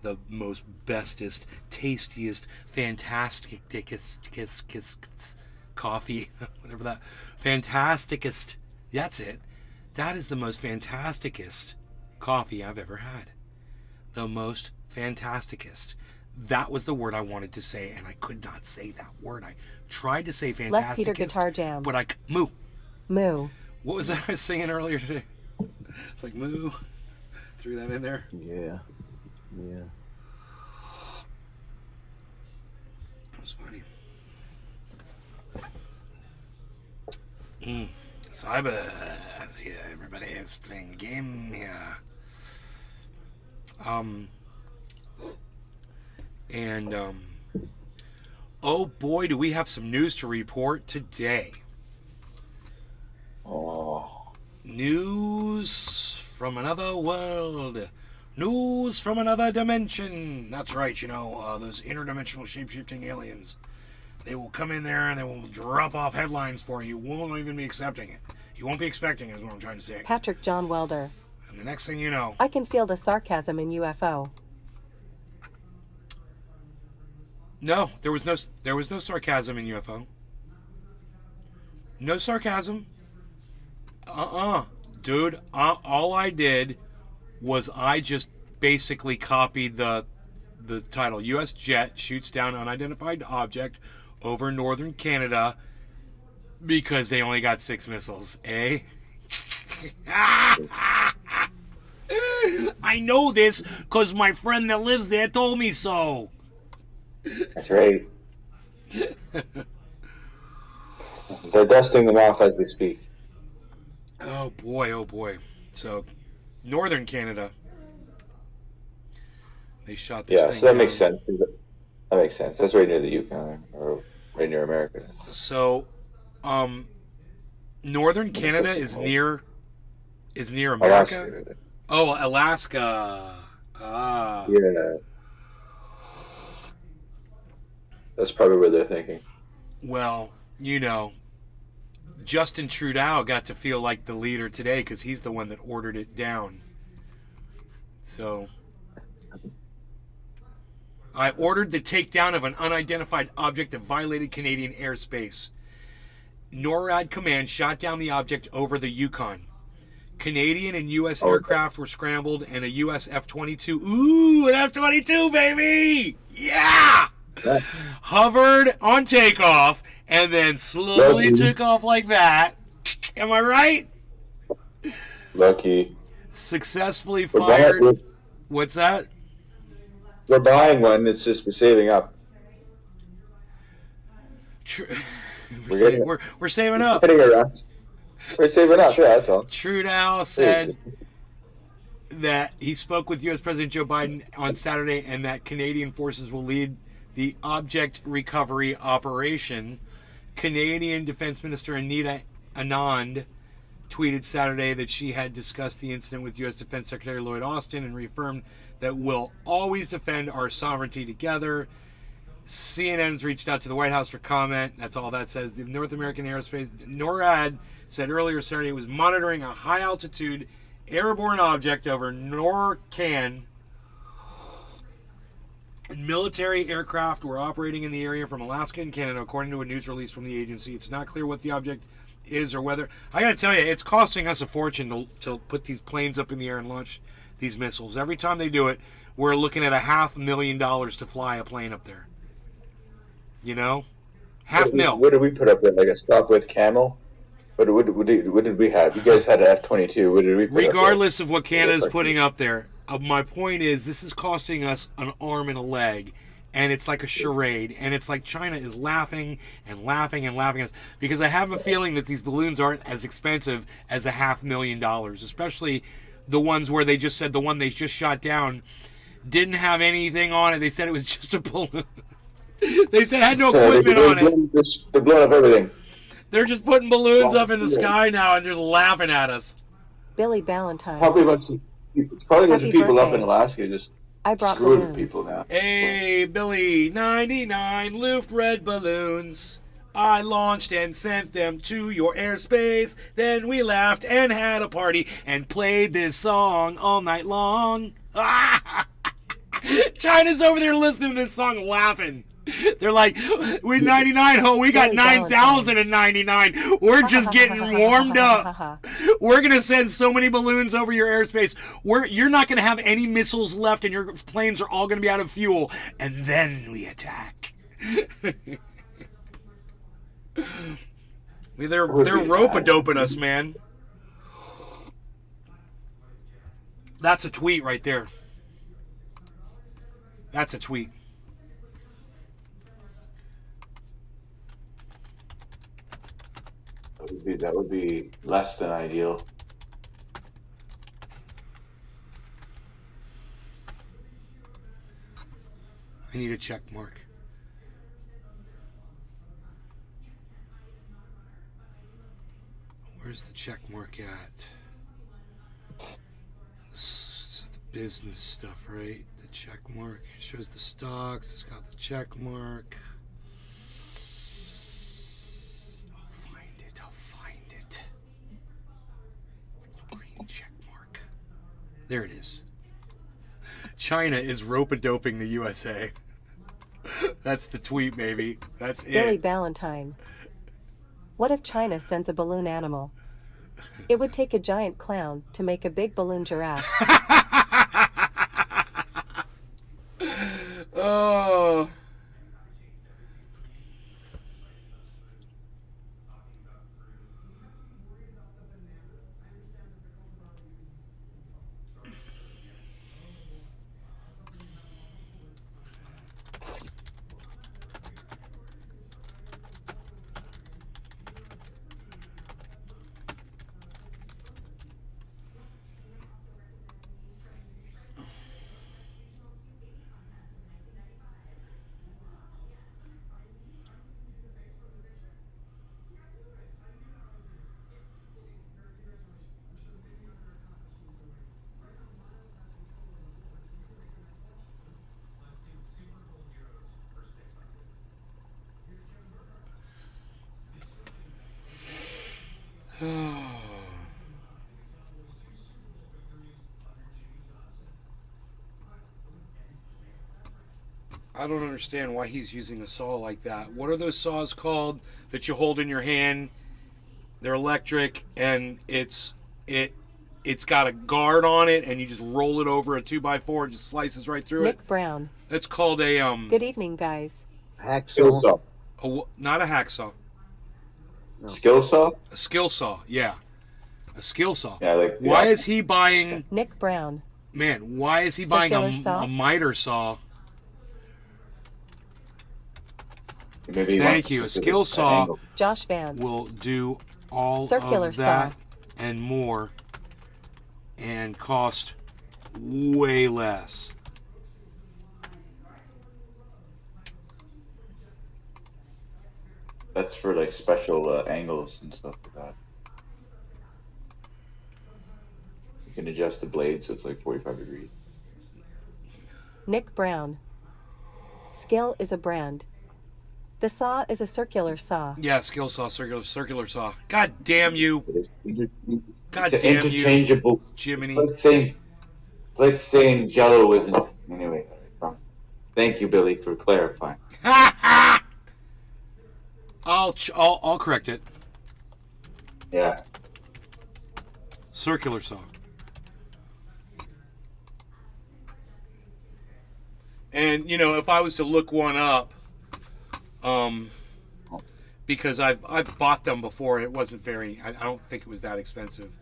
the most bestest, tastiest, fantasticest coffee, whatever that, fantasticest, that's it. That is the most fantasticest coffee I've ever had. The most fantasticest. That was the word I wanted to say, and I could not say that word. I tried to say fantasticest. Les Peter Guitar Jam. But moo. Moo. What was that I was singing earlier today? It's like moo. Threw that in there. Yeah. Yeah. That was funny. Cyber. Here, everybody is playing a game here. Oh boy, do we have some news to report today. Oh. News from another world. News from another dimension. That's right, those interdimensional shape-shifting aliens. They will come in there and they will drop off headlines for you. You won't even be accepting it. You won't be expecting it, is what I'm trying to say. Patrick John Welder. And the next thing you know... I can feel the sarcasm in UFO. No, there was no sarcasm in UFO. No sarcasm. Dude, all I did was I just basically copied the title. U.S. jet shoots down unidentified object over northern Canada because they only got 6 missiles. Eh? I know this because my friend that lives there told me so. That's right. They're dusting them off as we speak. Oh boy. So, northern Canada. They shot this thing so that down. makes sense. That makes sense. That's right near the Yukon, or right near America. So, northern Canada is near America. Alaska. Oh, Alaska. Ah. Yeah. That's probably what they're thinking. Well, Justin Trudeau got to feel like the leader today because he's the one that ordered it down. So, I ordered the takedown of an unidentified object that violated Canadian airspace. NORAD command shot down the object over the Yukon. Canadian and U.S. aircraft were scrambled and a U.S. F-22. Ooh, an F-22, baby! Yeah! Hovered on takeoff and then slowly took off like that. Am I right? Lucky. Successfully fired. What's that? We're buying one. It's just we're saving up. We're saving up. We're saving up. Yeah, that's all. Trudeau said that he spoke with U.S. President Joe Biden on Saturday and that Canadian forces will lead the object recovery operation. Canadian Defense Minister Anita Anand tweeted Saturday that she had discussed the incident with U.S. Defense Secretary Lloyd Austin and reaffirmed that we'll always defend our sovereignty together. CNN's reached out to the White House for comment. That's all that says. The North American Aerospace NORAD said earlier Saturday it was monitoring a high-altitude airborne object over NORCAN. Military aircraft were operating in the area from Alaska and Canada, according to a news release from the agency. It's not clear what the object is or whether... I gotta tell you, it's costing us a fortune to put these planes up in the air and launch these missiles. Every time they do it, we're looking at $500,000 to fly a plane up there. $500,000. What did we put up there? Like a stop with Camel? What did we have? You guys had an F-22. What did we put Regardless of what Canada's putting up there, my point is this is costing us an arm and a leg, and it's like a charade, and it's like China is laughing and laughing and laughing at us, because I have a feeling that these balloons aren't as expensive as $500,000, especially the ones where they just said the one they just shot down didn't have anything on it. They said it was just a balloon. They said it had no equipment on it. They're blowing up everything. They're just putting balloons up in the sky now and just laughing at us. Billy Ballantyne. It's probably a bunch of people up in Alaska just screwing balloons. people now. Hey, Billy, 99 Luft red balloons. I launched and sent them to your airspace. Then we laughed and had a party and played this song all night long. Try China's over there listening to this song laughing. They're like, with 99, oh, we got Billy 9,099. We're just getting warmed up. We're going to send so many balloons over your airspace. You're not going to have any missiles left, and your planes are all going to be out of fuel. And then we attack. They're rope-a-doping us, man. That's a tweet right there. That's a tweet. That would be less than ideal. I need a check mark. Where's the check mark at? This is the business stuff, right? The check mark shows the stocks. It's got the check mark. I'll find it. Green check mark. There it is. China is rope-a-doping the USA. That's the tweet, baby. That's it. Billy Ballantyne. What if China sends a balloon animal? It would take a giant clown to make a big balloon giraffe. Oh. I don't understand why he's using a saw like that. What are those saws called that you hold in your hand? They're electric, and it's got a guard on it, and you just roll it over a 2x4 and just slices right through it. Nick Brown. That's called a Good evening, guys. Skill saw. Not a hacksaw. No. Skill saw? A skill saw, yeah. A skill saw. Yeah, like why is he buying... Nick Brown. Man, why is he Circular buying saw? a miter saw? Maybe Thank you. A skill saw angle. Josh Vance. will do all Circular of that saw. and more and cost way less. That's for like special angles and stuff like that. You can adjust the blade so it's like 45 degrees. Nick Brown. Skill is a brand. The saw is a circular saw. Yeah, skill saw, circular saw. God damn you. God It's damn interchangeable. you, Jiminy. It's like saying Jello isn't. Anyway, thank you, Billy, for clarifying. I'll correct it. Yeah. Circular saw. And you know, if I was to look one up, because I've bought them before, it wasn't very. I don't think it was that expensive.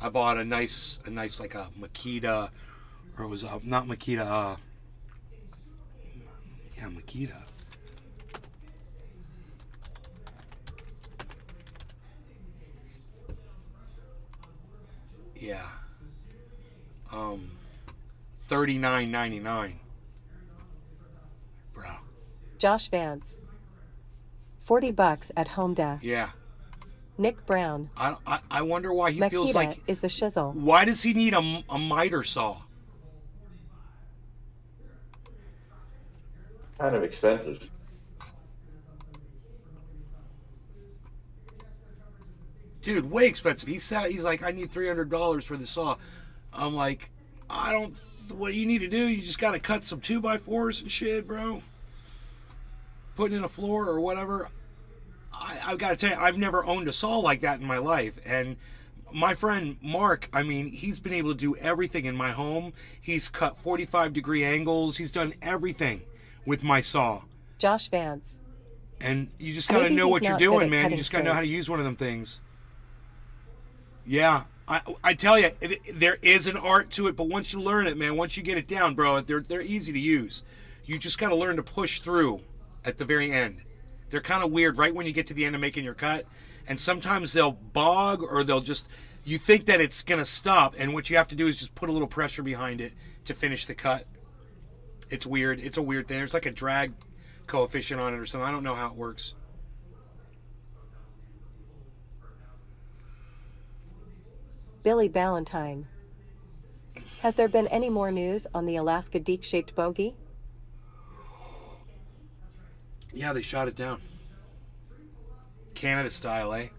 I bought a nice like a Makita, or it was not Makita. Yeah, Makita. Yeah. $39.99. Bro. Josh Vance. $40 at Home Depot. Yeah. Nick Brown. I wonder why he feels Makita like. is the shizzle. Why does he need a miter saw? Kind of expensive. Dude, way expensive. He's like, I need $300 for the saw. I'm like, I don't. What you need to do, you just got to cut some 2x4s and shit, bro. Putting in a floor or whatever. I've got to tell you, I've never owned a saw like that in my life. And my friend Mark, I mean, he's been able to do everything in my home. He's cut 45-degree angles. He's done everything with my saw. Josh Vance. And you just got to Maybe know he's what you're not good doing, at man. You cutting just got to know how to straight. use one of them things. Yeah. I tell you, there is an art to it, but once you learn it, man, once you get it down, bro, they're easy to use. You just got to learn to push through at the very end. They're kind of weird right when you get to the end of making your cut, and sometimes they'll bog or they'll just, you think that it's going to stop, and what you have to do is just put a little pressure behind it to finish the cut. It's weird. It's a weird thing. There's like a drag coefficient on it or something. I don't know how it works. Billy Ballantyne. Has there been any more news on the Alaska deke-shaped bogey? Yeah, they shot it down. Canada style, eh?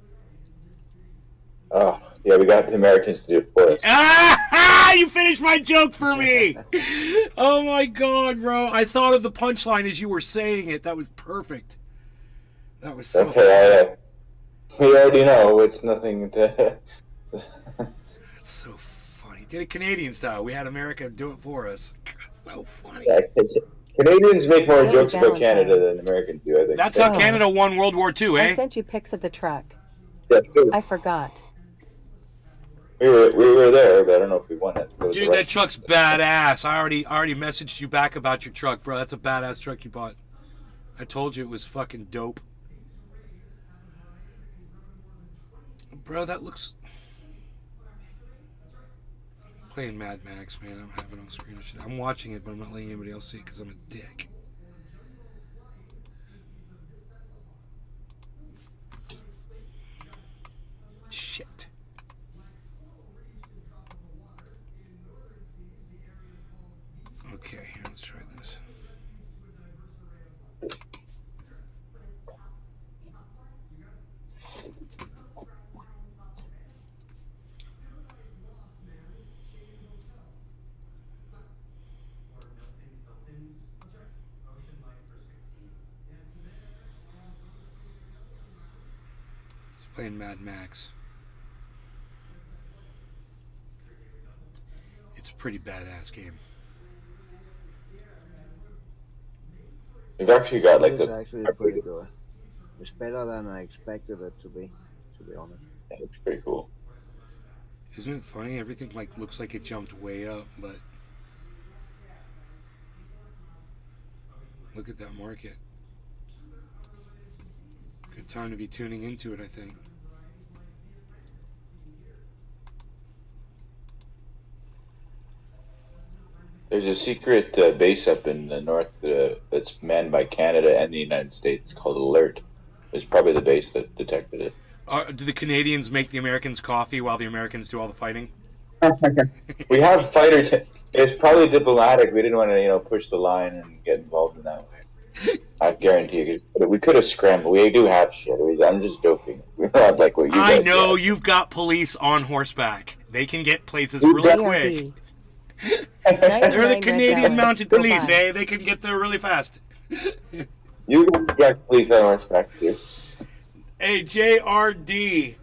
Oh, yeah, we got the Americans to do it for us. Ah! You finished my joke for me! Oh my god, bro. I thought of the punchline as you were saying it. That was perfect. That was so Okay, we already know it's nothing to... That's so funny. Did it Canadian style. We had America do it for us. So funny. Yeah, Canadians make more Billy jokes about Valentine. Canada than Americans do, I think. That's how Oh. Canada won World War II, I eh? sent you pics of the truck. Yeah, sure. I forgot. We were there, but I don't know if we won it. It was Dude, the that Russians. truck's badass. I already messaged you back about your truck, bro. That's a badass truck you bought. I told you it was fucking dope. Bro, that looks... Playing Mad Max, man. I don't have it on screen or shit. I'm watching it, but I'm not letting anybody else see it because I'm a dick. Shit. Okay, here, let's try this. He's playing Mad Max. It's a pretty badass game. We've actually got like It is actually pretty good. It's better than I expected it to be honest. It's pretty cool. Isn't it funny? Everything like looks like it jumped way up, but look at that market. Good time to be tuning into it, I think. There's a secret base up in the north that's manned by Canada and the United States called Alert. It's probably the base that detected it. Do the Canadians make the Americans coffee while the Americans do all the fighting? We have fighter. It's probably diplomatic. We didn't want to, push the line and get involved in that way. I guarantee you, we could have scrambled. We do have shit. I'm just joking. We're not like what you I guys know got. you've got police on horseback. They can get places Who's really that? quick. ARD. They're the Canadian Mounted Go Police, by. eh? They can get there really fast. You guys got police on horseback too. Hey, JRD.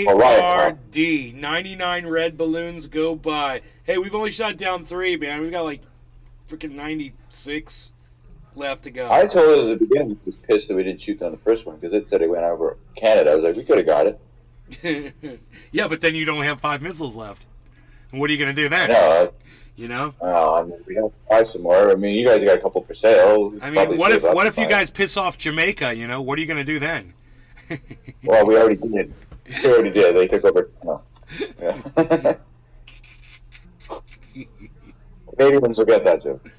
Alright, JRD. 99 red balloons go by. Hey, we've only shot down 3, man. We've got like freaking 96 left to go. I told it at the beginning. I was pissed that we didn't shoot on the first one because it said it went over Canada. I was like, we could have got it. Yeah, but then you'd only have 5 missiles left. And what are you going to do then? No, You know? I mean, we have to buy some more. I mean, you guys got a couple for sale. I Probably mean, what save up if to you buy guys piss off Jamaica, you know? What are you going to do then? it. Well, we already did. We already did. They took over. No. Yeah. Canadians will get that joke.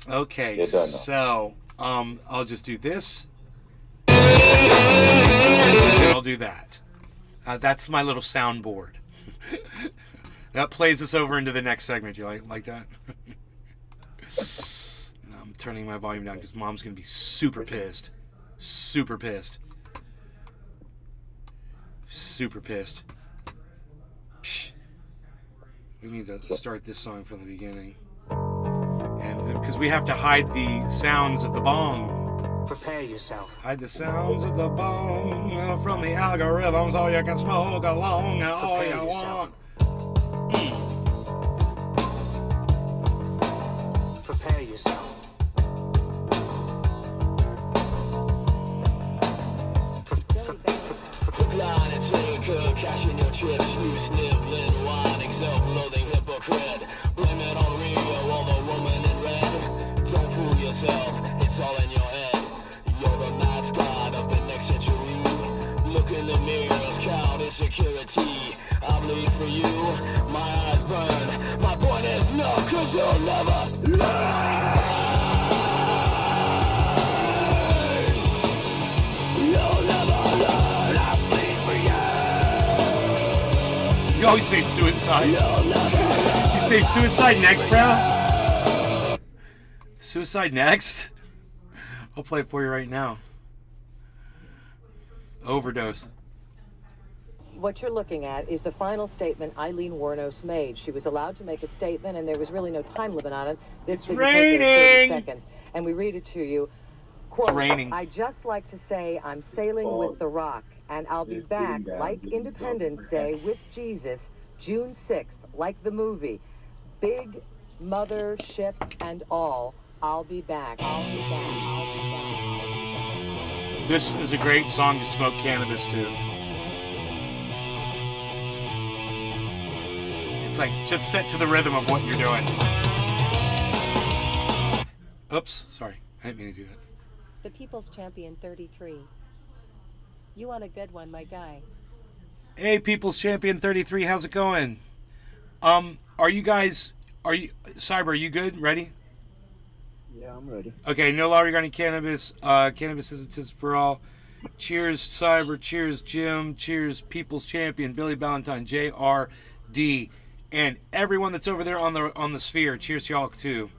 Okay, You're done now. so I'll just do this. And I'll do that. That's my little soundboard. That plays us over into the next segment. You like that? No, I'm turning my volume down because Mom's gonna be super pissed. Super pissed. Super pissed. Psh. We need to start this song from the beginning. And because we have to hide the sounds of the bong. Prepare yourself. Hide the sounds of the bong from the algorithm so you can smoke along all Prepare you yourself. want. Prepare yourself. Line and take cashing your chips, you sniveling wine, self-loathing hypocrite. Blame it on Rio or the woman in red. Don't fool yourself, it's all in your head. You're the mascot of the next century. Look in the mirrors, count insecurity. I bleed for you, my eyes burn. My point is no, cause you'll never learn. You'll never learn, I bleed for you. You always say suicide. You'll never learn. You say suicide next, bro? Suicide next? I'll play it for you right now. Overdose. What you're looking at is the final statement Eileen Wuornos made. She was allowed to make a statement, and there was really no time limit on it. This didn't take her 30 raining! seconds. And we read it to you. Quote, raining. I just like to say I'm sailing with the rock, and I'll be back like Independence Day with Jesus, June 6th, like the movie. Big mother ship and all, I'll be back. I'll be back. I'll be back. This is a great song to smoke cannabis to. It's like just set to the rhythm of what you're doing. Oops, sorry. I didn't mean to do that. The People's Champion 33. You want a good one, my guy. Hey, People's Champion 33, how's it going? Cyber, are you good? Ready? Yeah, I'm ready. Okay, no law regarding cannabis. Cannabis is for all. Cheers, Cyber. Cheers, Jim. Cheers, People's Champion, Billy Ballantyne, JRD, and everyone that's over there on the sphere. Cheers to y'all too.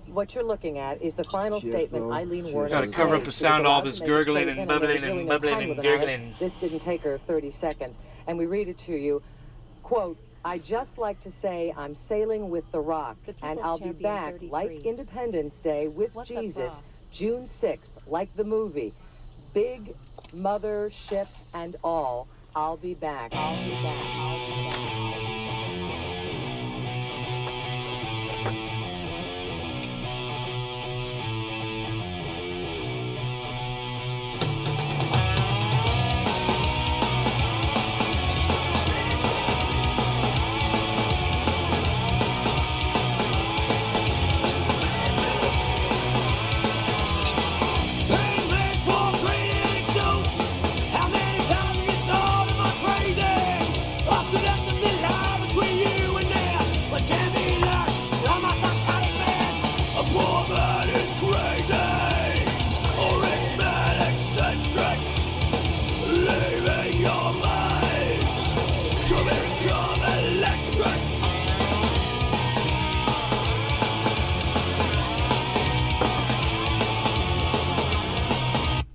What you're looking at is the final Cheers, statement bro. Eileen Cheers. Wuornos Gotta made. cover up the She sound, was all allowed this to make a gurgling statement, and there was bubbling really and no bubbling time and limit on it. gurgling. This didn't take her 30 seconds. And we read it to you. Quote, I just like to say I'm sailing with the rock, The and People's I'll be Champion back 33. like Independence Day with What's up, Jesus, Rob? June 6th, like the movie. Big mother ship and all, I'll be back. I'll be back. I'll be back.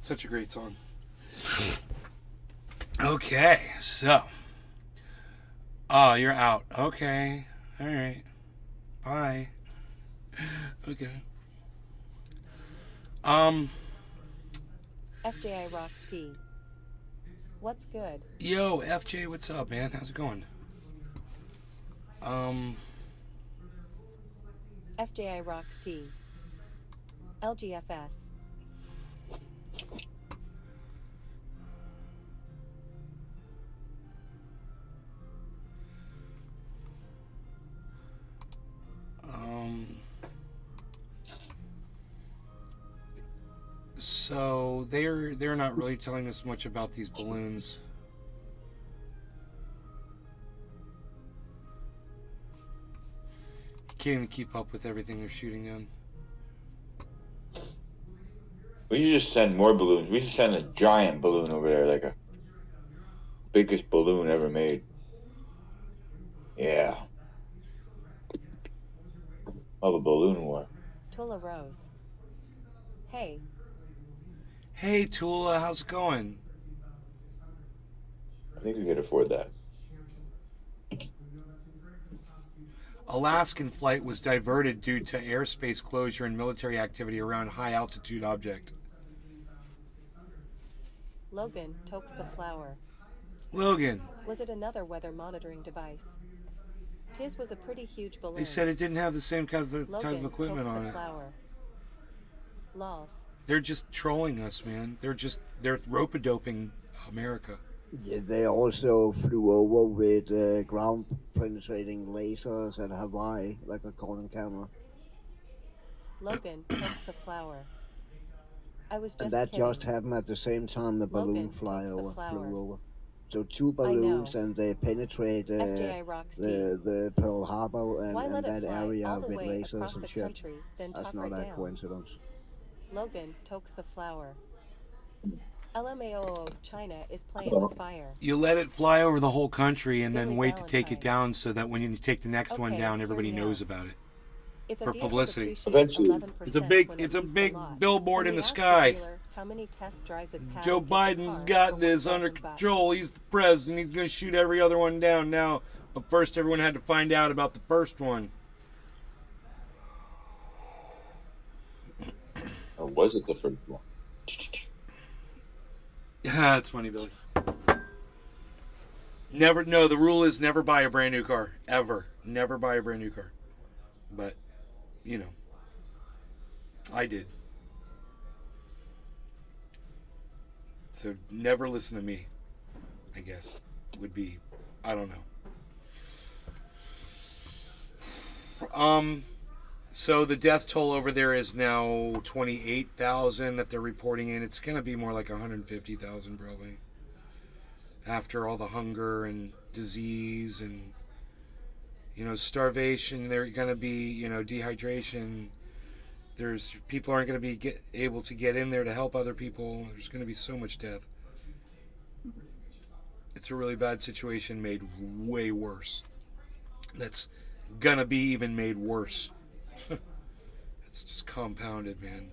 Such a great song. Okay, so. Oh, you're out. Okay. All right. Bye. Okay. FJI Rocks T. What's good? Yo, FJ, what's up, man? How's it going? FJI Rocks T. LGFS. So they're not really telling us much about these balloons. Can't even keep up with everything they're shooting in. We should just send more balloons. We should send a giant balloon over there, like a biggest balloon ever made. Yeah. Of a balloon war. Tula Rose. Hey, Hey, Tula, how's it going? I think we could afford that. Alaskan flight was diverted due to airspace closure and military activity around high altitude object. Logan tokes the flower. Logan. Was it another weather monitoring device? Tis was a pretty huge balloon. They said it didn't have the same type of Logan equipment tokes on the it. flower. Lols. They're just trolling us, man. They're rope-a-doping America. Yeah, they also flew over with ground penetrating lasers at Hawaii, like a Conan camera. Logan tokes the flower. I was just And that kidding. just happened at the same time the balloon Logan takes the flower. flew over. So two balloons, know. and they penetrate FJI rocks the Pearl Harbor and, Why let and it that fly area all the with way lasers across and the shit. country, then That's talk not right a down? coincidence. Logan tokes the flower. LMAO China is playing with fire. You let it fly over the whole country and then Billy wait to take it Valentine. down so that when you take the next one Okay, down, hear everybody me knows out. about it. If a For vehicle publicity. depreciates Eventually. 11% It's a big when it it's a leaves the big lot, billboard then in we the ask sky. dealer how many test drives it's had Joe to get the car Biden's for got this under 1,000 bucks. control. He's the president. He's going to shoot every other one down now. But first, everyone had to find out about the first one. Or was it the first one? Yeah, it's funny, Billy. Never. No, the rule is never buy a brand new car. Ever. Never buy a brand new car. But, you know, I did. So never listen to me, I guess, would be, I don't know. So the death toll over there is now 28,000 that they're reporting in. It's going to be more like 150,000 probably. After all the hunger and disease and, you know, starvation, they're going to be, you know, dehydration. There's people aren't going to be able to get in there to help other people. There's going to be so much death. It's a really bad situation made way worse. That's going to be even made worse. It's just compounded, man.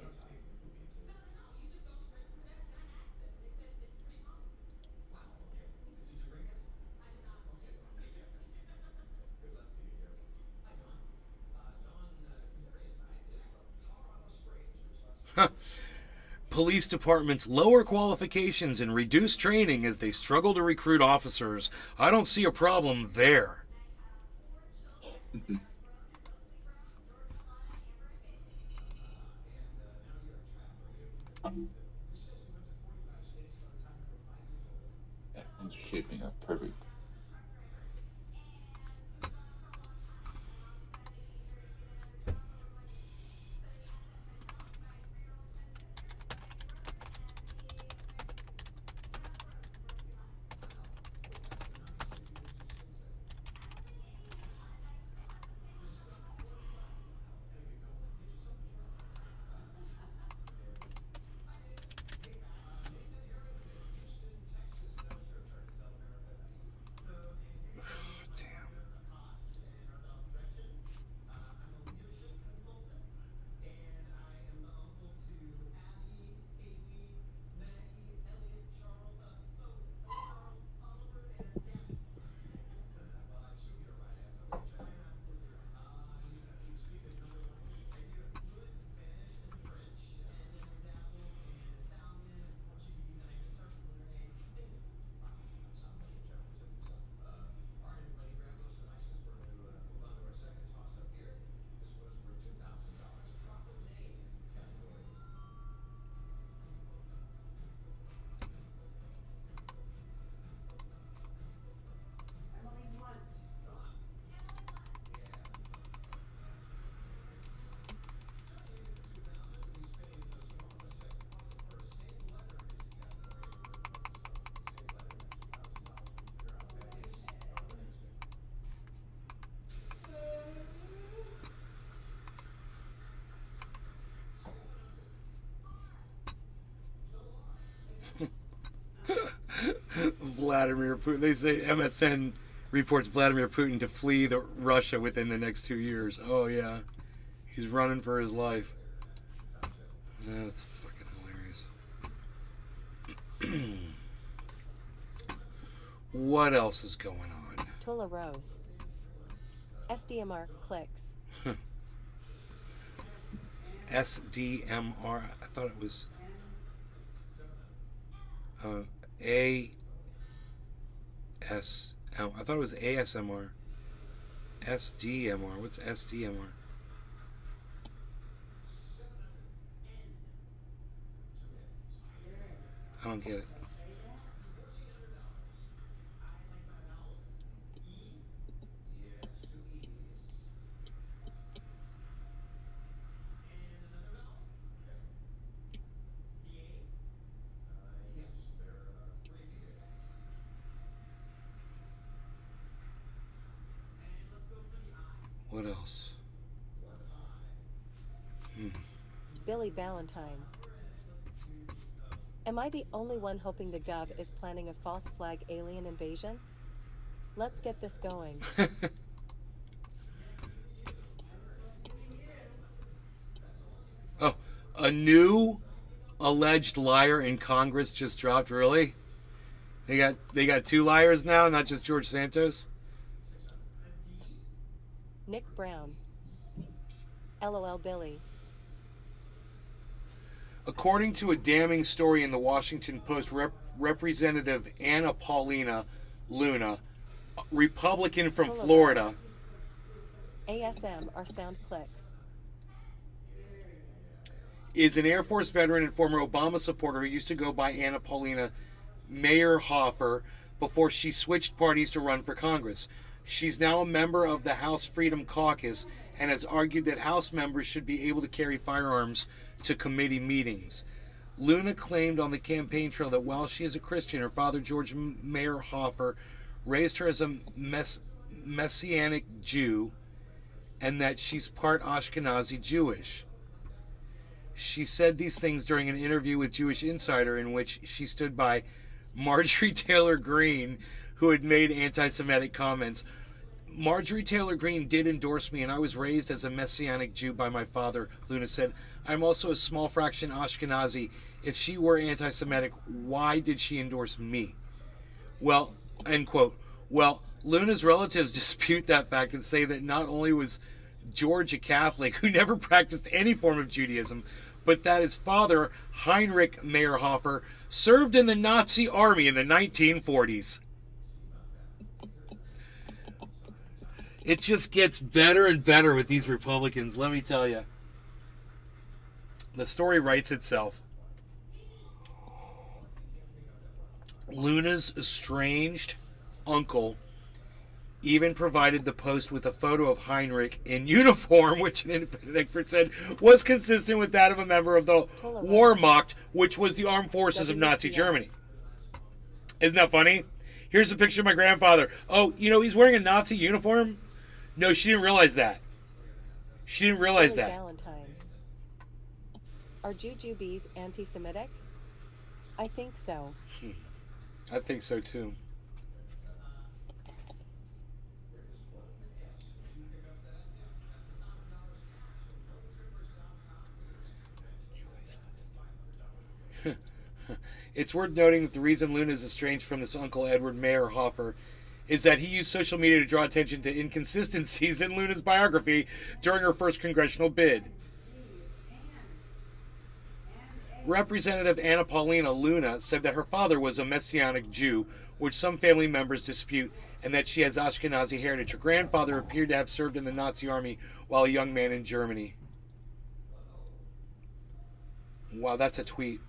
Police departments lower qualifications and reduce training as they struggle to recruit officers. I don't see a problem there. It's shaping up perfect. Vladimir Putin. They say MSN reports Vladimir Putin to flee Russia within the next 2 years. Oh, yeah. He's running for his life. That's fucking hilarious. What else is going on? Tula Rose. SDMR clicks. SDMR. I thought it was I thought it was ASMR. SDMR. What's SDMR? I don't get it. What else? Billy Valentine. Am I the only one hoping the Gov is planning a false flag alien invasion? Let's get this going. Oh, a new alleged liar in Congress just dropped. Really? They got two liars now, not just George Santos. Nick Brown. LOL Billy. According to a damning story in the Washington Post, Representative Anna Paulina Luna, Republican from Florida. ASM are sound clicks. Is an Air Force veteran and former Obama supporter who used to go by Anna Paulina Mayerhofer before she switched parties to run for Congress. She's now a member of the House Freedom Caucus and has argued that House members should be able to carry firearms to committee meetings. Luna claimed on the campaign trail that while she is a Christian, her father, George Mayerhofer, raised her as a Messianic Jew and that she's part Ashkenazi Jewish. She said these things during an interview with Jewish Insider in which she stood by Marjorie Taylor Greene, who had made anti-Semitic comments. Marjorie Taylor Greene did endorse me, and I was raised as a Messianic Jew by my father, Luna said. I'm also a small fraction Ashkenazi. If she were anti-Semitic, why did she endorse me? Well, end quote. Well, Luna's relatives dispute that fact and say that not only was George a Catholic who never practiced any form of Judaism, but that his father, Heinrich Mayerhofer, served in the Nazi army in the 1940s. It just gets better and better with these Republicans, let me tell you. The story writes itself. Luna's estranged uncle even provided the Post with a photo of Heinrich in uniform, which an independent expert said was consistent with that of a member of the Wehrmacht, which was the armed forces of Nazi Germany. Isn't that funny? Here's a picture of my grandfather. Oh, you know, he's wearing a Nazi uniform? No, she didn't realize that. She didn't realize Billy that. Valentine. Are Jujubes anti-Semitic? I think so. I think so too. It's worth noting that the reason Luna is estranged from this uncle, Edward Mayerhofer, is that he used social media to draw attention to inconsistencies in Luna's biography during her first congressional bid. Representative Anna Paulina Luna said that her father was a Messianic Jew, which some family members dispute, and that she has Ashkenazi heritage. Her grandfather appeared to have served in the Nazi army while a young man in Germany. Wow, that's a tweet.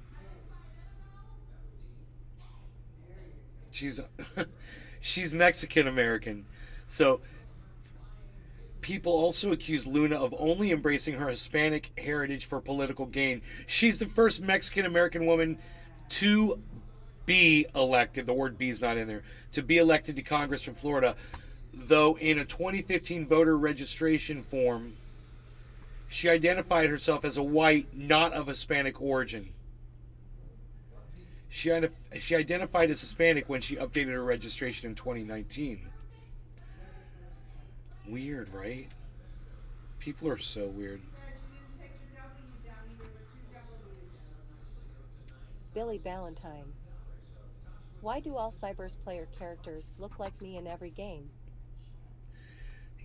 She's Mexican American. So people also accuse Luna of only embracing her Hispanic heritage for political gain. She's the first Mexican American woman to be elected. The word "be" is not in there. To be elected to Congress from Florida, though in a 2015 voter registration form, she identified herself as a white, not of Hispanic origin. She identified as Hispanic when she updated her registration in 2019. Weird, right? People are so weird. Billy Valentine. Why do all Cybers player characters look like me in every game?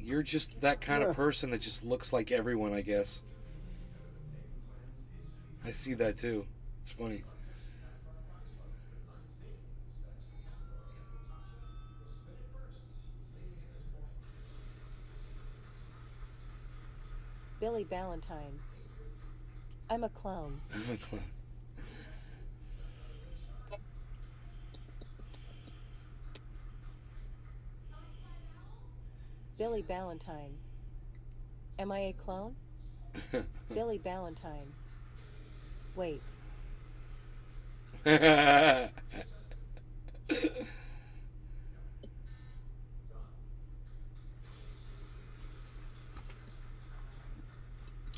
You're just that kind of person that just looks like everyone, I guess. I see that too. It's funny. Billy Ballantyne. I'm a clown. I'm a clown. Billy Ballantyne. Am I a clone? Billy Ballantyne. Wait.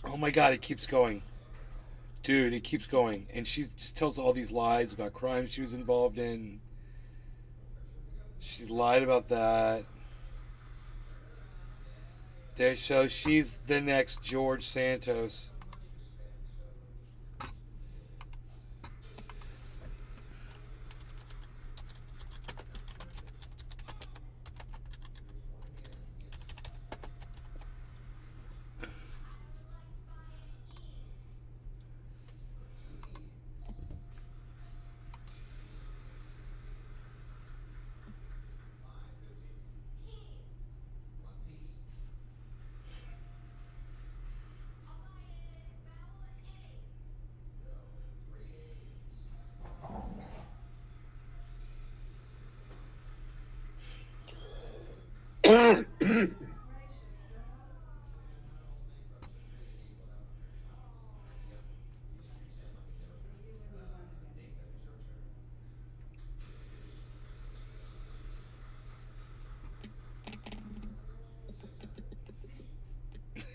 Oh my god, it keeps going. Dude, it keeps going. And she just tells all these lies about crimes she was involved in. She's lied about that. There, so she's the next George Santos.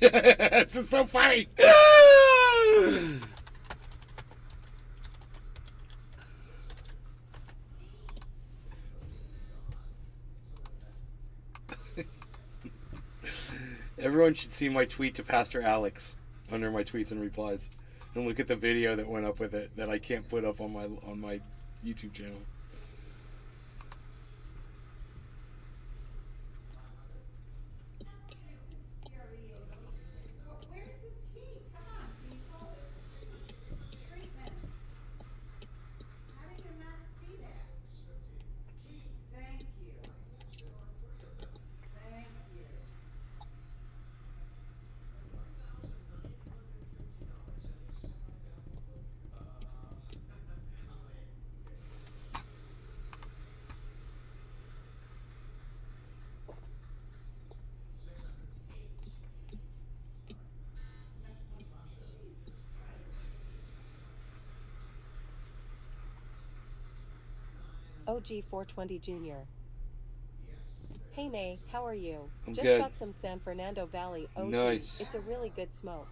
This is so funny. Everyone should see my tweet to Pastor Alex under my tweets and replies, and look at the video that went up with it that I can't put up on my YouTube channel. OG 420 Jr. Hey Nay, how are you? I'm Just good. got some San Fernando Valley OG. Nice. It's a really good smoke.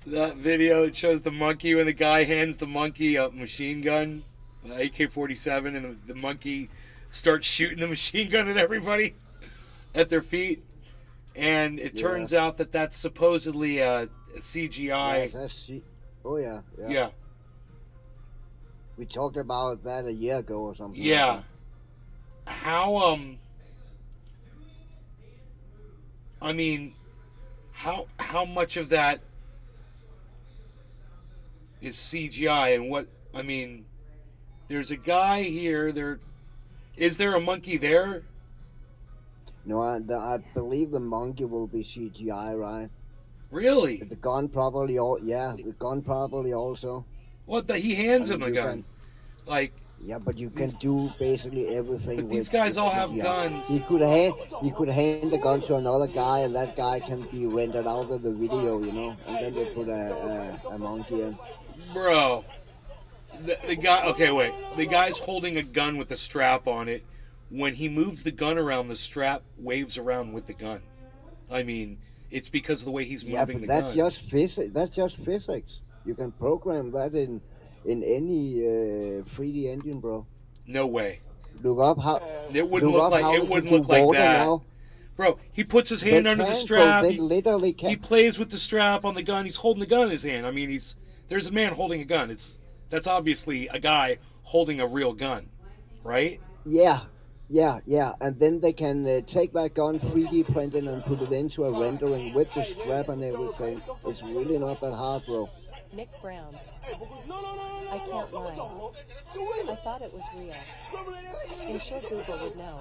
That video that shows the monkey when the guy hands the monkey a machine gun, AK-47, and the monkey starts shooting the machine gun at everybody at their feet. And it turns out that that's supposedly a CGI. Oh yeah. Yeah. We talked about that a year ago or something. Yeah. Like How I mean, how much of that is CGI, and what I mean. There's a guy here. Is there a monkey there? No, I believe the monkey will be CGI, right? Really? The gun probably the gun probably also. What the? He hands I him mean, a you gun. Like, Yeah, but you can do basically everything. but with these guys all have CGI. guns. You could hand the gun to another guy, and that guy can be rendered out of the video, you know, and then they put a monkey in. Bro. The guy. Okay, wait. The guy's holding a gun with a strap on it. When he moves the gun around, the strap waves around with the gun. I mean, it's because of the way he's moving the that's gun. just physics. That's just physics. You can program that in any 3D engine, bro. No way. Look up how. It wouldn't look look up like how it you wouldn't do look like water that. now. Bro, he puts his hand They under the can, strap. bro, they literally can. He plays with the strap on the gun. He's holding the gun in his hand. I mean, there's a man holding a gun. That's obviously a guy holding a real gun, right? Yeah, and then they can take that gun, 3D print it, and put it into a rendering with the strap and everything. It's really not that hard, bro. Nick Brown. I can't lie. I thought it was real. I'm sure Google would know.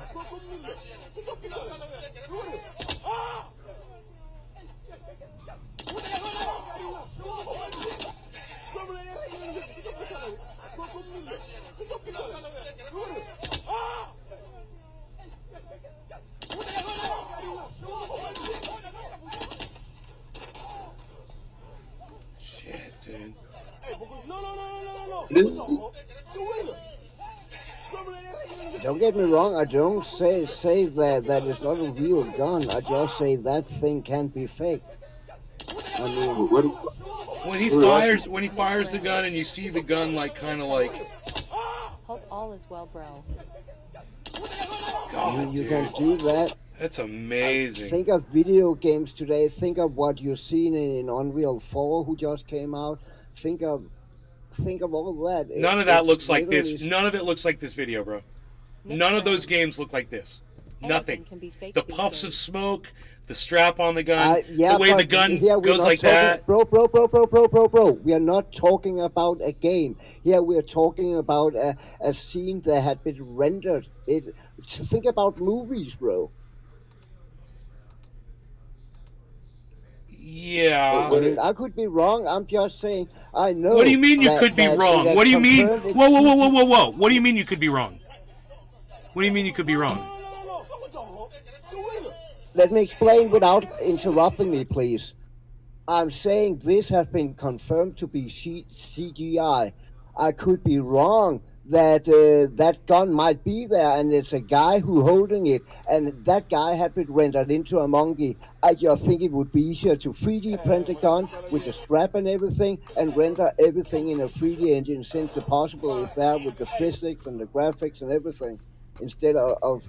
Shit, dude. Don't get me wrong, I don't say that it's not a real gun. I just say that thing can't be faked. I mean, When he fires the gun and you see the gun like kind of like, Hope all is well, bro. God, you dude, can do that. that's amazing. Think of video games today. Think of what you've seen in Unreal 4, who just came out. Think of all that. None of that looks like literally- this. None of it looks like this video, bro. None of those games look like this. Nothing. Anything can be faked The these puffs of days. smoke, the strap on the gun, Yeah, the way the but gun here we're goes not like talking- that. Bro. We are not talking about a game. Here we are talking about a scene that had been rendered. Think about movies, bro. Yeah. I mean, I could be wrong. I'm just saying. I know. What do you mean you that- could be that wrong? it What do you has mean? confirmed Whoa. What do you mean you could be wrong? What do you mean you could be wrong? Let me explain without interrupting me, please. I'm saying this has been confirmed to be CGI. I could be wrong that that gun might be there, and it's a guy who holding it, and that guy had been rendered into a monkey. I just think it would be easier to 3D print a gun with the strap and everything, and render everything in a 3D engine, since the possible is there with the physics and the graphics and everything, instead of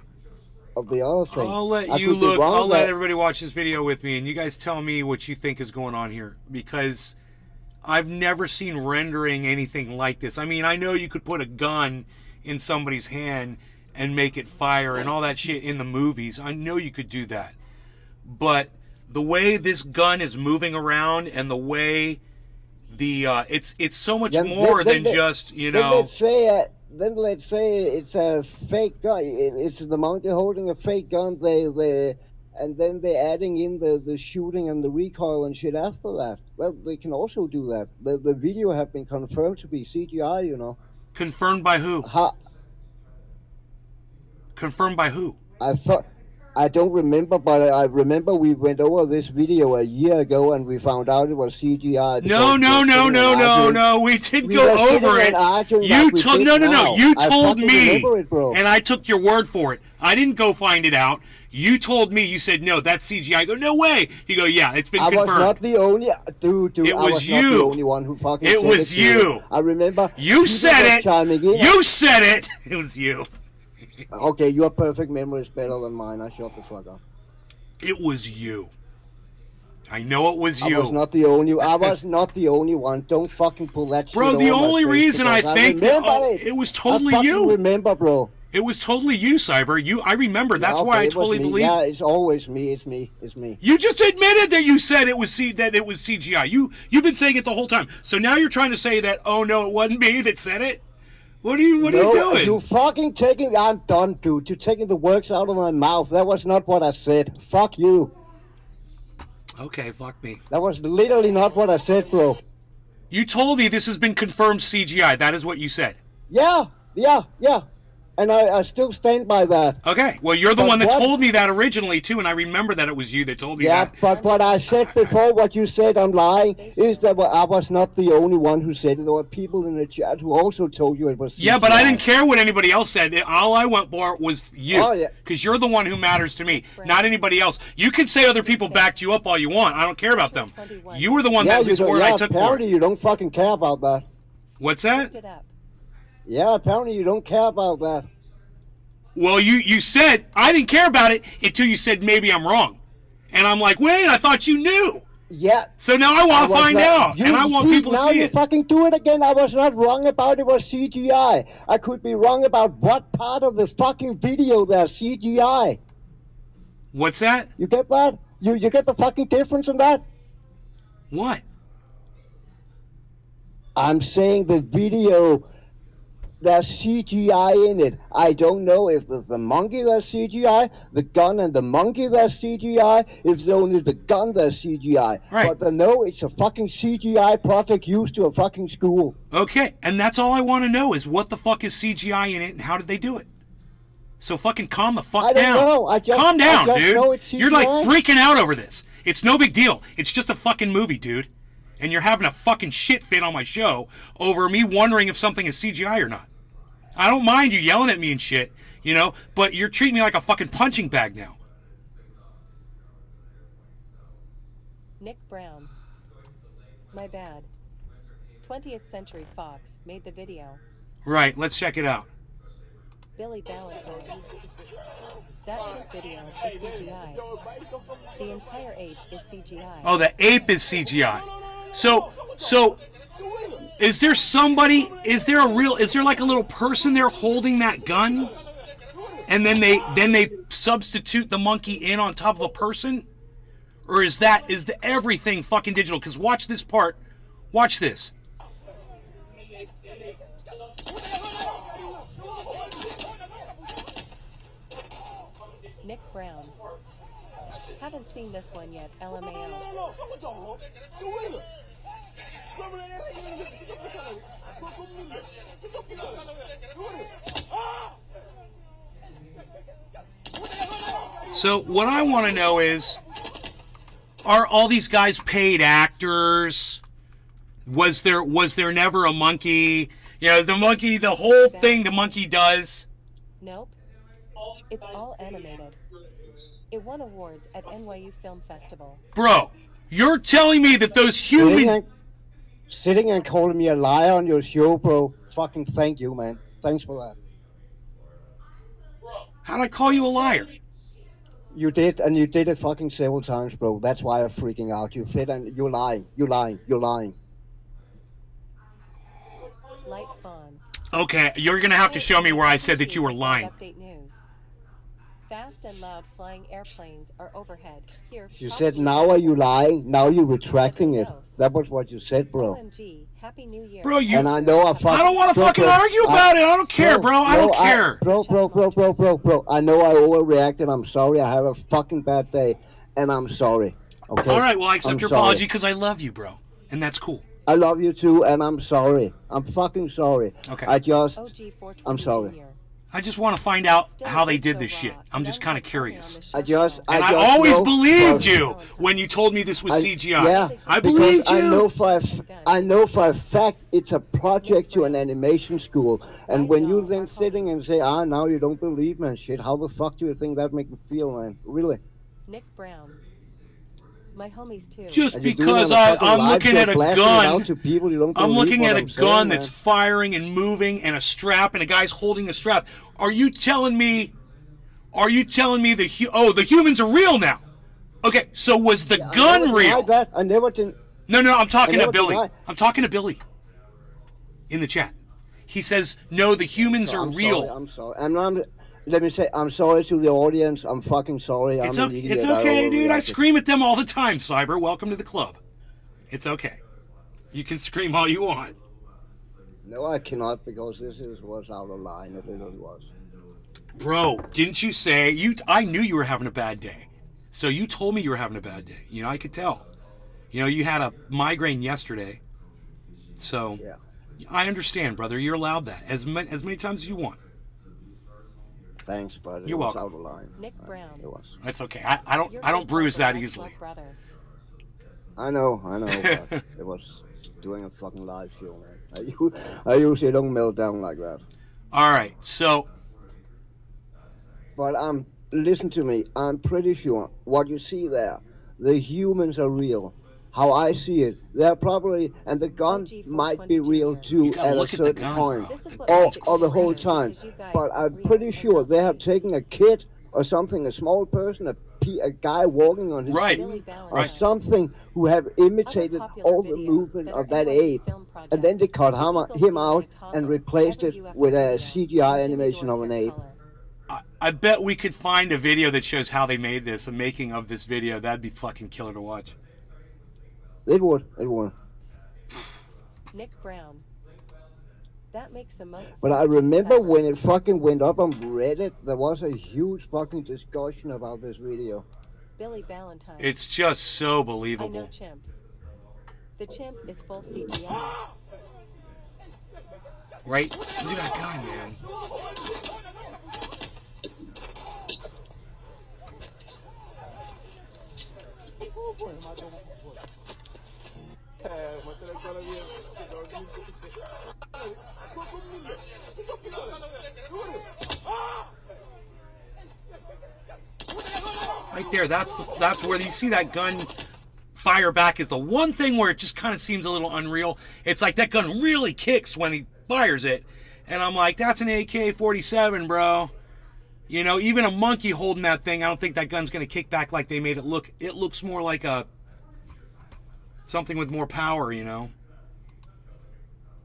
the other thing. I'll let I you could be look. wrong I'll let that- everybody watch this video with me, and you guys tell me what you think is going on here, because I've never seen rendering anything like this. I mean, I know you could put a gun in somebody's hand and make it fire and all that shit in the movies. I know you could do that. But the way this gun is moving around and the way it's so much more than just, you know. Then let's say it's a fake gun. It's the monkey holding a fake gun. And then they're adding in the shooting and the recoil and shit after that. Well, they can also do that. The video have been confirmed to be CGI, you know. Confirmed by who? Confirmed by who? I don't remember, but I remember we went over this video a year ago and we found out it was CGI. No. We did We go were sitting over and it. arguing You like we told did no. now. You I told fucking me, remember it, bro. and I took your word for it. I didn't go find it out. You told me. You said no. That's CGI. I go, no way. You go, yeah. It's been I confirmed. was not the only dude. It I was was you. not the only one who fucking. It said was to you. I remember. You people said were it. chiming in. You said it. It was you. Okay, your perfect memory is better than mine. I shut the fuck up. It was you. I know it was you. I was not the only. I was not the only one. Don't fucking pull that shit. Bro, the over my only face reason I because think that, remember it was I totally fucking you. Remember, bro. It was totally you, Cyber. I remember. That's Yeah, why I it was totally me. believe. Yeah, it's always me. It's me. It's me. You just admitted that you said it was CGI. You've been saying it the whole time. So now you're trying to say that, oh no, it wasn't me that said it. What are you doing? You fucking taking. I'm done, dude. You're taking the words out of my mouth. That was not what I said. Fuck you. Okay, fuck me. That was literally not what I said, bro. You told me this has been confirmed CGI. That is what you said. Yeah. And I still stand by that. Okay, well, you're the But one that what- told me that originally, too, and I remember that it was you that told me Yeah, that. but what I said before, what you said I'm lying, is that I was not the only one who said it. There were people in the chat who also told you it was Yeah, but I CGI. didn't care what anybody else said. All I went for was you. Oh, yeah. Because you're the one who matters to me, not anybody else. You can say other people backed you up all you want. I don't care about them. You were the one Yeah, whose you don't- word yeah, I took for apparently it. you don't fucking care about that. What's Looked that? it up. Yeah, apparently you don't care about that. Well, you said, I didn't care about it until you said maybe I'm wrong. And I'm like, wait, I thought you knew. Yeah. So now I want to was find not- out, you and I want see, people to now see you it. fucking do it again. I was not wrong about it was CGI. I could be wrong about what part of the fucking video that's CGI. What's that? You get that? You get the fucking difference in that? What? I'm saying the video, there's CGI in it. I don't know if it's the monkey that's CGI, the gun and the monkey that's CGI, if it's only the gun that's CGI. Right. But I know it's a fucking CGI project used to a fucking school. Okay, and that's all I want to know is what the fuck is CGI in it and how did they do it? So fucking calm the fuck I don't down. know. Calm down, I just know dude. it's You're like CGI. freaking out over this. It's no big deal. It's just a fucking movie, dude. And you're having a fucking shit fit on my show over me wondering if something is CGI or not. I don't mind you yelling at me and shit, but you're treating me like a fucking punching bag now. Nick Brown. My bad. 20th Century Fox made the video. Right, let's check it out. Billy Valentine. That chimp video is CGI. The entire ape is CGI. Oh, the ape is CGI. So is there like a little person there holding that gun? And then they substitute the monkey in on top of a person? Or is everything fucking digital? Because watch this part. Watch this. Nick Brown. Haven't seen this one yet, LMAO. So what I want to know is, are all these guys paid actors? Was there never a monkey? The monkey, the whole thing the monkey does. Nope. It's all animated. It won awards at NYU Film Festival. Bro, you're telling me that those human... Sitting and calling me a liar on your show, bro. Fucking thank you, man. Thanks for that. How'd I call you a liar? You did, and you did it fucking several times, bro. That's why I'm freaking out. You said, and you're lying. You're lying. You're lying. Light Fawn. Okay, you're gonna have to show me where I said that you were lying. Update news. Fast and loud flying airplanes are overhead. Here. You said, now are you lying? Now you're retracting it. That was what you said, bro. OMG. Happy New Year. Bro, And I know I fucking... I don't want to fucking argue about it. I don't care, bro. I don't care. Bro. I know I overreacted. I'm sorry. I have a fucking bad day, and I'm sorry. Okay. All right, well, I accept I'm your sorry. apology because I love you, bro, and that's cool. I love you too, and I'm sorry. I'm fucking sorry. Okay. OG 420 I'm sorry. Jr. I just want to find out how they did this shit. I'm just kind of curious. I just always know- believed you when you told me this was CGI. Yeah, I because believed you. I know for a fact it's a project to an animation school. And when you then sitting and say, now you don't believe me and shit, how the fuck do you think that make me feel, man? Really? Nick Brown. My homies too. Just And you're doing because it on a fucking I'm live looking show, at a blasting it out gun. to people, you don't I'm believe looking what at a I'm gun saying, that's man. firing and moving and a strap and a guy's holding a strap. Are you telling me the humans are real now? Okay, so was the I gun never real? denied that. I never did. No, I'm talking I to never Billy. denied. I'm talking to Billy in the chat. He says, no, the humans are real. I'm sorry. Let me say, I'm sorry to the audience. I'm fucking sorry. It's I'm an idiot. it's okay, dude. I overreacted. scream at them all the time, Cyber. Welcome to the club. It's okay. You can scream all you want. No, I cannot, because this was out of line. It really was. Bro, didn't you say I knew you were having a bad day. So you told me you were having a bad day. You know, I could tell. You know, you had a migraine yesterday. So Yeah. I understand, brother. You're allowed that as many times as you want. Thanks, but You're it was welcome. out of line. Nick Brown. It was. That's okay. I don't Your bruise that favorite easily. brother. I know, but it was doing a fucking live show, man. I usually don't melt down like that. All right. So But listen to me. I'm pretty sure what you see there, the humans are real. How I see it, they're probably, and the gun might be real too You gotta at a look at the certain gun, point, bro. This is what or, makes it or the whole crazy, time. because you guys But I'm really pretty are sure they have not taken a kid or something, a small person, a guy walking on his Right. feet, Billy or Valentine. something who have imitated Other popular all the videos movement that of are that MLB ape, film and then they projects. cut Eagles him do out a toggle and replaced every it UFO with a video. CGI Jimmy animation Dore's of an hair ape. color. I bet we could find a video that shows how they made this, a making of this video. That'd be fucking killer to watch. It would. Nick Brown. That makes the most But I sense to remember Cyber. when it fucking went up on Reddit, there was a huge fucking discussion about this video. Billy Valentine. It's just so I know believable. chimps. The chimp is full CGI. Right? Look at that guy, man. Right there, that's where you see that gun fire back is the one thing where it just kind of seems a little unreal. It's like that gun really kicks when he fires it. And I'm like, that's an AK-47, bro. You know, even a monkey holding that thing, I don't think that gun's going to kick back like they made it look. It looks more like something with more power, you know.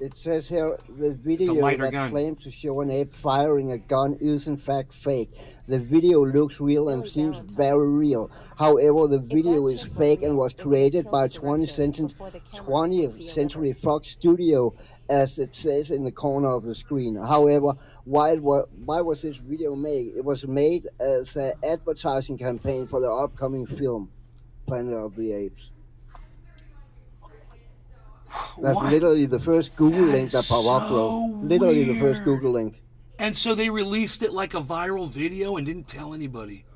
It says here the video lighter that gun. claims to show an ape firing a gun is in fact fake. The video looks real and Billy seems Valentine. very real. However, the If video that is chimp fake were and real, was it would created kill by the director before the camera was 20th delivered. Century Fox Studio, as it says in the corner of the screen. However, why was this video made? It was made as an advertising campaign for the upcoming film, Planet of the Apes. That's What? literally the first Google That link that is popped up, bro. so Literally the first weird. Google link. And so they released it like a viral video and didn't tell anybody.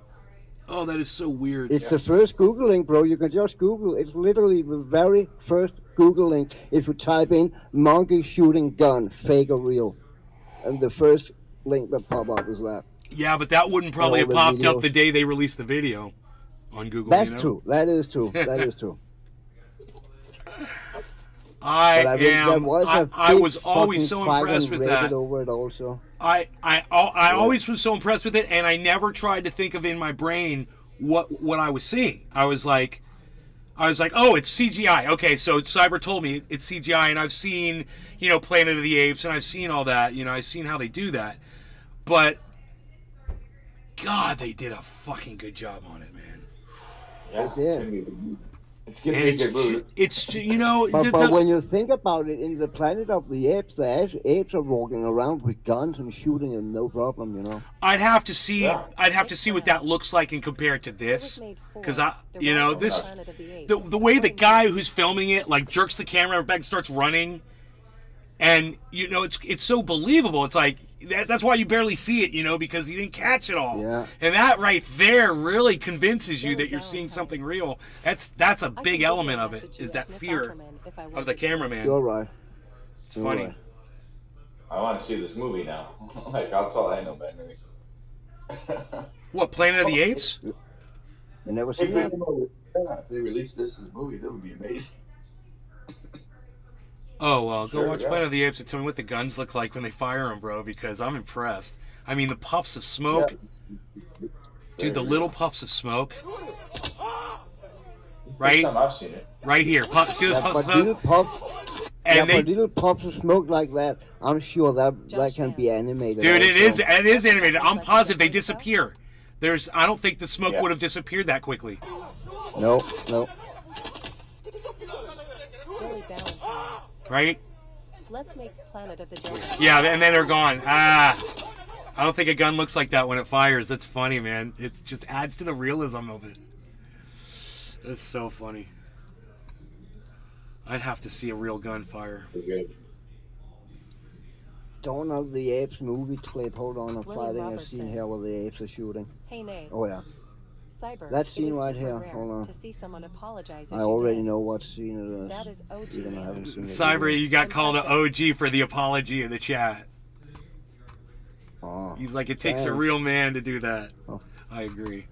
Oh, that is so weird. It's the first Google link, bro. You can just Google. It's literally the very first Google link. If you type in monkey shooting gun, fake or real, and the first link that pop up is that. Yeah, but that wouldn't probably All have the popped up videos. the day they released the video on Google. That's you know? true. That is true. That is true. I But there am. was a I big was always fucking so fight impressed on with Reddit that. over it also. I always was so impressed with it, and I never tried to think of in my brain what I was seeing. I was like, oh, it's CGI. Okay, so Cyber told me it's CGI, and I've seen, you know, Planet of the Apes, and I've seen all that. You know, I've seen how they do that. But God, they did a fucking good job on it, man. Yeah. Yeah. It's gonna And be a good movie. it's you know, But when you think about it, in the Planet of the Apes, the apes are walking around with guns and shooting and no problem, you know. I'd have to see. Yeah. I'd have to see what that looks like and compare it to this, It was made for because the you know, rise of this, Planet of the Apes. the way the guy who's filming it like jerks the camera back and starts running, and you know, it's so believable. It's like that's why you barely see it, you know, because you didn't catch it all. Yeah. And that right there really convinces you that you're seeing something real. That's a I big can give element you a of it, message is you that as Miss fear Offerman if I of was the a cameraman. You're right. It's You're funny. right. I want to see this movie now. Like, that's all I know about movie. What, Planet of the Apes? You never If seen that? they release this as a movie, that would be amazing. Oh, well, go Sure, watch yeah. Planet of the Apes and tell me what the guns look like when they fire them, bro, because I'm impressed. I mean, the puffs of smoke. Dude, the little puffs of smoke. First Right? time I've seen it. Right here. See those Yeah, puffs but of do you smoke? pop? And but little puffs of smoke like that, I'm sure that can be animated. dude, also. it is animated. I'm positive they disappear. I don't think the smoke would have disappeared that quickly. No. Billy Valentine. Right? Let's make Planet of the Dead. Yeah, and then they're gone. I don't think a gun looks like that when it fires. That's funny, man. It just adds to the realism of it. It's so funny. I'd have to see a real gun fire. Dawn of the Apes movie clip. Hold on, I'm William finding a Robertson. scene here where the apes are shooting. Hey, Nate. Oh yeah, Cyber. that it scene is right super here. rare Hold on. To see someone apologize as I you already did. know what scene it is. That is OG. Even I haven't seen it. Cyber, you got called an OG for the apology in the chat. Oh, He's like, it takes a thanks. real man to do that. Oh. I agree.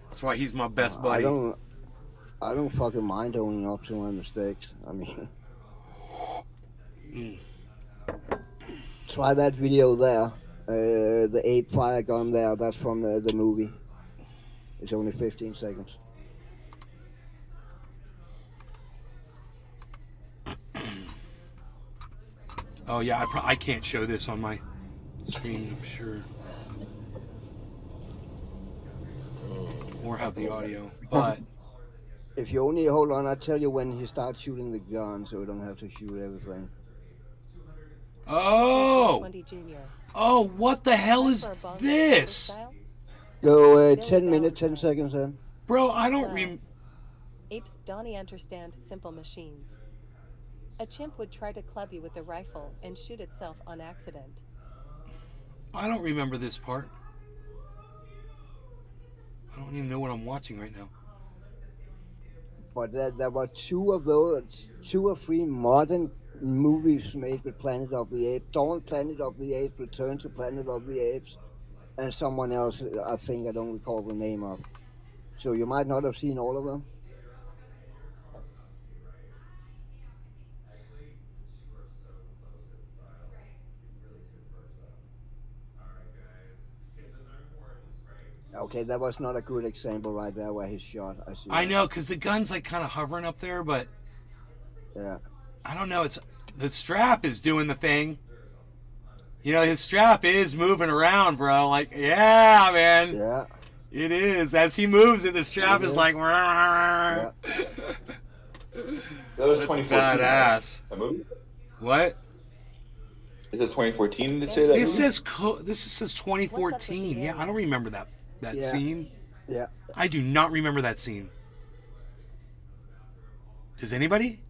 That's why he's my best I buddy. don't fucking mind owning up to my mistakes. I mean, try that video there. The ape fire gun there. That's from the movie. It's only 15 seconds. Oh yeah, I can't show this on my screen, I'm sure. Or have the audio, but If you only hold on, I'll tell you when he starts shooting the gun, so we don't have to shoot everything. oh, 20 Junior. oh, what the hell is For a bunk this, style, Go 10 minutes, 10 seconds then. bro? I don't Apes Donnie understand simple machines. A chimp would try to club you with a rifle and shoot itself on accident. I don't remember this part. I don't even know what I'm watching right now. But there were two or three modern movies made with Planet of the Apes. Dawn Planet of the Apes, Return to Planet of the Apes, and someone else, I think I don't recall the name of. So you might not have seen all of them. Okay, that was not a good example right there where he's shot. I know, because the gun's like kind of hovering up there, but Yeah. I don't know. It's the strap is doing the thing. You know, his strap is moving around, bro. Like, yeah, man. Yeah. It is. As he moves it, the strap is like, That was that's 2014. badass. That movie? What? Is it 2014? Did it say that? This movie? says 2014. Yeah, I don't remember that Yeah. scene. Yeah. I do not remember that scene. Does anybody?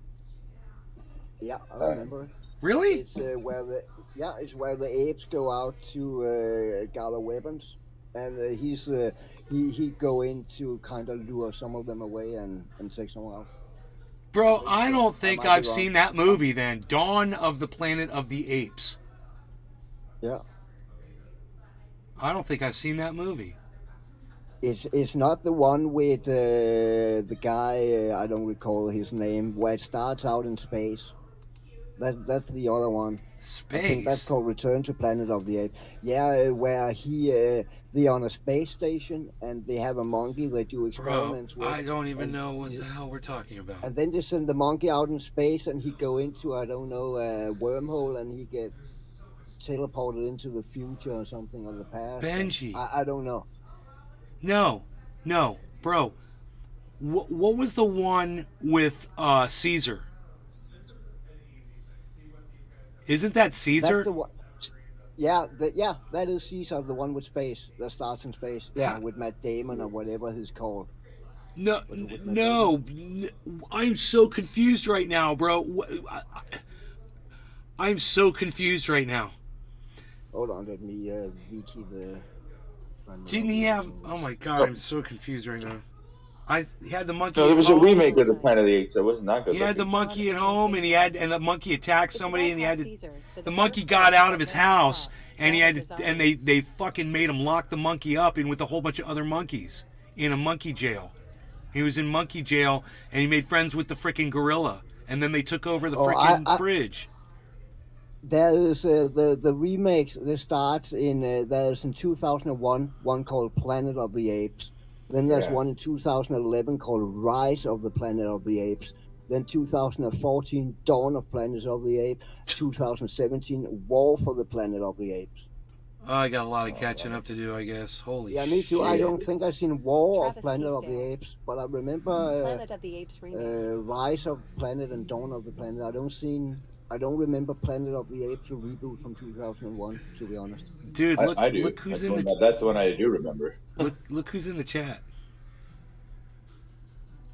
Yeah, I remember it. Really? It's it's where the apes go out to gather weapons, and he go in to kind of lure some of them away and take someone out. Bro, I don't think might be I've wrong. seen that movie then. Dawn of the Planet of the Apes. Yeah, I don't think I've seen that movie. it's not the one with the guy I don't recall his name, where it starts out in space. That's the other one. I think that's Space. called Return to Planet of the Apes. Yeah, where they're on a space station and they have a monkey they do Bro, experiments with. I don't even know what the hell we're talking about. And then they send the monkey out in space and he go into, I don't know, a wormhole and he get teleported into the future or something or the past. Benji. I don't know. No, bro. What was the one with Caesar? Isn't that Caesar? That's the one. Yeah, that is Caesar, the one with space, that starts in space. Yeah, with Matt Damon or whatever he's called. No, I'm so confused right now, bro. I'm so confused right now. Hold on, let me wiki the... Didn't he have? Oh my god, I'm so confused right now. He had the monkey. No, there at was a home. remake of the Planet of the Apes that wasn't that good. He had the looking. monkey at home, and the monkey attacked somebody, and he had to. Caesar, The monkey got out of his house, and he had to, and they fucking made him lock the monkey up in with a whole bunch of other monkeys in a monkey jail. He was in monkey jail, and he made friends with the freaking gorilla, and then they took over the freaking bridge. There is the remake that starts in there's in 2001 one called Planet of the Apes. Then there's one in 2011 called Rise of the Planet of the Apes. Then 2014, Dawn of Planet of the Apes. 2017, War for the Planet of the Apes. Oh, I got a lot of catching up to do, I guess. Holy Yeah, me too. I shit. don't think I've seen War of Travis Planet of the Teasdale. Apes, but I remember Planet of the Apes remake. Rise of Planet and Dawn of the Planet. I don't remember Planet of the Apes, a reboot from 2001. To be honest. Dude, look I do. look who's in the That's the one I do remember. look who's in the chat.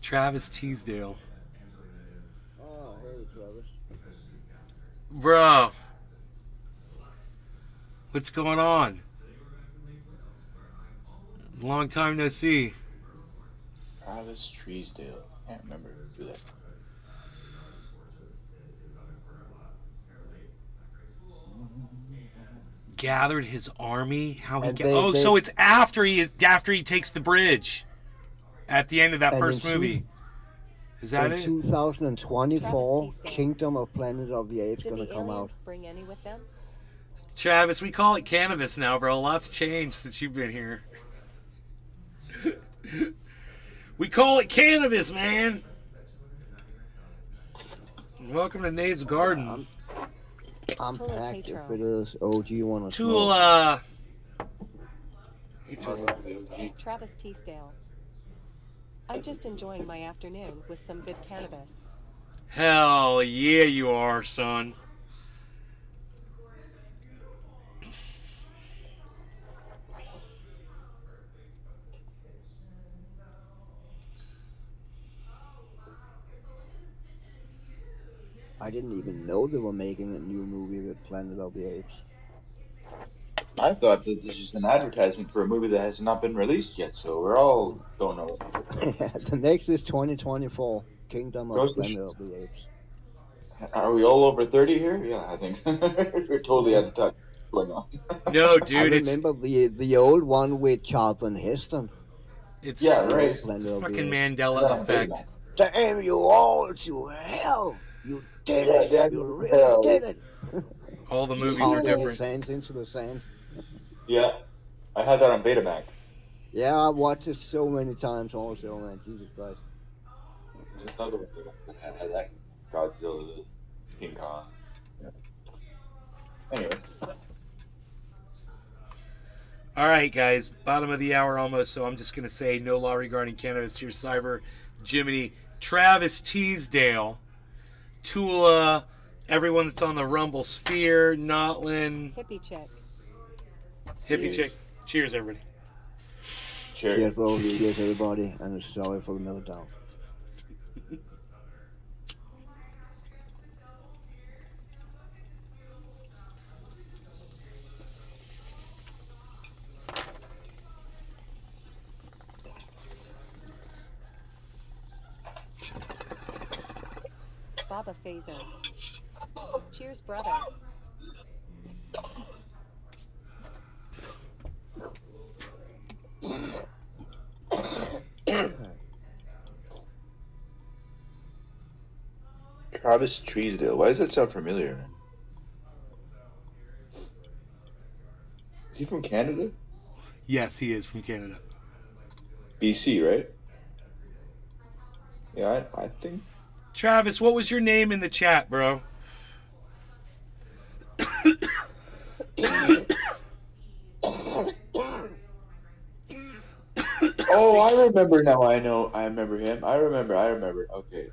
Travis Teasdale. Oh, hey, Travis. Bro. What's going on? Long time no see. Travis Treesdale. Can't remember who that. Gathered his army. How he And so it's after he takes the bridge. At the end of that And first in two- movie. Is that In it? 2024, Travis Teasdale. Kingdom of Planet of the Apes Did gonna the come out. aliens bring any with them? Travis, we call it cannabis now, bro. Lots changed since you've been here. We call it cannabis, man. Welcome to Nays Garden. I'm Total packed if Tatro. it is. Oh, do you want to Tool, Hey, Tool. Travis Teasdale. I'm just enjoying my afternoon with some good cannabis. Hell yeah, you are, son. I didn't even know they were making a new movie with Planet of the Apes. I thought that this is an advertisement for a movie that has not been released yet, so we're all don't know. The next is 2024, Kingdom of Goes to Planet sh- of the Apes. Are we all over 30 here? Yeah, I think we're totally out of touch. What's going on? No, I dude, it's remember the old one with Charlton Heston. Yeah, right. it's Planet the of the fucking Apes. Mandela effect. Damn you all to hell! You did Yeah, it! damn You you really to hell. did it! All the movies Pounding are his different. hands into the sand. Yeah, I had that on Betamax. Yeah, I watched it so many times also, man. Jesus Christ. There's another one that had that Godzilla, King Kong. Yeah. Anyway, All right, guys, bottom of the hour almost, so I'm just going to say no law regarding cannabis to your cyber, Jiminy, Travis Teasdale, Tula, everyone that's on the Rumble Sphere, Notlin, Hippie chick. Hippie Chick. Cheers, everybody. cheers. Cheers, bro. Cheers, everybody. And sorry for the meltdown. Baba Phaser. Cheers, brother. Travis Treesdale. Why does that sound familiar, man? Is he from Canada? Yes, he is from Canada. BC, right? Yeah, I think. Travis, what was your name in the chat, bro? Oh, I remember now. I know. I remember him. I remember. Okay.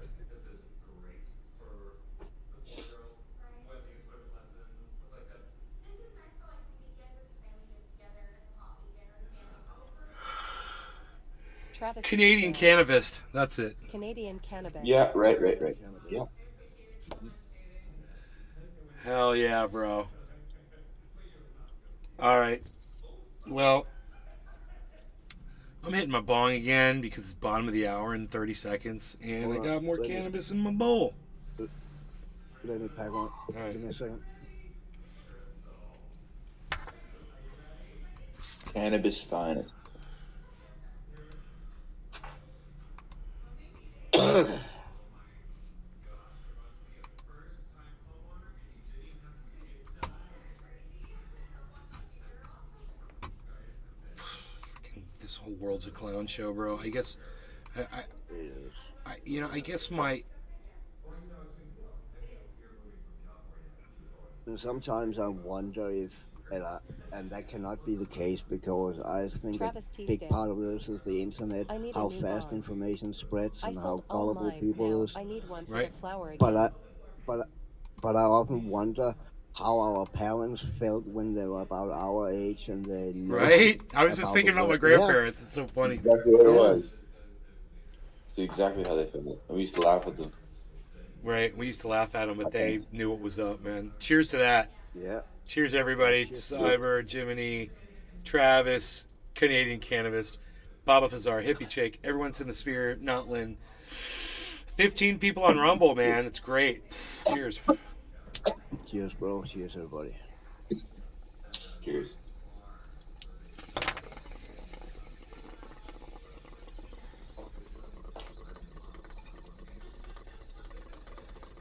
Travis Canadian Teasdale. cannabis. That's it. Canadian cannabis. Yeah, right. Yeah. Hell yeah, bro. All right. Well, I'm hitting my bong again because it's bottom of the hour in 30 seconds, and I Hold got on, more let me- cannabis in my bowl. Let me pack on. right. Give me a second. Cannabis finest. This whole world's a clown show, bro. I guess, I guess And sometimes I wonder if, and, and that cannot be the case because I think a Travis big Teasdale. part of this is the internet, I need a how new fast bong. information spreads I and sold how all gullible mine. people Now is. I need one for Right. the flower But again. I, but but I often wonder how our parents felt when they were about our age and they know Right? I was just about the thinking about my world. Yeah, grandparents. It's so funny. Exactly what it yeah, was. It's exactly how they felt. And we used to laugh at them. Right? We used to laugh at them, I but think. they knew what was up, man. Cheers to that. yeah. Cheers, Yeah, everybody. cheers to that. Cyber, Jiminy, Travis, Canadian Cannabis, Baba Fazar, Hippie Chick. Everyone's in the sphere. Notlin. 15 people on Rumble, man. It's great. Cheers. Cheers, bro. Cheers, everybody. Cheers.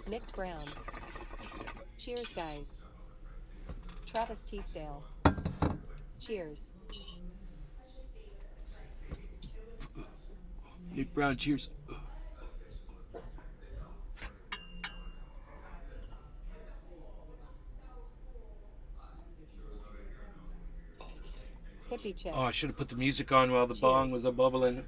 Nick Brown. Cheers, guys. Travis Teasdale. Cheers. Nick Brown, cheers. Hippie Chick. Oh, I should have put the music on while the bong was a bubbling.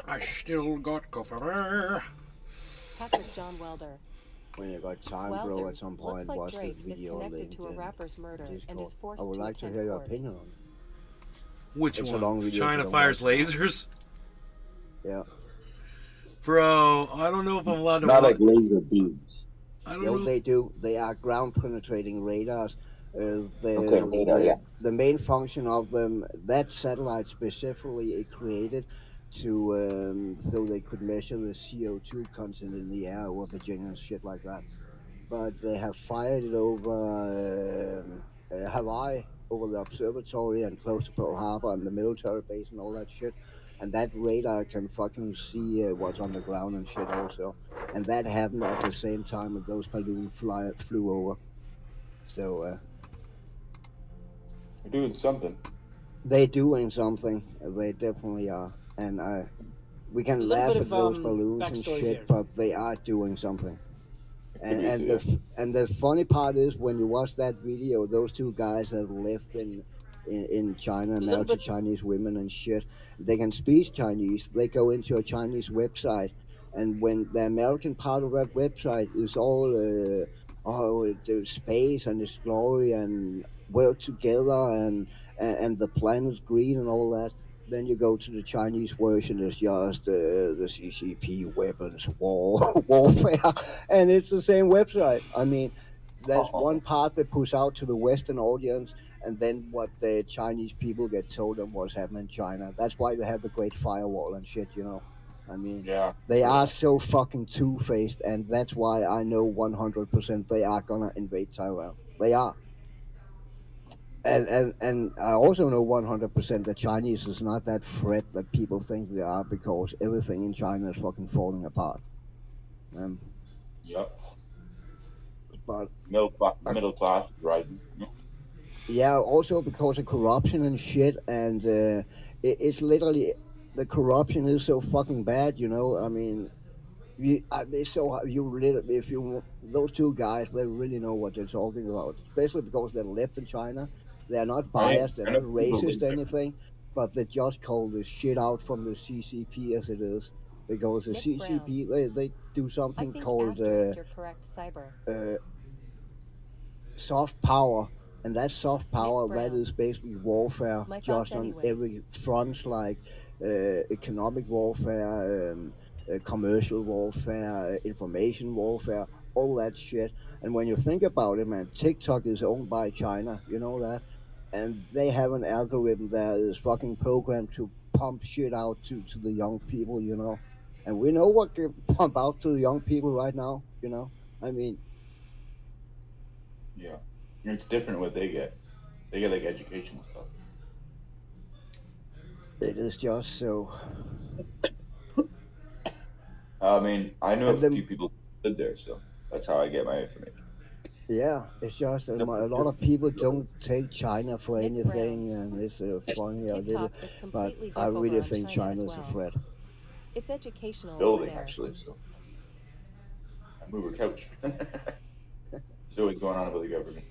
I still got coffee. Patrick John Welder. When you got time, bro, at Wowzers. some Looks point, like watch this Drake is video connected link to a in rapper's murder and Discord. is forced I would to like to attend hear your court. opinion on it. Which It's a one? long video, China so fires watch it. lasers? Yeah. Bro, I don't know if I'm allowed to Not watch. like laser beams. I don't No, know. they do. They are ground penetrating radars. Okay, radar, yeah. The main function of them, that satellite specifically, it created to so they could measure the CO2 content in the air over Virginia and shit like that. But they have fired it over Hawaii, over the observatory and close to Pearl Harbor and the military base and all that shit. And that radar can fucking see what's on the ground and shit also. And that happened at the same time that those balloons flew over. So They're doing something. they doing something. They definitely are. And we can A little laugh bit at of, those balloons and backstory shit, here. but they are doing something. Could And be too, yeah. the funny part is when you watch that video, those two guys that lived in China and little married to bit- Chinese women and shit, they can speak Chinese. They go into a Chinese website, and when the American part of that website is all the space and its glory and work together and the planet's green and all that. Then you go to the Chinese version, it's just the CCP weapons warfare, and it's the same website. I mean, there's one part that puts out to the Western audience, and then what the Chinese people get told them what's happening in China. That's why they have the Great Firewall and shit, you know. I mean, Yeah. they are so fucking two-faced, and that's why I know 100% they are gonna invade Taiwan. They are. And I also know 100% that Chinese is not that threat that people think they are because everything in China is fucking falling apart. Yep. But Middle class is rising. yeah, also because of corruption and shit, and it's literally the corruption is so fucking bad, you know. I mean, if you those two guys, they really know what they're talking about, especially because they lived in China. They're not biased, they're I not know people racist, live there. anything, but they just call the shit out from the CCP as it is, because the Nick CCP they do I something think called asterisk, you're correct, Cyber. soft power, and that soft power that Brown. is basically warfare, My just thoughts on anyways. every front, like economic warfare, commercial warfare, information warfare, all that shit. And when you think about it, man, TikTok is owned by China, you know that, and they have an algorithm that is fucking programmed to pump shit out to the young people, you know. And we know what they pump out to the young people right now, you know. I mean, Yeah. It's different what they get. They get like educational stuff. it is just so. I mean, I know And a then- few people who live there, so that's how I get my information. Yeah, it's just a lot of people don't take China for Nick anything, Brown. and it's funny I did TikTok it. is But completely I deaf over really on think China as China is a well. threat. It's educational over Building, there. actually, so. I move a couch. There's always going on with the government.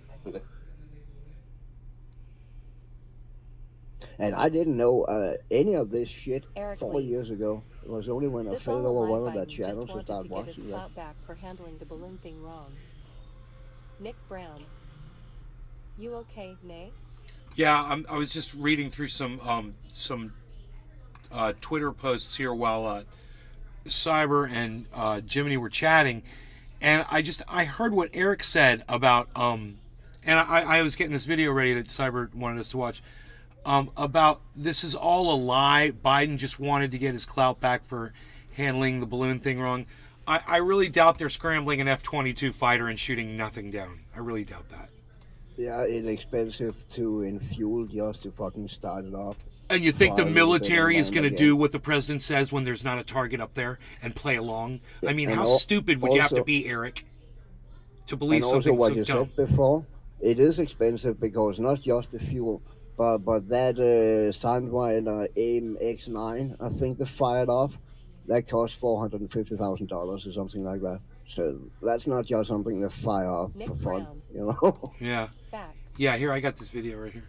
And I didn't know any of this shit Eric 4 Lee. years ago. It was only when I This fell all over one alive of their Biden just channels and wanted started to get his watching that. clout back for handling the balloon thing wrong. Nick Brown. You okay, Nay? Yeah, I was just reading through some Twitter posts here while Cyber and Jiminy were chatting, and I heard what Eric said about and I was getting this video ready that Cyber wanted us to watch about this is all a lie. Biden just wanted to get his clout back for handling the balloon thing wrong. I really doubt they're scrambling an F-22 fighter and shooting nothing down. I really doubt that. Yeah, it's expensive to in fuel just to fucking start it up. And you think the Fly a little bit military and is going to land do again. what the president says when there's not a target up there and play along? I mean, And how al- stupid would you have to also- be, Eric, to believe And also something what so you dumb? said before, it is expensive because not just the fuel, but that Sandwine AIM X9, I think they fired off, that cost $450,000 or something like that. So that's not just something to fire off Nick for fun, Brown. you know. Yeah. Facts. Yeah, here, I got this video right here.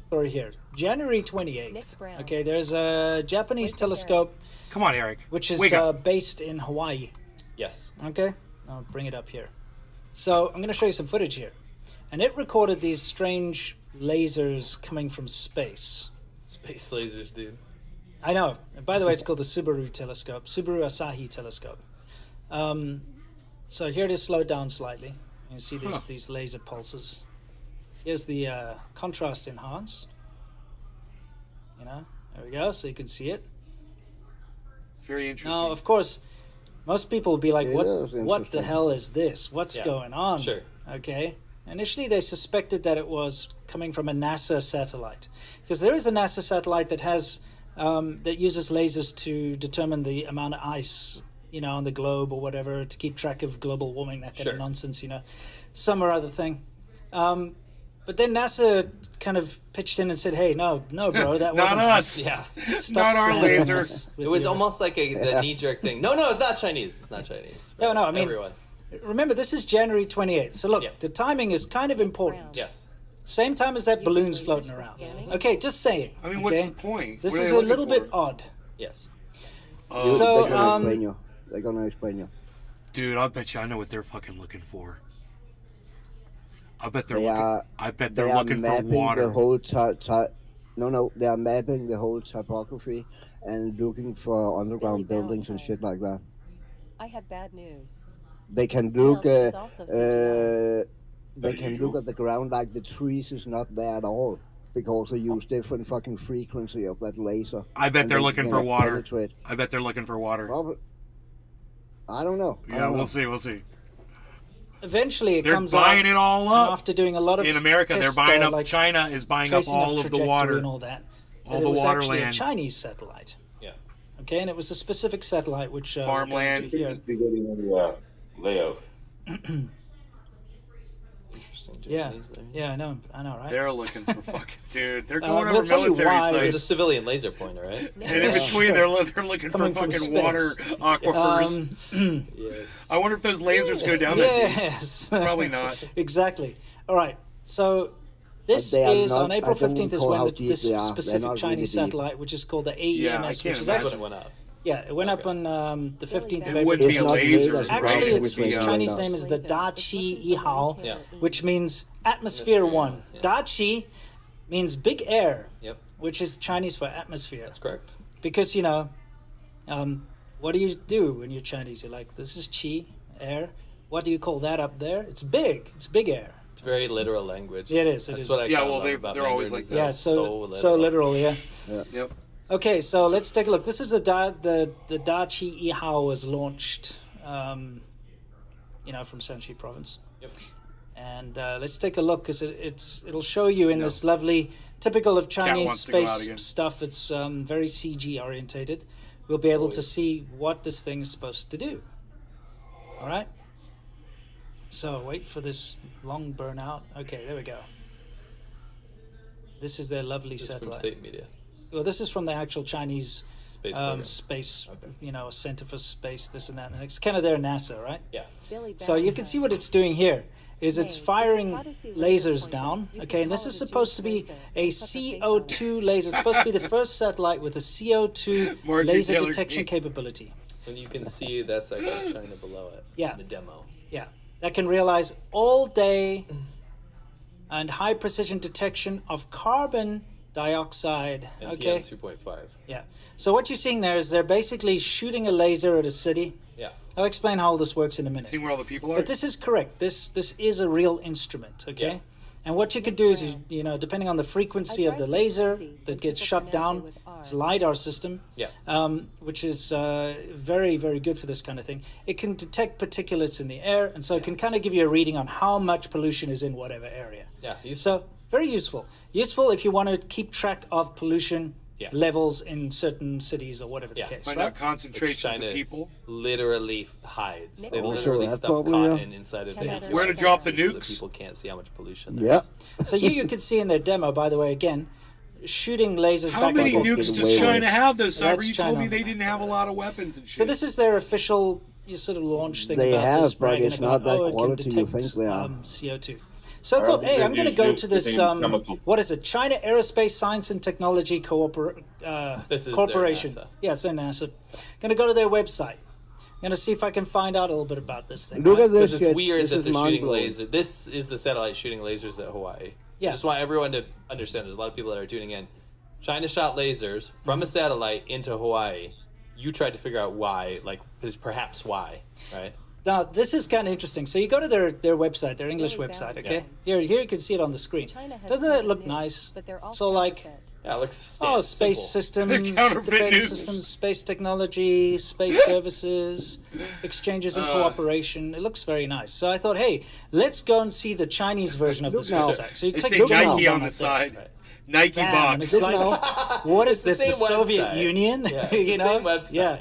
Story here. January 28th. Nick Brown. Okay, there's a Japanese Wake up, telescope Come on, Eric. which is Wake up. based in Hawaii. Yes. Okay, I'll bring it up here. So I'm going to show you some footage here. And it recorded these strange lasers coming from space. Space lasers, dude. I know. And by the way, it's called the Subaru telescope, Subaru Asahi telescope. So here it is slowed down slightly. You can see these laser pulses. Here's the contrast enhanced. You know, there we go, so you can see it. It's very interesting. Now, of course, most people will be like, It what is the interesting. hell is this? What's Yeah, going on? sure. Okay. Initially, they suspected that it was coming from a NASA satellite. Because there is a NASA satellite that has, that uses lasers to determine the amount of ice, you know, on the globe or whatever, to keep track of global warming, that kind Sure. of nonsense, you know, some or other thing. But then NASA kind of pitched in and said, hey, no, bro, that Not wasn't us. Yeah. Stop Not our slamming laser. us with It was your- almost like the knee-jerk thing. No, it's not Chinese. It's not Chinese. No, I mean, Everyone. remember, this is January 28th. So look, Yeah. the timing is kind of important. Brown. Yes. Same time as that Using balloon's lasers floating for around. scanning? Okay, just saying. I mean, what's okay? the point? This What are is they a looking little bit for? odd. Yes. So, They're gonna explain you. They're gonna explain you. Dude, I bet you I know what they're fucking looking for. I bet they're They looking. are. I bet They they're are looking for mapping water. the whole No, they are mapping the whole topography and looking for underground Billy buildings and Valentine. shit like that. I have bad news. They can look. Well, he's also CGI. They can look at the ground like the trees is not there at all because they use different fucking frequency of that laser. I bet and they're they looking can for water. penetrate. I bet they're looking for water. Probably. I don't know. I Yeah, don't know. we'll see. We'll see. Eventually, it They're comes buying out, it all and up. after doing a lot of In America, they're tests, buying up. like China is buying up tracing all of the trajectory water. and all that. All that the it was water actually land. a Chinese satellite. Yeah. Okay, and it was a specific satellite which we're going Farmland. to hear. Just be getting a layout. Interesting. Yeah, Japanese there. yeah, I know, right? They're looking for fucking dude. They're going we'll over tell you military why. It was a sites, civilian laser pointer, right? and in Yeah, between sure. they're looking for Coming from fucking space. water aquifers. Yes. I wonder if those lasers go down that deep. Yes. Probably not. Exactly. All right. So this But they are is not- on April I don't 15th is recall when how the, deep this they are. They're specific not Chinese really deep. satellite, which is called the Yeah, I AEMS, can't which is That's actually when it went up. yeah, it went up Okay. on the 15th of It April. wouldn't be It's a not laser, lasers, right? Actually, It its would be a- Chinese radar. name is the Da Chi Yihao, Yeah. which means atmosphere one. Yeah. Da Chi means big air, Yep. which is Chinese for atmosphere. That's correct. Because you know, what do you do when you're Chinese? You're like, this is chi, air. What do you call that up there? It's big. It's big air. It's very literal language. Yeah, it is, it That's is. what I Yeah, kinda well, love they've- about they're always Mandarin like is that. Yeah, it's so literal, yeah. Yep. Okay, so let's take a look. This is the Da Chi Yihao was launched, from Shanxi province. Yep. And let's take a look because it'll show you in No. this lovely, typical of Chinese wants to go out space again. stuff. It's very CG orientated. We'll be able to Always. see what this thing is supposed to do. All right. So wait for this long burnout. Okay, there we go. This is their lovely This is from satellite. state media. Well, this is from the actual Chinese Space program. space, Okay. Center for Space, this and that. And it's kind of their NASA, right? Yeah. Billy So you can see what it's doing here. Is it's Hey, firing if you see laser lasers pointer, down, you okay, can and this call is it a supposed to Jewish be laser a and put the face on it. CO2 laser. It's supposed to be the first satellite with a CO2 Marjorie laser Taylor detection Greene. capability. And you can see that's actually China below it. Yeah. In the demo. Yeah, that can realize all day and high precision detection of carbon dioxide. And Okay, PM 2.5. yeah. So what you're seeing there is they're basically shooting a laser at a city. Yeah. I'll explain how all this works in a minute. Seeing where all the people are. But this is correct. This is a real instrument, okay? Yeah. And what you can do is, you know, depending on the frequency of the laser that gets shut down, it's a LiDAR system, Yeah. which is very, very good for this kind of thing. It can detect particulates in the air, and so it can kind of give you a reading on how much pollution is in whatever area. Yeah. So very useful. Useful if you want to keep track of pollution Yeah. levels in certain cities or whatever the Yeah. case, Find right? out concentrations China of people. literally hides. They Oh, literally that's stuff probably, cotton inside of Ten the out of Where to 10. drop the so that nukes? people can't see how much pollution there Yeah. is. So here you can see in their demo, by the way, again, shooting lasers How back many and forth. nukes Way does more. China have, though, Cyber? That's You told me China. they didn't have a lot of weapons and shit. So this is their official sort of launch thing They about have, this, but bragging it's about, not that it can quality you detect think they are. CO2. So I thought, hey, I'm going to go to this, what is it, China Aerospace Science and Technology This is their Corporation. NASA. Yeah, it's their NASA. Going to go to their website. Going to see if I can find out a little bit about this thing. Look right? at this Because it's shit. weird This that is they're shooting mind-blowing. lasers. This is the satellite shooting lasers at Hawaii. Yeah. Just want everyone to understand. There's a lot of people that are tuning in. China shot lasers from a satellite into Hawaii. You tried to figure out why, like, perhaps why, right? Now, this is kind of interesting. So you go to their website, their English Really website, bad. okay? Here you can see it on the screen. China has Doesn't that look nukes, nice? But they're all So, like, counterfeit. Yeah, it looks oh, space simple. systems, Counterfeit defense nukes. systems, space technology, space services, exchanges and cooperation. It looks very nice. So I thought, hey, let's go and see the Chinese version of this now. website. So you They click say the general Nike button on the up there. side. Right. Nike Bam, and box. it's like, what is It's this? the The same Soviet website. Union? Yeah, it's you the know? same website. Yeah.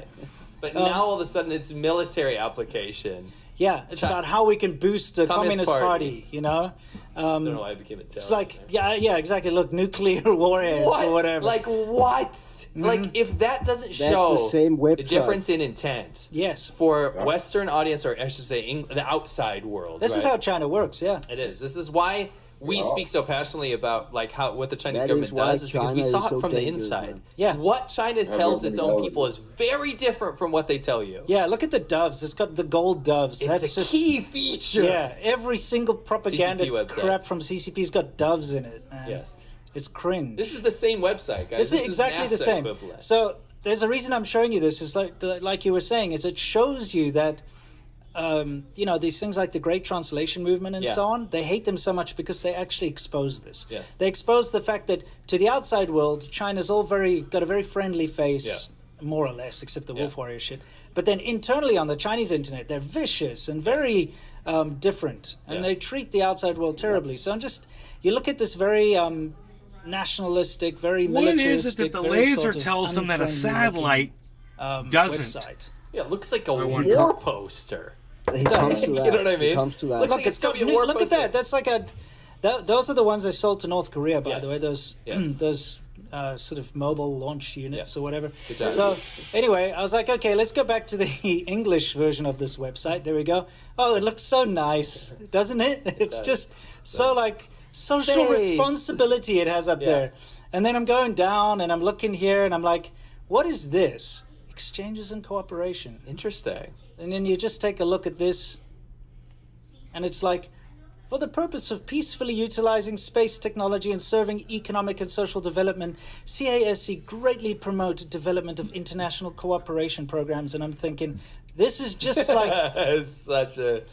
But now all of a sudden it's military application. Yeah, it's about how we can boost the Communist Communist Party, Party. you know? I don't know why I became a terrorist. It's like, yeah, exactly. Look, nuclear warheads or whatever. Like what? Like if that doesn't That's show the same website. the difference in intent yes. for Western audience, or I should say the outside world. This is right? how China works, yeah. It is. This is why we speak so passionately about like how what the Chinese That government is why does is because we China saw is it so from the dangerous, inside. man. Yeah. What China tells its own reality. people is very different from what they tell you. Yeah, look at the doves. It's got the gold doves. It's That's a just key feature. Yeah, every single propaganda CCP website. crap from CCP's got doves in it, man. Yes. It's cringe. This is the same website, guys. It's This exactly is the NASA same. equivalent. So there's a reason I'm showing you this. Is like you were saying, is it shows you that you know, these things like the Great Translation Movement and Yeah. so on, they hate them so much because they actually expose this. Yes. They expose the fact that to the outside world, China's all got a very friendly face, Yeah. more or less, except the Yeah. wolf warrior shit. But then internally on the Chinese internet, they're vicious and very different, and Yeah. they treat the outside world terribly. So you look at this very nationalistic, very What militaristic, is it that the very laser sort of tells them that a unfriendly-looking, satellite doesn't? website. Yeah, it looks like a wonder- war poster. He comes to You that. know what I mean? He comes to that. Looks Look, like it's got, Soviet war look at poster. that. That's like those are the ones they sold to North Korea, by the Yes. way. Those Yes. those sort of mobile launch units Yeah. or whatever. Good job. So anyway, I was like, okay, let's go back to the English version of this website. There we go. Oh, it looks so nice, doesn't it? It's does. just so like social Space. responsibility it has up Yeah. there. And then I'm going down and I'm looking here and I'm like, what is this? Exchanges and cooperation. Interesting. And then you just take a look at this, and it's like, for the purpose of peacefully utilizing space technology and serving economic and social development, CASC greatly promote development of international cooperation programs. And I'm thinking, this is just like It's such a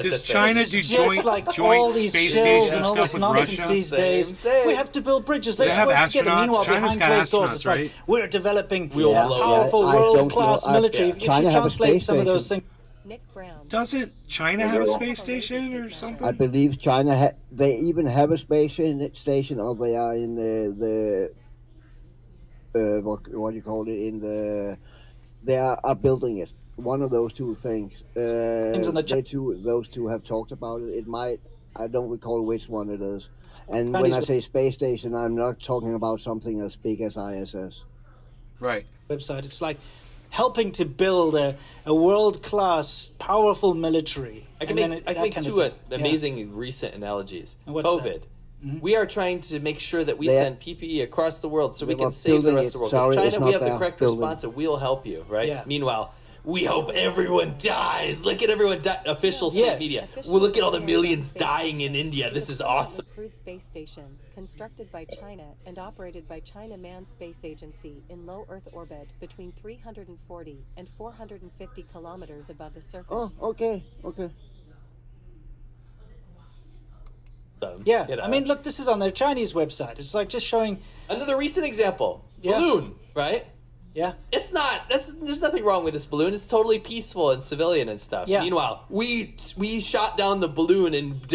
Does thing. China this do is just like all joint these space chills station and all stuff this with nonsense Russia? these Same days. thing. We have to build bridges. They Let's have work together. astronauts. Meanwhile, China's behind got closed doors, astronauts, it's like right? we're developing We'll a blow powerful I don't world-class know. military. Yeah. If China you have a translate space some of those station. things. Nick Brown. Doesn't China have a space station or something? I believe China they even have a space station, or they are in the what do you call it? They are building it. one of those two things. Things on the Those two have talked about it. It might. I don't recall which one it is. And Chinese when I say space station, I'm not talking about something as big as ISS. Right. website. It's like helping to build a world-class, powerful military. I can make two amazing recent analogies. And what's COVID. Mm-hmm. We are trying to make sure that we They- send PPE across the world so we They can were save the building rest it. of the world. Sorry, Because it's China, we not have the there. correct Building. response and we'll help you, right? Yeah. Meanwhile, we hope everyone dies. Look at everyone die. Official state Yes. media. Official Well, look at all the European millions space dying in station India. is This a is permanent awesome. crewed space station constructed by China and operated by China Manned Space Agency in low Earth orbit between 340 and 450 kilometers above the surface. Oh, okay. Yeah, You know. I mean, look, this is on their Chinese website. It's like just showing, Another recent example. Yeah. Balloon, right? yeah, It's not. There's nothing wrong with this balloon. It's totally peaceful and civilian and stuff. Yeah. Meanwhile, we shot down the balloon and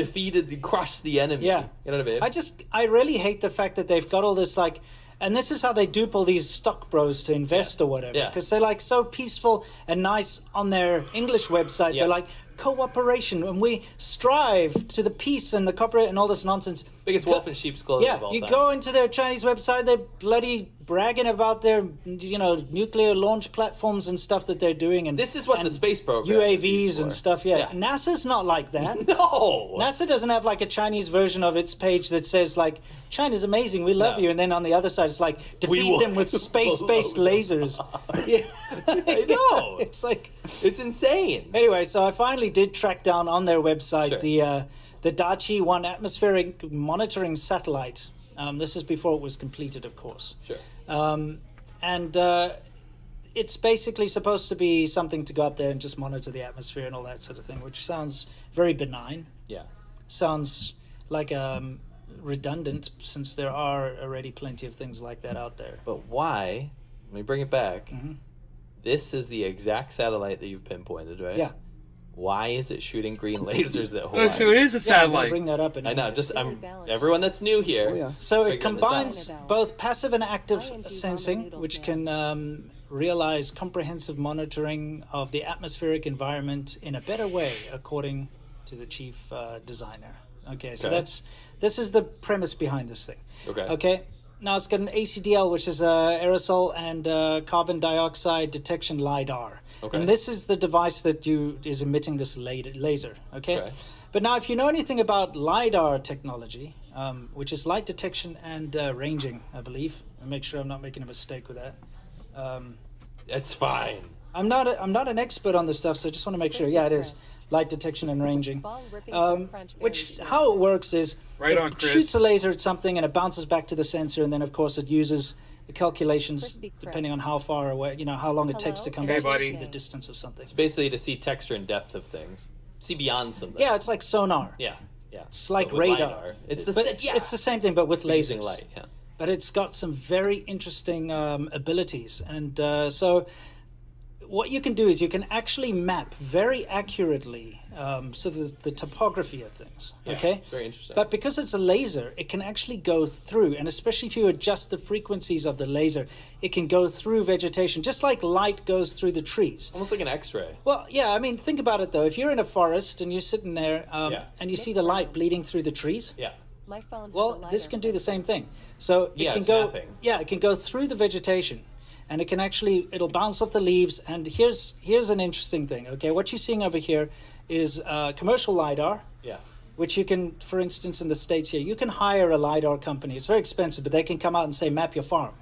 crushed the enemy. Yeah. You know what I mean? I really hate the fact that they've got all this like, and this is how they dupe all these stock bros to invest or whatever. Yeah. Because they're like so peaceful and nice on their English website. Yeah. They're like cooperation and we strive to the peace and the cooperate and all this nonsense. Biggest wolf in sheep's clothing Yeah, of all you time. go into their Chinese website, they're bloody bragging about their, nuclear launch platforms and stuff that they're doing, and This is what and the space program is UAVs used and for. stuff. Yeah. Yeah. NASA's not like that. No. NASA doesn't have like a Chinese version of its page that says like China's amazing, we love No. you, and then on the other side it's like defeat will them with space-based blow them lasers. Yeah. I know. It's like It's insane. anyway. So I finally did track down on their website Sure. the Dachi 1 atmospheric monitoring satellite. This is before it was completed, of course. Sure. And it's basically supposed to be something to go up there and just monitor the atmosphere and all that sort of thing, which sounds very benign. Yeah. Sounds like redundant, since there are already plenty of things like that out there. But why? Let me bring it back. Mhm. This is the exact satellite that you've pinpointed, right? Yeah. Why is it shooting green lasers at Hawaii? So it is a Yeah, I'm gonna satellite. bring that up in a I know. minute. Just Really balanced. everyone that's new here. Oh, yeah. So it figuring this out. combines both passive and active ING sensing, ramen which noodles can realize comprehensive monitoring of the atmospheric environment in a better way, according to the chief designer. Okay, so Okay. this is the premise behind this thing. Okay. Okay. Now it's got an ACDL, which is aerosol and carbon dioxide detection lidar. Okay. And this is the device that is emitting this laser. Okay? Okay. But now, if you know anything about lidar technology, which is light detection and ranging, I believe, and make sure I'm not making a mistake with that. It's fine. I'm not an expert on this stuff, so I just want to make sure. Crispy Yeah, it is Chris. light detection and ranging. Ball ripping some crunch berry Which shapes. how it works is Right it on, Chris. shoots a laser at something and it bounces back to the sensor, and then of course it uses the calculations Crispy Chris. depending on how far away, how long it takes to Hello? come Hey, back to buddy. see the distance of something. It's basically to see texture and depth of things. See beyond something. Yeah, it's like sonar. Yeah. Yeah. It's like But with radar. LiDAR. It's the but sa- it's the same thing, but with using lasers. light. Yeah. But it's got some very interesting abilities, and so what you can do is you can actually map very accurately the topography of things. Yeah, Okay, very interesting. But because it's a laser, it can actually go through, and especially if you adjust the frequencies of the laser, it can go through vegetation, just like light goes through the trees. Almost like an X-ray. Well, yeah, I mean, think about it though. If you're in a forest and you're sitting there, Yeah. and you see the light bleeding through the trees, Yeah. My phone has a well, this LiDAR can do the sensor. same thing. So it Yeah, can it's go. mapping. Yeah, it can go through the vegetation, and it can it'll bounce off the leaves. And here's an interesting thing. Okay, what you're seeing over here is commercial lidar, Yeah. which you can, for instance, in the States here, you can hire a lidar company. It's very expensive, but they can come out and say map your farm.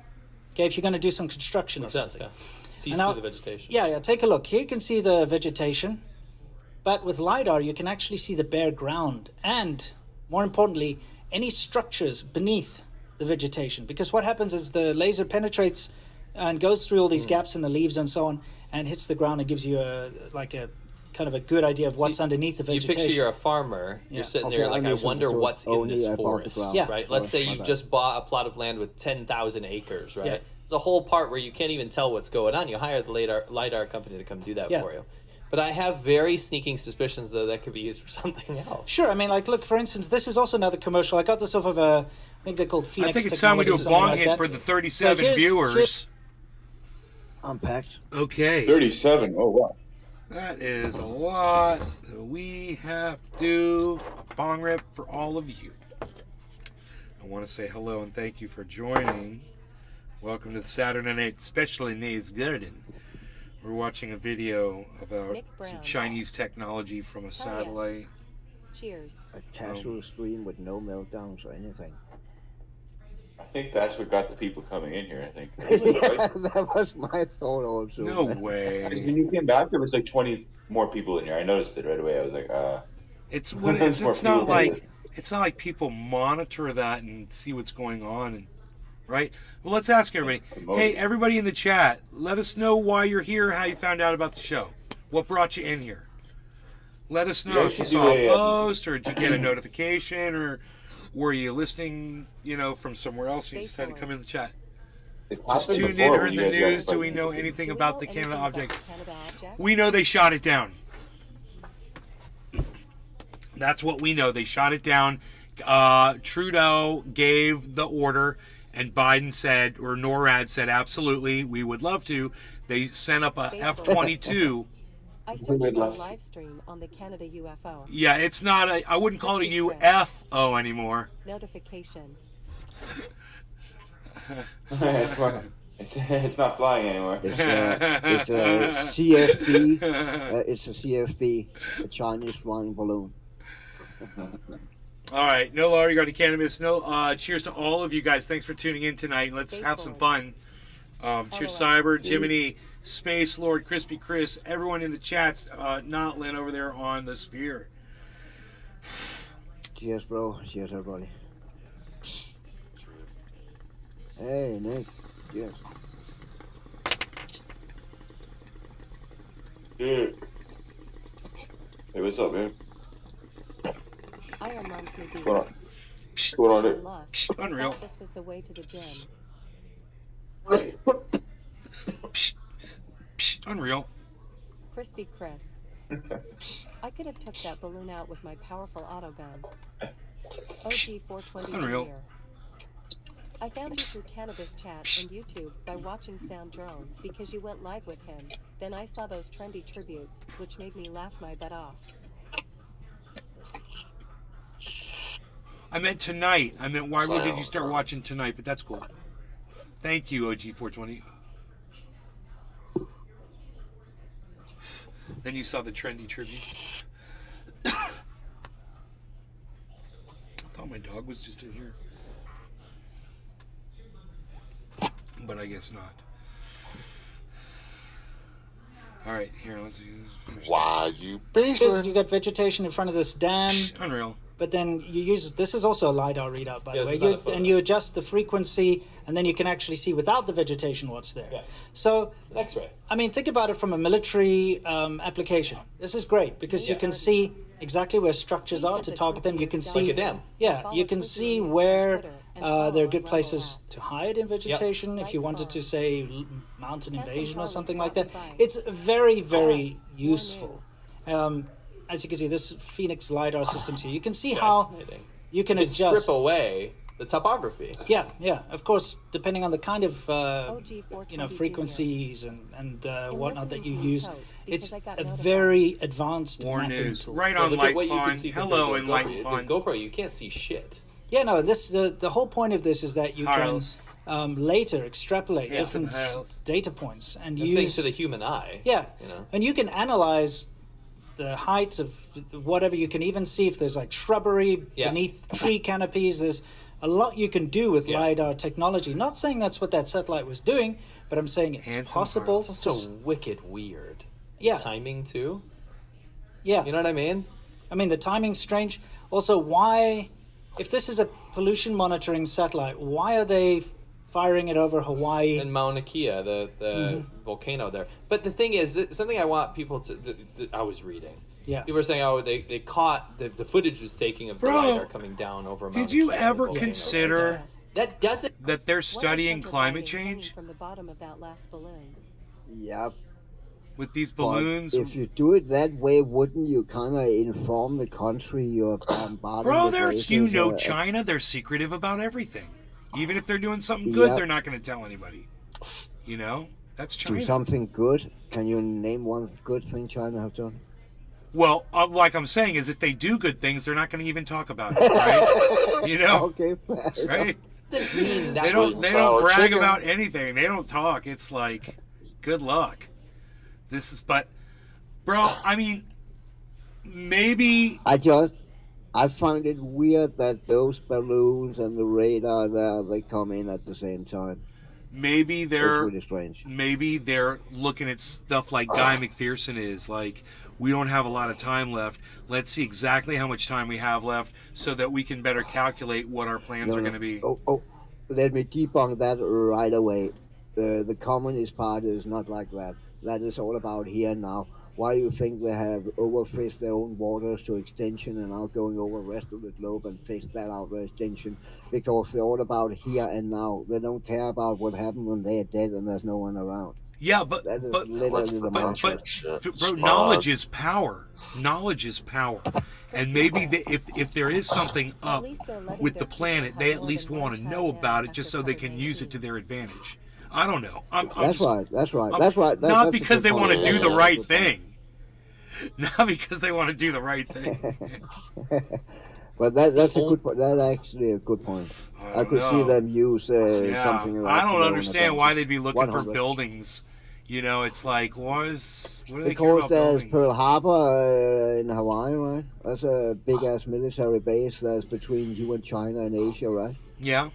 Okay, if you're going to do some construction Makes or sense. something. Yeah. Sees And now- through the vegetation. Yeah, take a look. Here you can see the vegetation, but with LiDAR, you can actually see the bare ground and, more importantly, any structures beneath the vegetation. Because what happens is the laser penetrates and goes through all these gaps in the leaves and so on, and hits the ground and gives you a kind of a good idea of what's underneath the You vegetation. picture you're a farmer. Yeah. You're sitting Okay, there like, I I'm wonder so what's in only this I bought the forest, ground. Yeah. right? Let's say My you bad. just bought a plot of land with 10,000 acres, right? Yeah. There's a whole part where you can't even tell what's going on. You hire the lidar company to come do that Yeah. for you. But I have very sneaking suspicions, though, that could be used for something else. Sure, I mean, like, look, for instance, this is also another commercial. I got this off of I think they're called Phoenix I think it's time we do a Technologies, something bong like hit that. for the 37 So here's- viewers. I'm packed. Okay. 37. Oh wow. That is a lot. We have to do a bong rip for all of you. I want to say hello and thank you for joining. Welcome to the Saturday Night Special in Nays Garden. We're watching a video about some Chinese technology from a satellite. Cheers. A casual stream with no meltdowns or anything. I think that's what got the people coming in here, I think. Yeah, that was my thought also. No When way. you came back, there was like 20 more people in here. I noticed it right away. I was like, It's More it's not people like it's not like people monitor that and see what's going on, and right? Well, let's ask everybody. Hey, everybody in the chat, let us know why you're here, how you found out about the show, what brought you in here. Let us know if you saw a post, or did you get a notification, or were you listening, from somewhere else and you decided to come in the chat. Just tuned in, heard the news. Do we know anything about the Canada object? We know they shot it down. That's what we know. They shot it down. Trudeau gave the order, and Biden said, or NORAD said, absolutely, we would love to. They sent up a F-22. I searched for a live stream on the Canada UFO. Yeah, it's not I wouldn't call it a UFO anymore. Notification. it's not flying anymore. It's a CFB. It's a CFB, a Chinese flying balloon. All right, no law regarding cannabis. No. Cheers to all of you guys. Thanks for tuning in tonight. Let's have some fun. Cheers, Cyber, Jiminy, Space Lord, Crispy Chris, everyone in the chats. Not Lynn over there on the Sphere. Cheers, bro. Cheers, everybody. Hey, Nick. Cheers. Dude. Hey, what's up, man? Iron Mom's me beat. What's going on there? Unreal. This was the way to the gym. Unreal. Crispy Chris. I could have took that balloon out with my powerful auto gun. OG 420 Unreal. here. I found you through Cannabis Chat and YouTube by watching Sound Drone because you went live with him. Then I saw those trendy tributes, which made me laugh my butt off. I meant tonight. I meant why did you start watching tonight? But that's cool. Thank you, OG420. Then you saw the trendy tributes. I thought my dog was just in here. But I guess not. Alright, here, let's finish. Why you Because you got vegetation in front of this dam. Unreal. But then you use, this is also a LiDAR readout, by the way. this is not a photo. And you adjust the frequency, and then you can actually see without the vegetation what's there. Yeah. So, It's an X-ray. I mean, think about it from a military application. This is great because you can see exactly where structures are to target them. You can see, Like a dam. yeah, you can see where there are good places to hide in vegetation. If you wanted to say mountain invasion or something like that, it's very, very useful. As you can see, this Phoenix LiDAR systems here, you can see how Fascinating. you can You adjust. strip away the topography. Yeah, yeah. Of course, depending on the kind of OG420 frequencies and whatnot that you use, it's I got a notified. very advanced More mapping news. tool. Right But on look at what Light you can Fun. see Hello, compared in to a Light GoPro. Fun. With GoPro, you can't see shit. Yeah, no. The whole point of this is that you Harles. can later extrapolate Handsome different Harles. data points and I'm saying use to the human eye. yeah, You know. and you can analyze the heights of whatever. You can even see if there's like shrubbery Yeah. beneath tree canopies. There's a lot you can do with Yeah. LiDAR technology. Not saying that's what that satellite was doing, but I'm saying it's Handsome possible. Harles. to So wicked weird. Yeah. Timing too. Yeah. You know what I mean? I mean, the timing's strange. Also, why, if this is a pollution monitoring satellite, why are they firing it over Hawaii? And Mauna Kea, the volcano there. But the thing is, something I want people to. That I was reading. Yeah. People were saying, oh, they caught the footage was taking of the Bro, LiDAR coming down over Mauna Did you Kea ever volcano. consider That doesn't. that they're What studying was climate underlying hanging change from the bottom of that last balloon? Yep. with these But balloons? if you do it that way, wouldn't you kind of inform the country you're bombarding? Bro, with there's lasers, China, they're secretive about everything. Even if they're doing something good, Yep. they're not going to tell anybody. That's Do China. something good. Can you name one good thing China have done? Well, like I'm saying, is if they do good things, they're not going to even talk about it, right? You know, Okay, fair enough. right? Doesn't mean that's They don't. what- They don't brag about anything. They don't talk. It's like, good luck. This is, but, bro. I mean, maybe. I find it weird that those balloons and the radar there, they come in at the same time. Maybe It's they're. really strange. Maybe they're looking at stuff like Guy McPherson is like. We don't have a lot of time left. Let's see exactly how much time we have left, so that we can better calculate what our plans are going to be. Oh, let me debunk that right away. The Communist Party is not like that. That is all about here and now. Why you think they have overfished their own waters to extension and now going over the rest of the globe and fished that out the extension? Because they're all about here and now. They don't care about what happened when they're dead and there's no one around. Yeah, but That is but literally the mindset. bro, knowledge is power. Knowledge is power, and maybe if there is something up with the planet, they at least want to know about it, just so they can use it to their advantage. I don't know. That's right. That's not that's because the they want to point. do the That's right the point. thing. Not because they want to do the right thing. But that's a good point. That's actually a good point. I could see know. them use Yeah, something like I don't that on understand a why they'd be looking for 100. buildings. You know, it's like, what do they care Because about there's buildings? Pearl Harbor in Hawaii, right? That's a big ass military base that's between you and China and Asia, right? Yeah.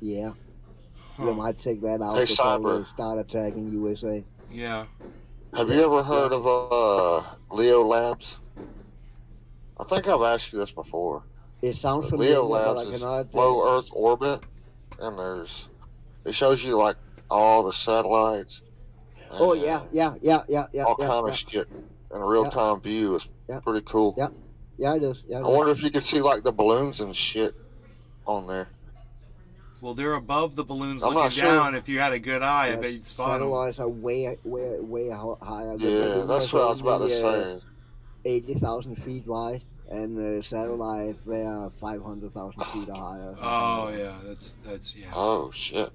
Yeah. Huh. They might take that out Hey, before Cyber. they start attacking USA. Yeah. Have you ever heard of Leo Labs? I think I've asked you this before. It sounds familiar, Leo but Labs I is cannot. low Earth orbit, and it shows you like all the satellites. Oh and yeah. all kind of shit in a real time view. It's Yeah. pretty cool. Yeah. Yeah, it is. Yeah, it I is. wonder if you could see like the balloons and shit on there. Well, they're above the balloons I'm looking not sure. down. If you had a good eye, I Yes, bet you'd spot them. satellites are way higher. The Yeah, balloon that's what I was about to only, say. 80,000 feet wide, and satellite they are 500,000 feet or higher. Oh yeah, that's yeah. Oh shit.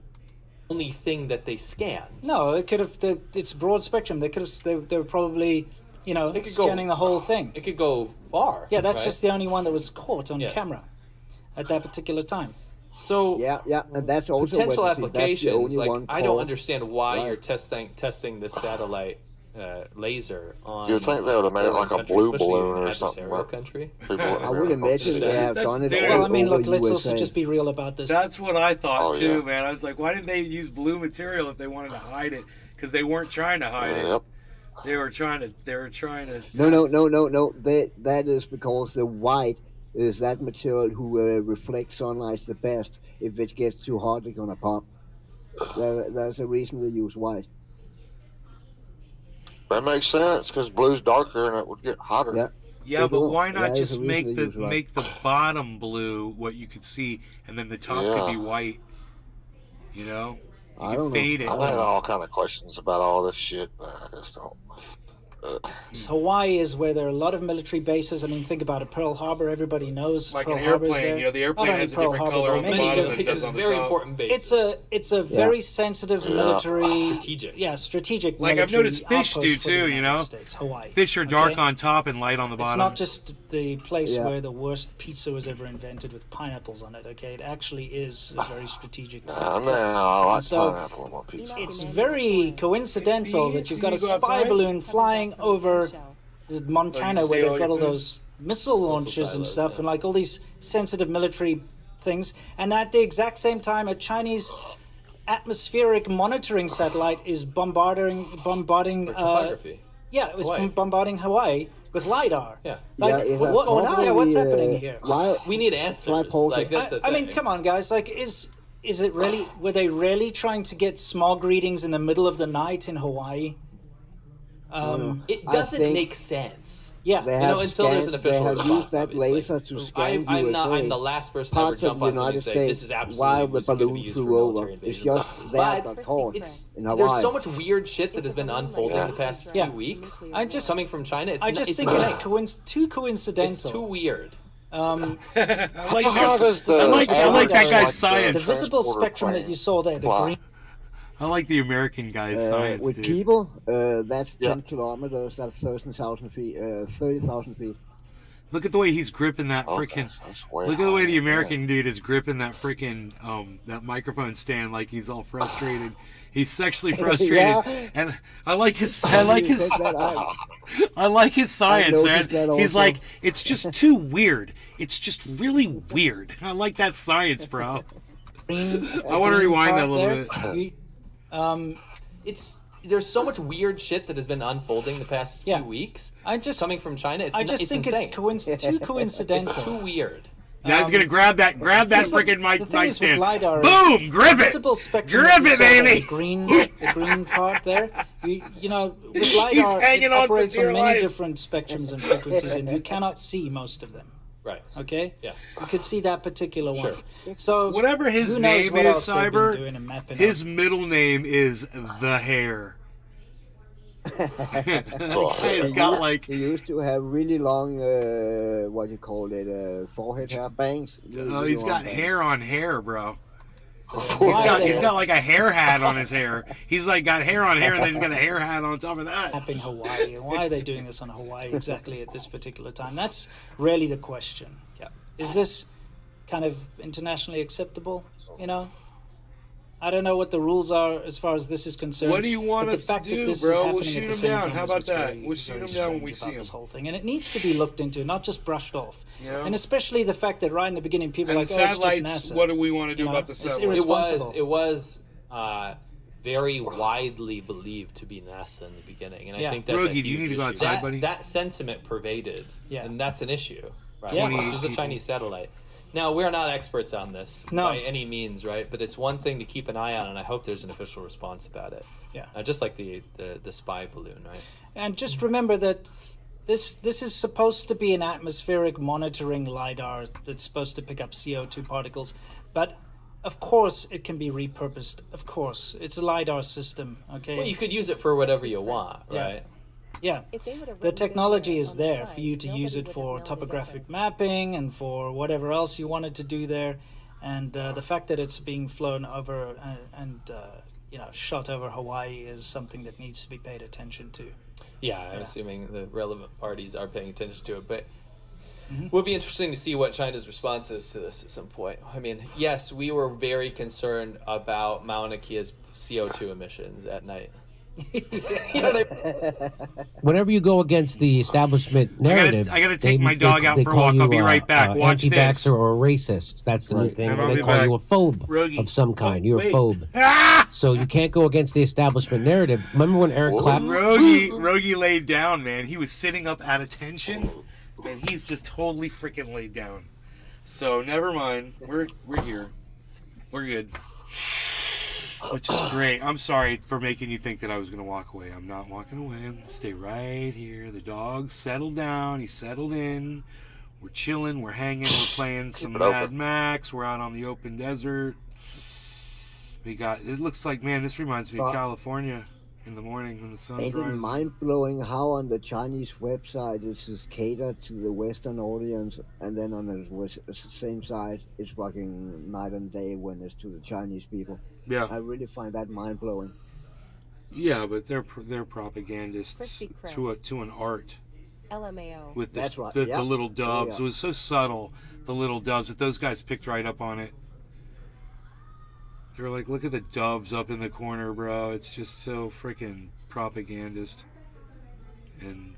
only thing that they scan. No, it could have. It's broad spectrum. They could have. They were probably, It could go- scanning the whole thing. It could go far. Yeah, that's right? just the only one that was caught on Yes. camera at that particular time. So Yeah, and that's also potential what you see. That's the applications. only Like one I don't called- understand why Right. you're testing this satellite laser on. You would think they would have made it foreign like a country, blue especially balloon an or something. adversarial Like country. people I would imagine they have done it Dude. all Well, I mean, over look, let's USA. also just be real about this. That's what I thought Oh, too, yeah. man. I was like, why didn't they use blue material if they wanted to hide it? Because they weren't trying to hide it. Yep. They were trying to. No. That is because the white is that material who reflects sunlight the best. If it gets too hot, it's gonna pop. That's the reason they use white. That makes sense because blue's darker and it would get hotter. Yeah. Yeah, but why not That is just the make reason they use white. make the bottom blue what you could see, and then the top Yeah. could be white. You know, you I can don't know. fade it. I've had all kind of questions about all this shit, but I just don't. Hawaii is where there are a lot of military bases. I mean, think about it. Pearl Harbor, everybody knows. Like Pearl an Harbor's airplane, there. you know, the Not airplane only has a Pearl different Harbor, color but on the many bottom different- than it does on the very top. important base. It's a very sensitive military, Strategic. Yeah, strategic. Like, I've military noticed fish outpost do for the too, United States, Hawaii. Fish are dark Okay? on top and light on the It's bottom. not just the place Yeah. where the worst pizza was ever invented with pineapples on it. Okay, it actually is a very strategic. I know. place. I like And so pineapple on my pizza. it's very coincidental that you've got a Can you go spy outside? balloon flying over Montana, Like, where steal they've all got your all food? those missile launches and silos, stuff, yeah. and like all these sensitive military things. And at the exact same time, a Chinese atmospheric monitoring satellite is bombarding. For topography. Yeah, it was Hawaii. bombarding Hawaii with lidar. Yeah. Like, it what's has going on? probably, Yeah, what's happening here? Why? We need answers. Tripod. Like that's the I thing. mean, come on, guys. Like, is it really? Were they really trying to get smog readings in the middle of the night in Hawaii? It I doesn't think- make sense. Yeah. They You have know, until there's an official they have response, used that obviously. laser to scan I'm not. USA, I'm the last person to ever parts of jump the on something United and say States this is absolutely while the was gonna be balloon used for flew over. military It's invasion just purposes. that But got caught it's in there's Hawaii. so much weird shit that has been unfolding Yeah. the past Yeah. few weeks. I just Coming from China, it's I not- just it's think not- it's too it's coincidental. too weird. I like How does the I like that average, guy's like, science. The visible transporter spectrum that plane you saw there, the fly? green. I like the American guy's science, with dude. people, that's Yeah. 10 kilometers. That's 13,000 feet. 30,000 feet. Look at the way he's gripping that Okay, freaking. that's way Look at the way the higher, American dude is gripping that freaking that microphone stand like he's all frustrated. He's sexually frustrated, Yeah. and I like his science, man. noticed that He's also. like, it's just too weird. It's just really weird. I like that science, bro. I want to rewind that a little bit. There's so much weird shit that has been unfolding the past few Yeah. weeks. I just Coming from China, I just think insane. it's too coincidental. It's too weird. Now he's gonna grab that freaking the thing is with nightstand. LiDAR, Boom! Grip it! visible spectrum Grip that you it, saw there, baby! The green part there. You know, with LiDAR, hanging it on for operates dear on many life. different spectrums and frequencies, and you cannot see most of them. Right. Okay. Yeah. You could see that particular one. Sure. So Whatever his who knows name what is, else they've been Cyber, doing and mapping his out. middle name is the Hair. He's got like He used to have really long, what you call it, forehead hair bangs. Really he's long got bangs. hair on hair, bro. Why He's they- got like a hair hat on his hair. He's like got hair on hair, and then he's got a hair hat on top of that. mapping Hawaii, and why are they doing this on Hawaii exactly at this particular time? That's really the question. Yeah. Is this kind of internationally acceptable? You know, I don't know what the rules are as far as this is concerned. What do you want but the us to fact that do, this is bro? We'll happening shoot at the him same down. time How is about what's that? very- We'll shoot very him down when strange we about see this him. whole thing, and it needs to be looked into, not just brushed off. Yeah. And especially the fact that right in the beginning, people And are like, satellites, "Oh, it's just NASA." what do we want to do You know, about the it's satellites? irresponsible. It was very widely believed to be NASA in the beginning, and I Yeah. think that's Rogie, a do you huge need to go issue. outside, that, buddy? That sentiment pervaded, Yeah. and that's an issue. Right? Yeah. This was a Chinese satellite. Now, we're not experts on this No. by any means, right? But it's one thing to keep an eye on, and I hope there's an official response about it. Yeah. Just like the spy balloon, right? And just remember that this is supposed to be an atmospheric monitoring LiDAR that's supposed to pick up CO2 particles, but of course it can be repurposed. Of course, it's a LiDAR system. Okay. Well, you could use it for whatever you want, Yeah. right? Yeah. If they would have The written technology there is on the there side, for you to nobody use it would have for known the topographic difference. mapping and for whatever else you wanted to do there. And the fact that it's being flown over and shot over Hawaii is something that needs to be paid attention to. Yeah, I'm assuming the relevant parties are paying attention to it, but Mm-hmm. it would be interesting to see what China's response is to this at some point. I mean, yes, we were very concerned about Mauna Kea's CO2 emissions at night. You know what I mean? Whenever you go against the establishment narrative, I gotta take my dog out they for a call walk. you I'll be right back. Watch this. anti-vaxxer or a racist. That's the new Right. thing. And I'll They be call you a back. phobe Rogie. of some kind. Oh, You're wait. a phobe. Ah! So you can't go against the establishment narrative. Remember when Eric Whoa. Clapton? Rogie laid down, man. He was sitting up at attention, and he's just totally freaking laid down. So never mind. We're here. We're good. Which is great. I'm sorry for making you think that I was going to walk away. I'm not walking away. I'm going to stay right here. The dog settled down. He settled in. We're chilling. We're hanging. We're playing some it open. Mad Max. We're out on the open desert. It looks like, man, this reminds me of California in the morning when the sun's Ain't it rising. mind-blowing how on the Chinese website it's just catered to the Western audience, and then on the same side it's fucking night and day when it's to the Chinese people. Yeah. I really find that mind-blowing. Yeah, but they're propagandists Crispy Chris. to an art LMAO. with That's right, the yeah. little doves. Yeah. It was so subtle, the little doves, that those guys picked right up on it. They're like, look at the doves up in the corner, bro. It's just so freaking propagandist and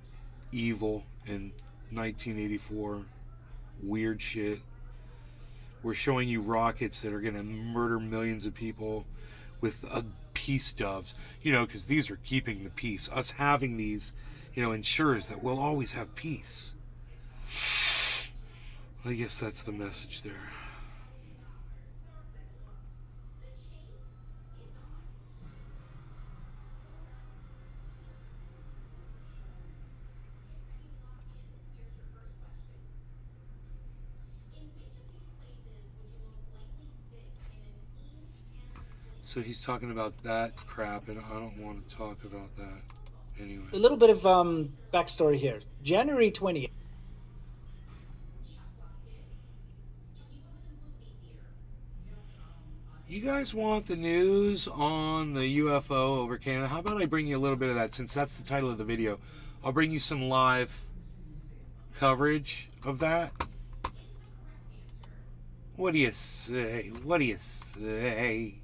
evil in 1984. Weird shit. We're showing you rockets that are going to murder millions of people with peace doves. Because these are keeping the peace. Us having these, ensures that we'll always have peace. I guess that's the message there. So he's talking about that crap, and I don't want to talk about that anyway. A little bit of backstory here. January 20th. You guys want the news on the UFO over Canada? How about I bring you a little bit of that, since that's the title of the video. I'll bring you some live coverage of that. What do you say? What do you say?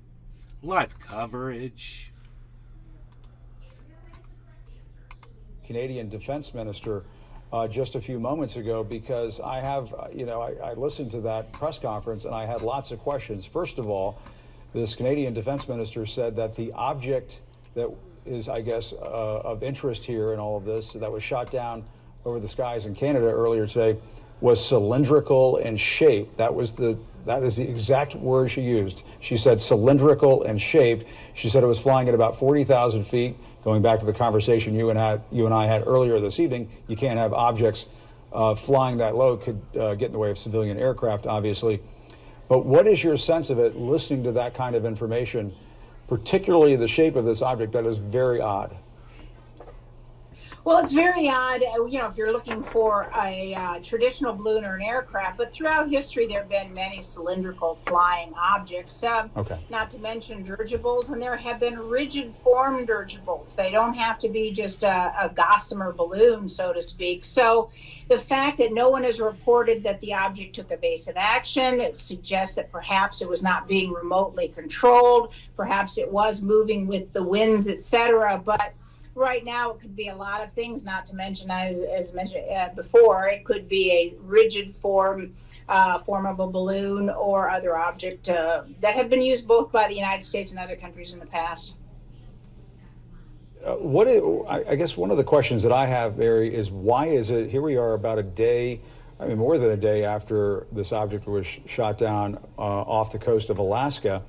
Live coverage. Canadian Defense Minister just a few moments ago, because I have, I listened to that press conference and I had lots of questions. First of all, this Canadian Defense Minister said that the object that is, I guess, of interest here in all of this, that was shot down over the skies in Canada earlier today, was cylindrical in shape. That is the exact word she used. She said cylindrical in shape. She said it was flying at about 40,000 feet. Going back to the conversation you and I had earlier this evening, you can't have objects flying that low, could get in the way of civilian aircraft, obviously. But what is your sense of it, listening to that kind of information, particularly the shape of this object that is very odd? Well, it's very odd, if you're looking for a traditional balloon or an aircraft, but throughout history, there have been many cylindrical flying objects, not to mention dirigibles, and there have been rigid form dirigibles. They don't have to be just a gossamer balloon, so to speak. So the fact that no one has reported that the object took evasive action, it suggests that perhaps it was not being remotely controlled, perhaps it was moving with the winds, etc. But right now, it could be a lot of things, not to mention, as mentioned before, it could be a rigid form of a balloon or other object that have been used both by the United States and other countries in the past. I guess one of the questions that I have, Mary, is why is it, here we are about a day, more than a day after this object was shot down off the coast of Alaska,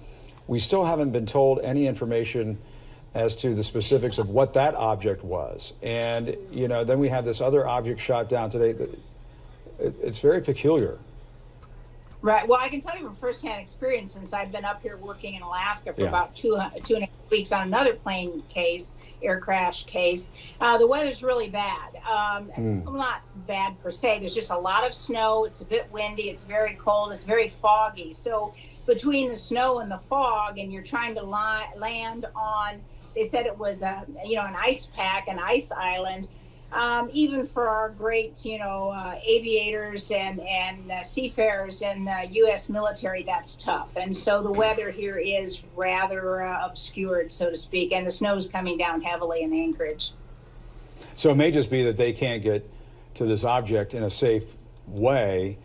we still haven't been told any information as to the specifics of what that object was. And, then we have this other object shot down today. It's very peculiar. Right. Well, I can tell you from firsthand experience, since I've been up here working in Alaska for about two and a half weeks on another plane case, air crash case. The weather's really bad. Not bad per se. There's just a lot of snow. It's a bit windy. It's very cold. It's very foggy. So between the snow and the fog, and you're trying to land on, they said it was an ice pack, an ice island. Even for our great, aviators and seafarers in the U.S. military, that's tough. And so the weather here is rather obscured, so to speak, and the snow is coming down heavily in Anchorage. So it may just be that they can't get to this object in a safe way,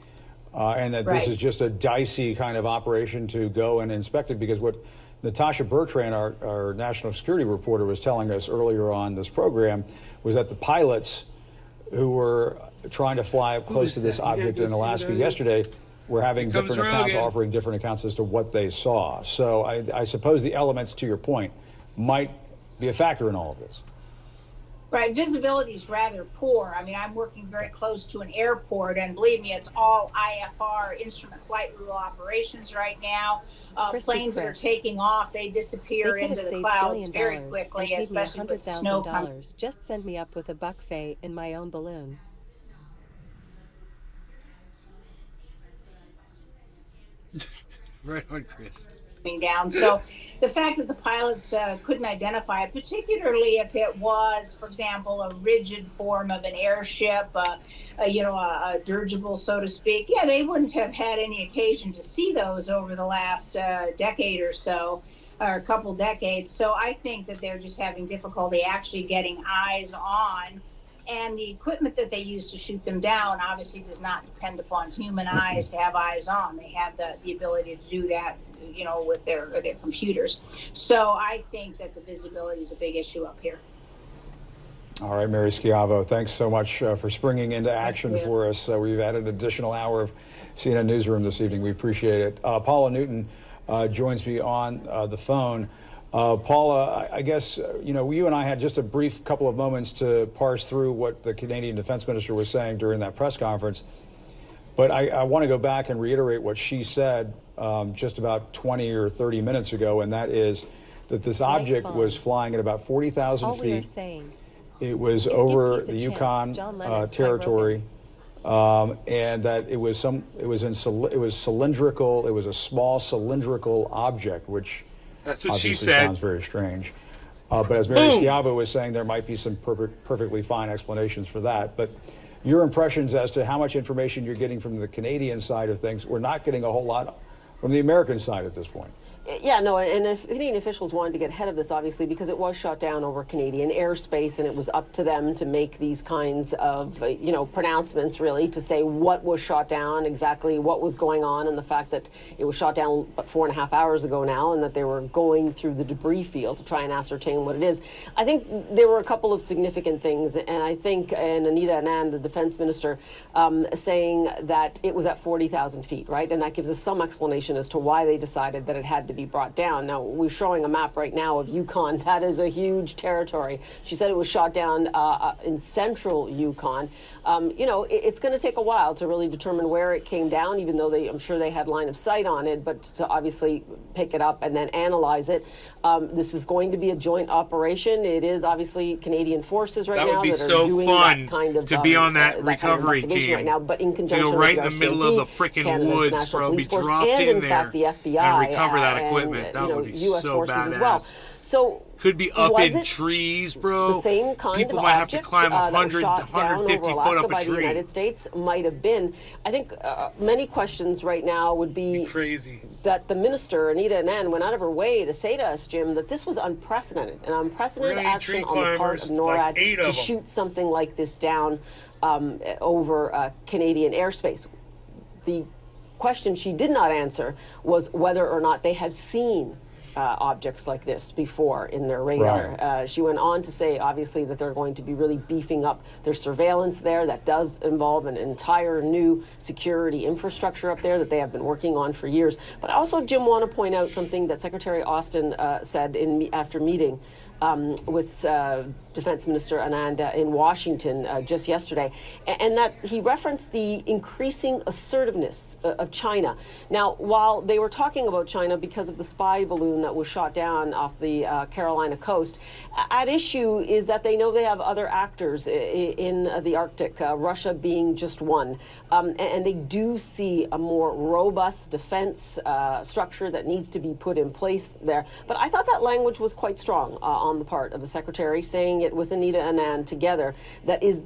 and that this is just a dicey kind of operation to go and inspect it, because what Natasha Bertrand, our national security reporter, was telling us earlier on this program was that the pilots who were trying to fly up close to this object in Alaska yesterday were having different accounts, offering different accounts as to what they saw. So I suppose the elements, to your point, might be a factor in all of this. Right, visibility is rather poor. I'm working very close to an airport, and believe me, it's all IFR, instrument flight rule operations right now. Planes that are taking off, they disappear into the clouds very quickly, especially with snow coming. Just send me up with a buffet in my own balloon. Right on, Chris. Down. So the fact that the pilots couldn't identify it, particularly if it was, for example, a rigid form of an airship, a dirigible, so to speak, they wouldn't have had any occasion to see those over the last decade or so, or a couple decades. So I think that they're just having difficulty actually getting eyes on. And the equipment that they use to shoot them down obviously does not depend upon human eyes to have eyes on. They have the ability to do that, with their computers. So I think that the visibility is a big issue up here. All right, Mary Schiavo, thanks so much for springing into action for us. We've added an additional hour of CNN Newsroom this evening. We appreciate it. Paula Newton joins me on the phone. Paula, I guess, you and I had just a brief couple of moments to parse through what the Canadian Defense Minister was saying during that press conference. But I want to go back and reiterate what she said just about 20 or 30 minutes ago, and that is that this object was flying at about 40,000 feet. It was over the Yukon territory and that it was cylindrical. It was a small cylindrical object, which that's what she obviously said. Sounds very strange. But as Mary Schiavo was saying, there might be some perfectly fine explanations for that. But your impressions as to how much information you're getting from the Canadian side of things, we're not getting a whole lot from the American side at this point. Yeah, no, and if Canadian officials wanted to get ahead of this, obviously, because it was shot down over Canadian airspace, and it was up to them to make these kinds of, pronouncements, really, to say what was shot down, exactly what was going on, and the fact that it was shot down 4.5 hours ago now, and that they were going through the debris field to try and ascertain what it is. I think there were a couple of significant things, and I think, and Anita Anand, the defense minister, saying that it was at 40,000 feet, right? And that gives us some explanation as to why they decided that it had to be brought down. Now, we're showing a map right now of Yukon. That is a huge territory. She said it was shot down in central Yukon. It's going to take a while to really determine where it came down, even though I'm sure they had line of sight on it, but to obviously pick it up and then analyze it. This is going to be a joint operation. It is obviously Canadian forces right now that are so doing fun that kind of to be on that recovery kind of team right now, but in conjunction right with in the middle of the freaking woods, bro. Be dropped in there fact, the FBI and recover that equipment. And, that would be US so forces badass. As well. So could be up was in it trees, bro. The same kind People of might have to object, climb that was 100, shot down 150 over foot Alaska up a by the tree. United States might have been. I think many questions right now would be crazy. That the minister, Anita Anand, went out of her way to say to us, Jim, that this was unprecedented, an unprecedented action on the part of NORAD to shoot something like this down over Canadian airspace. The question she did not answer was whether or not they had seen objects like this before in their radar. Right. She went on to say, obviously, that they're going to be really beefing up their surveillance there. That does involve an entire new security infrastructure up there that they have been working on for years. But I also, Jim, want to point out something that Secretary Austin said after meeting with Defense Minister Anand in Washington just yesterday, and that he referenced the increasing assertiveness of China. Now, while they were talking about China because of the spy balloon that was shot down off the Carolina coast, at issue is that they know they have other actors in the Arctic, Russia being just one, and they do see a more robust defense structure that needs to be put in place there. But I thought that language was quite strong on the part of the Secretary, saying it with Anita Anand together, that it's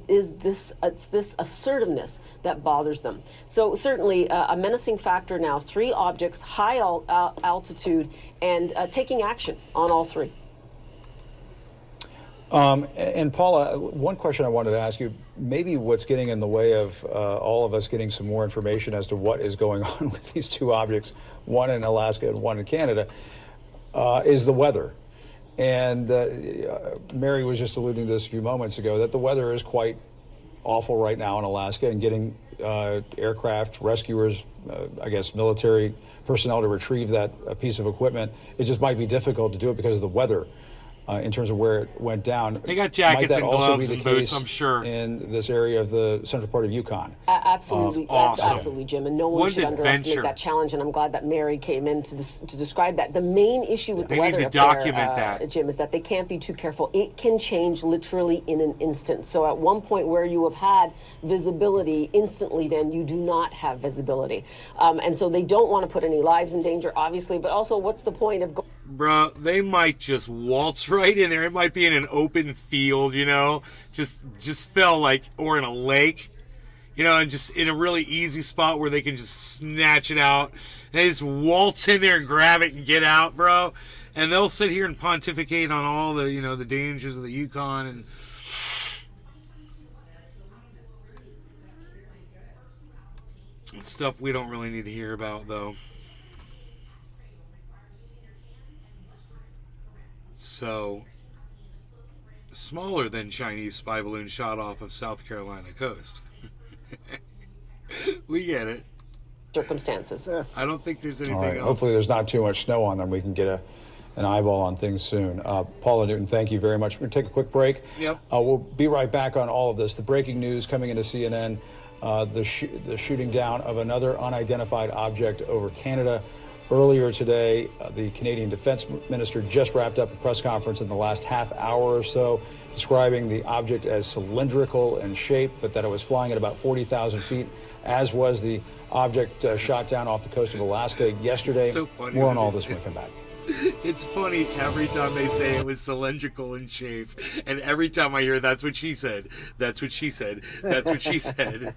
this assertiveness that bothers them. So certainly a menacing factor now, 3 objects, high altitude, and taking action on all 3. And Paula, one question I wanted to ask you, maybe what's getting in the way of all of us getting some more information as to what is going on with these 2 objects, one in Alaska and one in Canada, is the weather. And Mary was just alluding to this a few moments ago, that the weather is quite awful right now in Alaska, and getting aircraft, rescuers, I guess military personnel to retrieve that piece of equipment, it just might be difficult to do it because of the weather. In terms of where it went down. They got jackets and gloves and boots, I'm sure. In this area of the central part of Yukon. Absolutely, awesome. Absolutely, Jim. And no one should underestimate that challenge. And I'm glad that Mary came in to describe that. The main issue with the weather need to document that, Jim, is that they can't be too careful. It can change literally in an instant. So at one point where you have had visibility, instantly then you do not have visibility. And so they don't want to put any lives in danger, obviously. But also, what's the point of Bro, they might just waltz right in there. It might be in an open field, just fell like, or in a lake, and just in a really easy spot where they can just snatch it out. They just waltz in there and grab it and get out, bro. And they'll sit here and pontificate on all the, the dangers of the Yukon and stuff we don't really need to hear about, though. So, smaller than Chinese spy balloon shot off of South Carolina coast. We get it. Circumstances. I don't think there's anything else. Hopefully there's not too much snow on them. We can get an eyeball on things soon. Paula Newton, thank you very much. We're going to take a quick break. Yep. We'll be right back on all of this. The breaking news coming into CNN, the shooting down of another unidentified object over Canada. Earlier today, the Canadian Defense Minister just wrapped up a press conference in the last half hour or so, describing the object as cylindrical in shape, but that it was flying at about 40,000 feet, as was the object shot down off the coast of Alaska yesterday. So funny. More on all this when we come back. It's funny every time they say it was cylindrical in shape, and every time I hear that's what she said, that's what she said, that's what she said.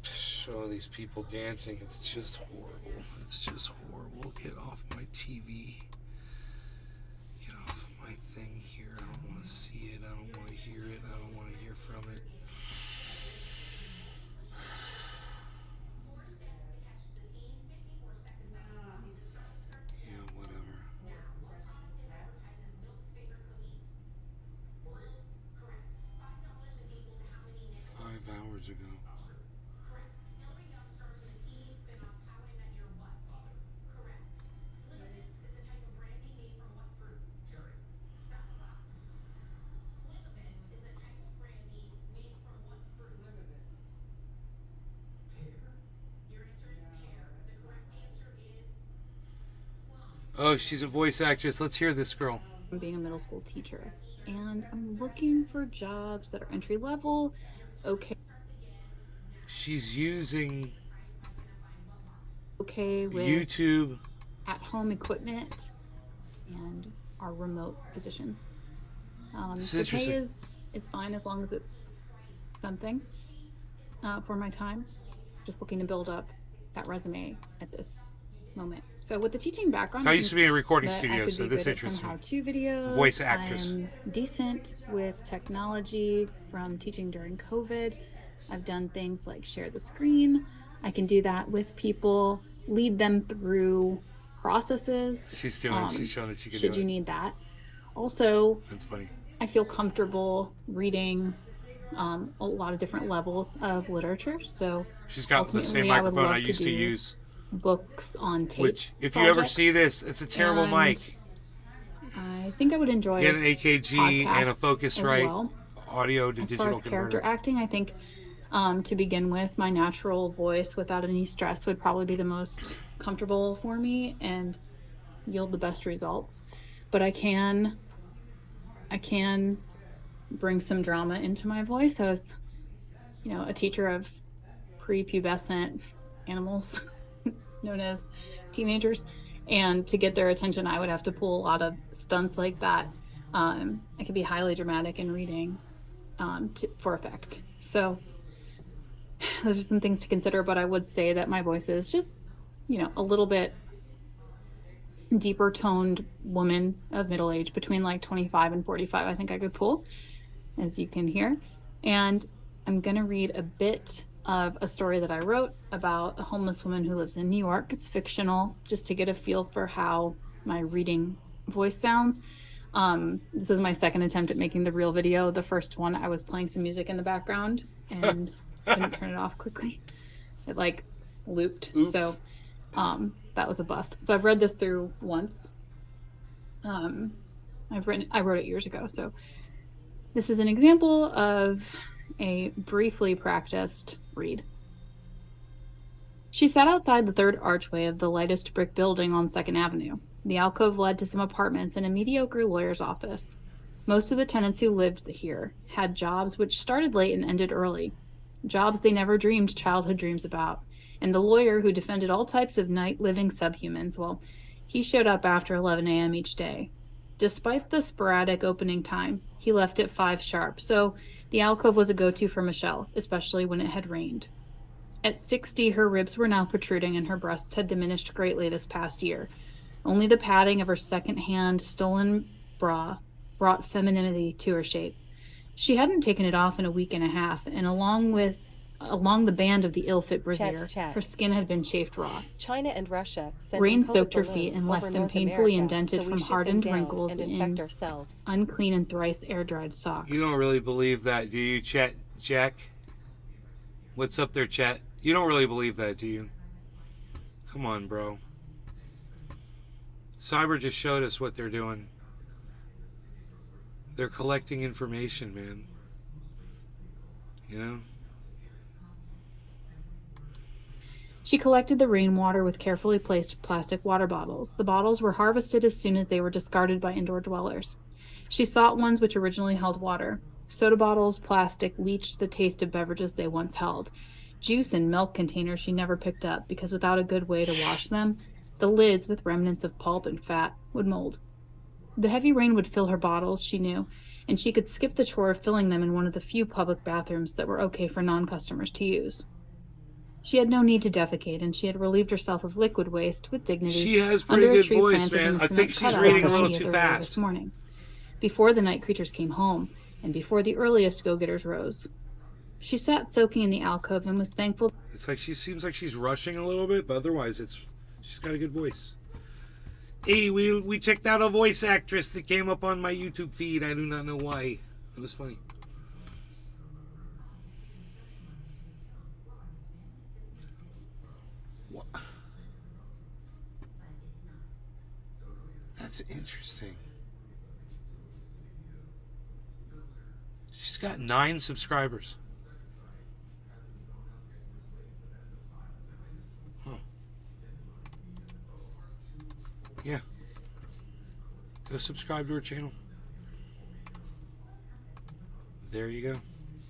Show these people dancing. It's just horrible. It's just horrible. Get off my TV. Get off my thing here. I don't want to see it. I don't want to hear it. I don't want to hear from it. Yeah, whatever. 5 hours ago. Oh, she's a voice actress. Let's hear this girl. I'm being a middle school teacher, and I'm looking for jobs that are entry level. Okay. She's using With YouTube at-home equipment and our remote positions. This The is pay interesting. is fine as long as it's something for my time. Just looking to build up that resume at this moment. So with the teaching background, I used to be in a recording that I studio, could so be this good at interests some me. how-to videos. Voice actress. I'm decent with technology from teaching during COVID. I've done things like share the screen. I can do that with people, lead them through processes. She's doing it. She's showing that she can should do you it. need that. Also, That's funny. I feel comfortable reading a lot of different levels of literature. So She's got the same ultimately, I would microphone I love used to do use. books on tape. Which, if you ever projects. see this, it's a terrible And mic. I think I would enjoy Get an AKG and a podcasts as Focusrite well. audio to As digital far as character converter. acting, I think to begin with, my natural voice without any stress would probably be the most comfortable for me and yield the best results. But I can bring some drama into my voice. I was, a teacher of prepubescent animals known as teenagers, and to get their attention, I would have to pull a lot of stunts like that. I could be highly dramatic in reading for effect. So those are some things to consider, but I would say that my voice is just, a little bit deeper toned woman of middle age, between like 25 and 45. I think I could pull, as you can hear. And I'm going to read a bit of a story that I wrote about a homeless woman who lives in New York. It's fictional, just to get a feel for how my reading voice sounds. This is my second attempt at making the real video. The first one, I was playing some music in the background and couldn't turn it off quickly. It like looped. Oops. So that was a bust. So I've read this through once. I wrote it years ago. So this is an example of a briefly practiced read. She sat outside the third archway of the lightest brick building on 2nd Avenue. The alcove led to some apartments and a mediocre lawyer's office. Most of the tenants who lived here had jobs which started late and ended early, jobs they never dreamed childhood dreams about. And the lawyer, who defended all types of night-living subhumans, well, he showed up after 11 a.m. each day. Despite the sporadic opening time, he left at 5 sharp, so the alcove was a go-to for Michelle, especially when it had rained. At 60, her ribs were now protruding and her breasts had diminished greatly this past year. Only the padding of her second-hand stolen bra brought femininity to her shape. She hadn't taken it off in a week and a half, and along the band of the ill-fit brassiere, Chat. her skin had been chafed raw. China and Russia sent Rain encoded soaked her balloons feet and over left them North painfully America, indented so we from ship hardened them down wrinkles and in infect ourselves. unclean and thrice air-dried socks. You don't really believe that, do you, Chat? Jack? What's up there, Chat? You don't really believe that, do you? Come on, bro. Cyber just showed us what they're doing. They're collecting information, man. You know? She collected the rainwater with carefully placed plastic water bottles. The bottles were harvested as soon as they were discarded by indoor dwellers. She sought ones which originally held water. Soda bottles, plastic, leached the taste of beverages they once held. Juice and milk containers she never picked up because without a good way to wash them, the lids, with remnants of pulp and fat, would mold. The heavy rain would fill her bottles, she knew, and she could skip the chore of filling them in one of the few public bathrooms that were okay for non-customers to use. She had no need to defecate, and she had relieved herself of liquid waste with dignity. She has pretty under a good tree voice, planted man. in the I think cement she's cutout reading a on little 90th too earlier fast. This morning, before the night creatures came home, and before the earliest go-getters rose. She sat soaking in the alcove and was thankful. It's like she seems like she's rushing a little bit, but otherwise she's got a good voice. Hey, we checked out a voice actress that came up on my YouTube feed. I do not know why. It was funny. What? That's interesting. She's got 9 subscribers. Huh. Yeah. Go subscribe to her channel. There you go.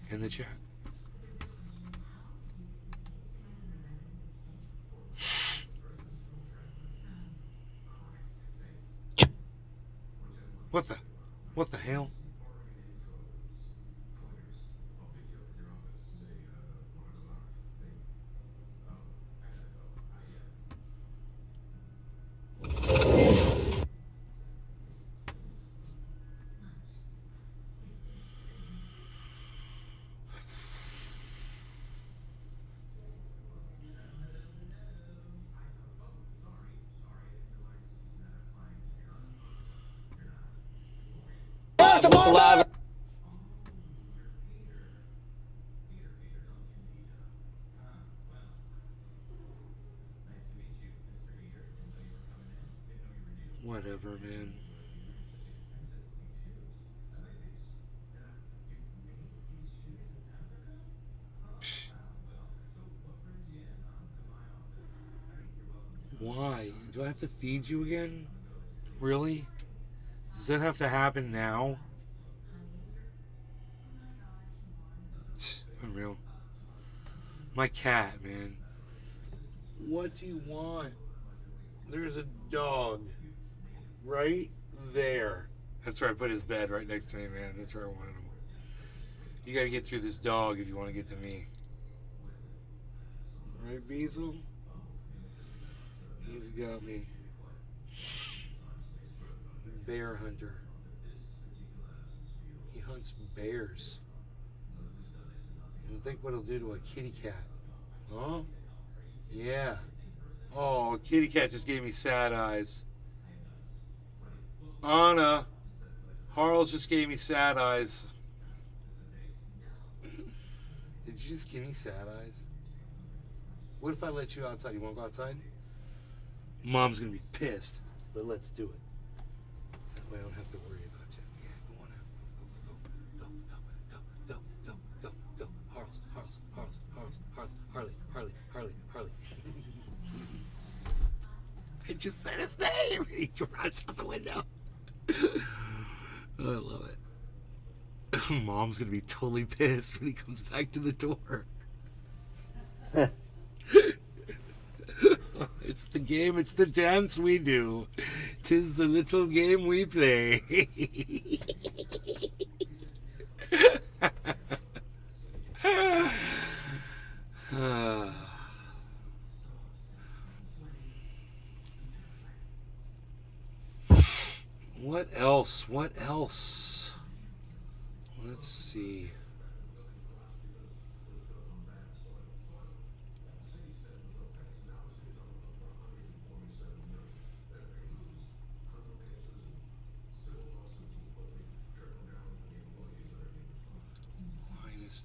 In the chat. What the hell? Whatever, man. Why? Do I have to feed you again? Really? Does that have to happen now? Unreal. My cat, man. What do you want? There's a dog right there. That's where I put his bed, right next to me, man. That's where I wanted him. You gotta get through this dog if you want to get to me. Right, Beazle? He's got me. Bear hunter. He hunts bears. And think what he'll do to a kitty cat. Huh? Yeah. Oh, a kitty cat just gave me sad eyes. Anna. Harles just gave me sad eyes. Did you just give me sad eyes? What if I let you outside? You want to go outside? Mom's going to be pissed, but let's do it. That way I don't have to worry about you. Yeah, go on out. Go. Harley. I just said his name. He runs out the window. Oh, I love it. Mom's going to be totally pissed when he comes back to the door. It's the game, it's the dance we do. 'Tis the little game we play. What else? Let's see.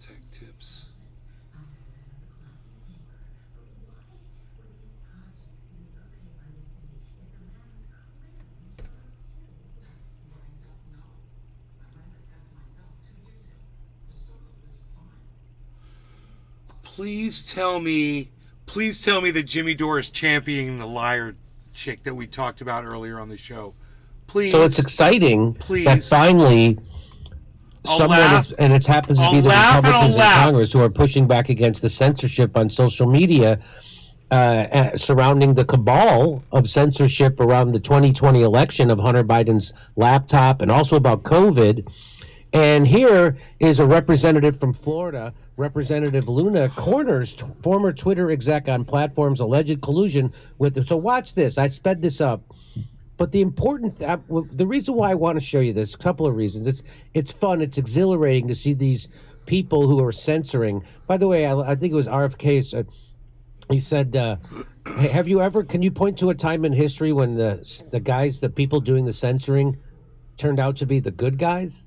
Tech tips. Please tell me that Jimmy Dore is championing the liar chick that we talked about earlier on the show. Please. So it's exciting that finally and it happens to be the Republicans in Congress who are pushing back against the censorship on social media surrounding the cabal of censorship around the 2020 election of Hunter Biden's laptop and also about COVID. And here is a representative from Florida, Representative Luna, corners former Twitter exec on platform's alleged collusion with. So watch this. I sped this up. But the the reason why I want to show you this, a couple of reasons. It's fun. It's exhilarating to see these people who are censoring. By the way, I think it was RFK. He said, "Have you ever? Can you point to a time in history when the people doing the censoring, turned out to be the good guys?"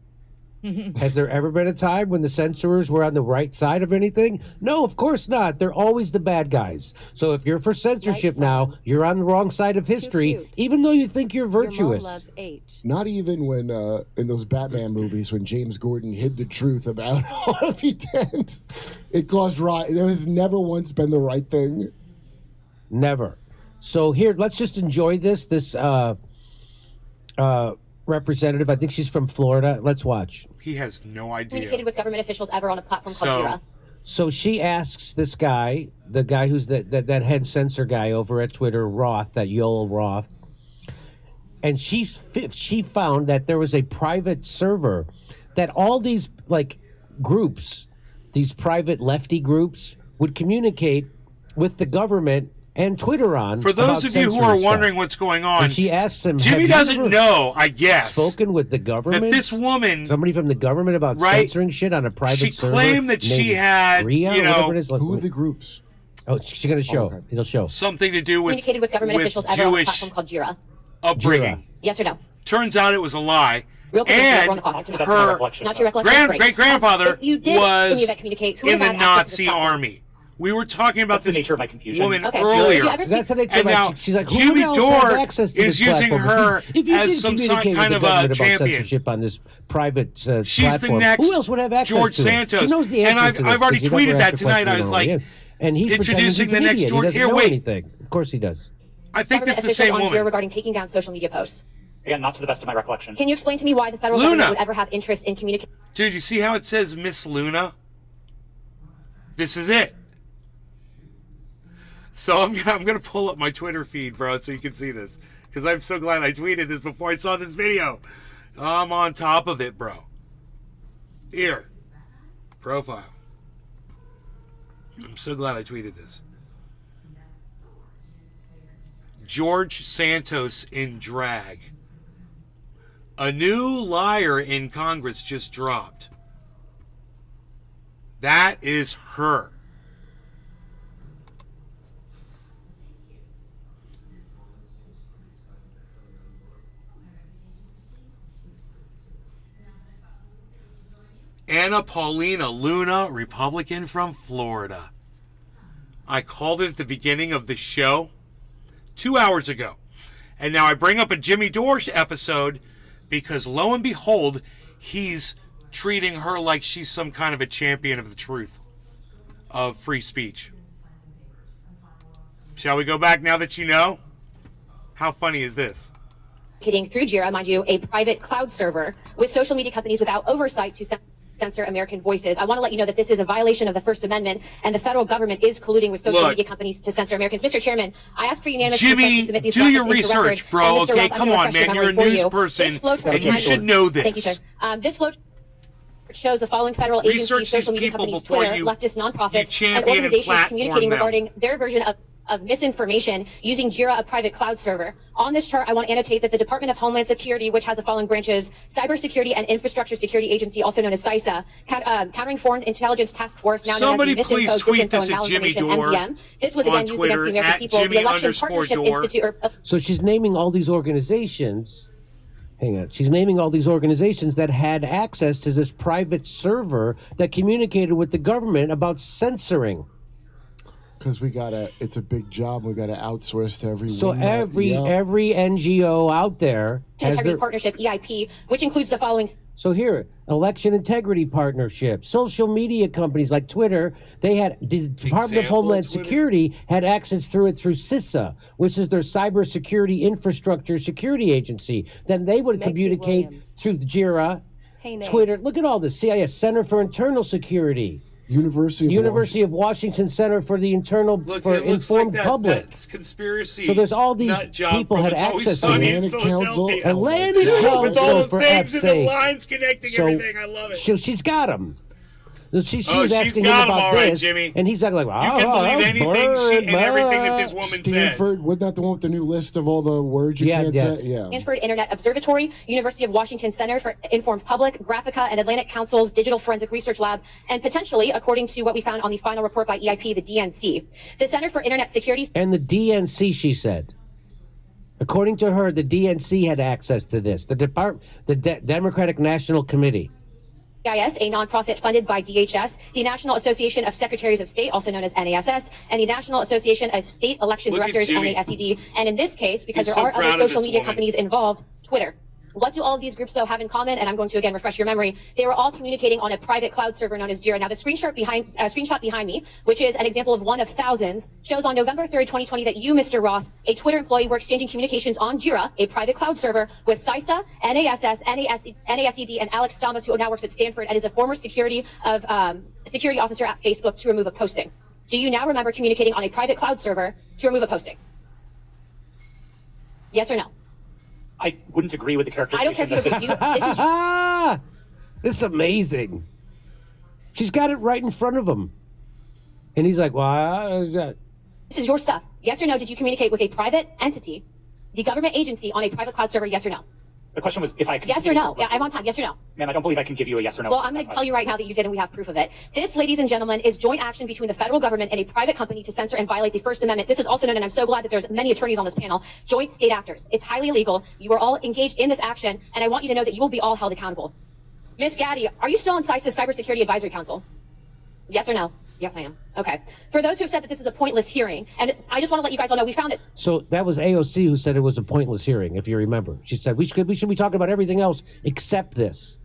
Has there ever been a time when the censorers were on the right side of anything? No, of course not. They're always the bad guys. So if you're for censorship now, you're on the wrong side of history, even though you think you're virtuous. Your mom loves H. Not even when, in those Batman movies, when James Gordon hid the truth about Harvey Dent, it caused riot. There has never once been the right thing. Never. So here, let's just enjoy this. Representative, I think she's from Florida. Let's watch. He has no idea. Communicated with government officials ever on a platform called Jira. So she asks this guy, the guy who's that head censor guy over at Twitter, Roth, that Yoel Roth, and she found that there was a private server that all these groups, these private lefty groups, would communicate with the government and Twitter on. For those of you who are wondering what's going on, and she asked him, Jimmy doesn't know, I guess, spoken with the government, that this woman, somebody from the government, about censoring shit on a private server. She claimed that she had, Ria, who are the groups? Oh, she's going to show. Okay. It'll show something to do with communicated with government officials ever on a platform called Jira. Upbringing. Jira. Yes or no? Turns out it was a lie. Real quick, and her great-grandfather was in the Nazi army. We were talking about this nature of my confusion. Woman earlier. That's the nature and now she's like, Jimmy Dore is using her as some kind of a champion. Censorship on this private she's platform. the next Who else would have access George to Santos. She knows the and answers I've already tweeted that tonight. I was like, and he's introducing the next George. Here, wait. Of course he does. I think this is the same woman. Regarding taking down social media posts. Again, not to the best of my recollection. Can you explain to me why the federal government would ever have interest in communicating? Dude, you see how it says Miss Luna? This is it. So I'm gonna pull up my Twitter feed, bro, so you can see this. Because I'm so glad I tweeted this before I saw this video. I'm on top of it, bro. Here. Profile. I'm so glad I tweeted this. George Santos in drag. A new liar in Congress just dropped. That is her. Anna Paulina Luna, Republican from Florida. I called it at the beginning of the show 2 hours ago. And now I bring up a Jimmy Dore episode because lo and behold, he's treating her like she's some kind of a champion of the truth of free speech. Shall we go back now that you know? How funny is this? Through Jira, mind you, a private cloud server with social media companies without oversight to censor American voices. I want to let you know that this is a violation of the First Amendment, and the federal government is colluding with social media companies to censor Americans. Mr. Chairman, I ask for unanimous consent to submit these do your records into research, record. bro. And Mr. Okay, Roth, come on, man. You're a news person, and you should know this. Thank you, sir. This flow shows the following federal agencies, social media companies, Twitter, leftist nonprofits, and organizations communicating regarding their version of misinformation using Jira, a private cloud server. On this chart, I want to annotate that the Department of Homeland Security, which has the following branches: Cybersecurity and Infrastructure Security Agency, also known as CISA, Countering Foreign Intelligence Task Force, now known as the please tweet this at Jimmy Dore MDM. This was again used against the American people. Jimmy the Election Partnership Institute. So she's naming all these organizations. Hang on. She's naming all these organizations that had access to this private server that communicated with the government about censoring. Because it's a big job. We got to outsource to every. So every NGO out there has Integrity Partnership (EIP), which includes the following So here, election integrity partnership, social media companies like Twitter, they had the Department of Homeland Security had access through CISA, which is their cybersecurity infrastructure security agency. Then they would communicate through JIRA, Twitter. Look at all this. CIS, Center for Internal Security. University of Washington Center for the Internal for Informed Public. That's conspiracy. So there's all these people had access to Atlantic Council with all the things and the lines connecting everything. I love it. She's got them. She was asking him about this, Jimmy. and he's like, you can believe anything and everything that this woman Stanford, wasn't that the one with the new list of all the words you can't say? Yeah. Stanford Internet Observatory, University of Washington Center for Informed Public, Graphica, and Atlantic Council's Digital Forensic Research Lab, and potentially, according to what we found on the final report by EIP, the DNC. The Center for Internet Security... And the DNC, she said. According to her, the DNC had access to this. The Democratic National Committee. CIS, a nonprofit funded by DHS, the National Association of Secretaries of State, also known as NASS, and the National Association of State Election Directors, NASED. And in this case, because there are other social media companies involved, Twitter. What do all of these groups, though, have in common? And I'm going to, again, refresh your memory. They were all communicating on a private cloud server known as Jira. Now, the screenshot behind me, which is an example of one of thousands, shows on November 3rd, 2020, that you, Mr. Roth, a Twitter employee, were exchanging communications on Jira, a private cloud server, with CISA, NASS, NASED, and Alex Stamos, who now works at Stanford and is a former security officer at Facebook, to remove a posting. Do you now remember communicating on a private cloud server to remove a posting? Yes or no? I wouldn't agree with the characterization. I don't care if you agree. This is amazing. She's got it right in front of him. And he's like, well, this is your stuff. Yes or no? Did you communicate with a private entity, the government agency, on a private cloud server? Yes or no? The question was if I could. Yes or no? Yeah, I'm on time. Yes or no? Ma'am, I don't believe I can give you a yes or no. Well, I'm going to tell you right now that you did, and we have proof of it. This, ladies and gentlemen, is joint action between the federal government and a private company to censor and violate the First Amendment. This is also known, and I'm so glad that there's many attorneys on this panel, joint state actors. It's highly illegal. You are all engaged in this action, and I want you to know that you will be all held accountable. Miss Gaddy, are you still on CISA's Cybersecurity Advisory Council? Yes or no? Yes, I am. Okay. For those who have said that this is a pointless hearing, and I just want to let you guys all know we found it. So that was AOC who said it was a pointless hearing, if you remember. She said we should be talking about everything else except this.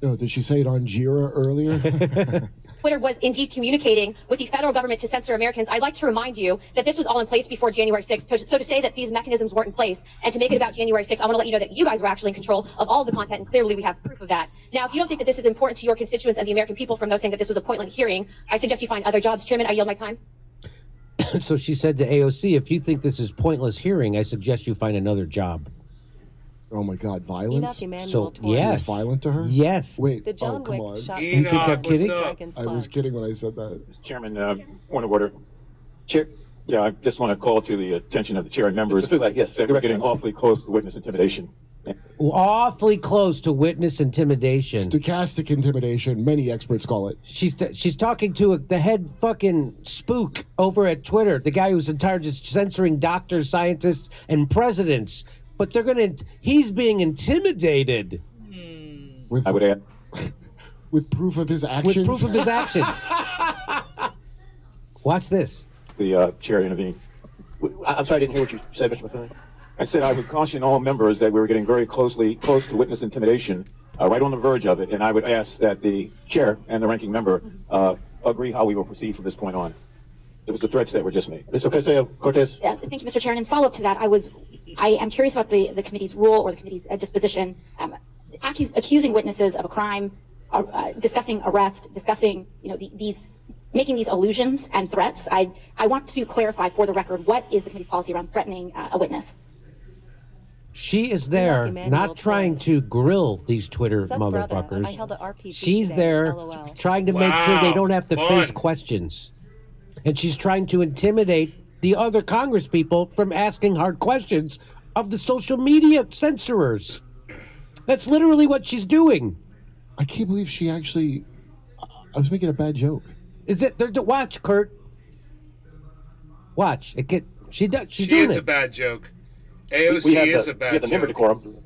Oh, did she say it on Jira earlier? Twitter was indeed communicating with the federal government to censor Americans. I'd like to remind you that this was all in place before January 6th. So to say that these mechanisms weren't in place and to make it about January 6th, I want to let you know that you guys were actually in control of all of the content, and clearly we have proof of that. Now, if you don't think that this is important to your constituents and the American people from those saying that this was a pointless hearing, I suggest you find other jobs. Chairman, I yield my time. So she said to AOC, if you think this is pointless hearing, I suggest you find another job. Oh my God, violence? So, yes. Violent to her? Yes. Wait, the John come on. You think I'm kidding? I was kidding when I said that. Chairman, point of order. Chair, yeah, I just want to call to the attention of the chair and members that we're getting awfully close to witness intimidation. Awfully close to witness intimidation. Stochastic intimidation, many experts call it. She's talking to the head fucking spook over at Twitter, the guy who's in charge of censoring doctors, scientists, and presidents. But he's being intimidated. I would add. With proof of his actions? With proof of his actions. Watch this. The chair intervened. I'm sorry, I didn't hear what you said, Mr. McFarlane. I said I would caution all members that we were getting very close to witness intimidation, right on the verge of it, and I would ask that the chair and the ranking member agree how we will proceed from this point on. It was the threats that were just made. Ms. Ocasio-Cortez. Thank you, Mr. Chair. And in follow-up to that, I am curious about the committee's rule or the committee's disposition, accusing witnesses of a crime, discussing arrest, discussing making these allusions and threats. I want to clarify for the record, what is the committee's policy around threatening a witness? She is there not trying to grill these Twitter motherfuckers. She's there trying to make sure they don't have to face questions. And she's trying to intimidate the other Congress people from asking hard questions of the social media censorers. That's literally what she's doing. I can't believe she actually... I was making a bad joke. Is it? Watch, Kurt. Watch. She doing is a bad joke. AOC is a bad joke. Member decorum.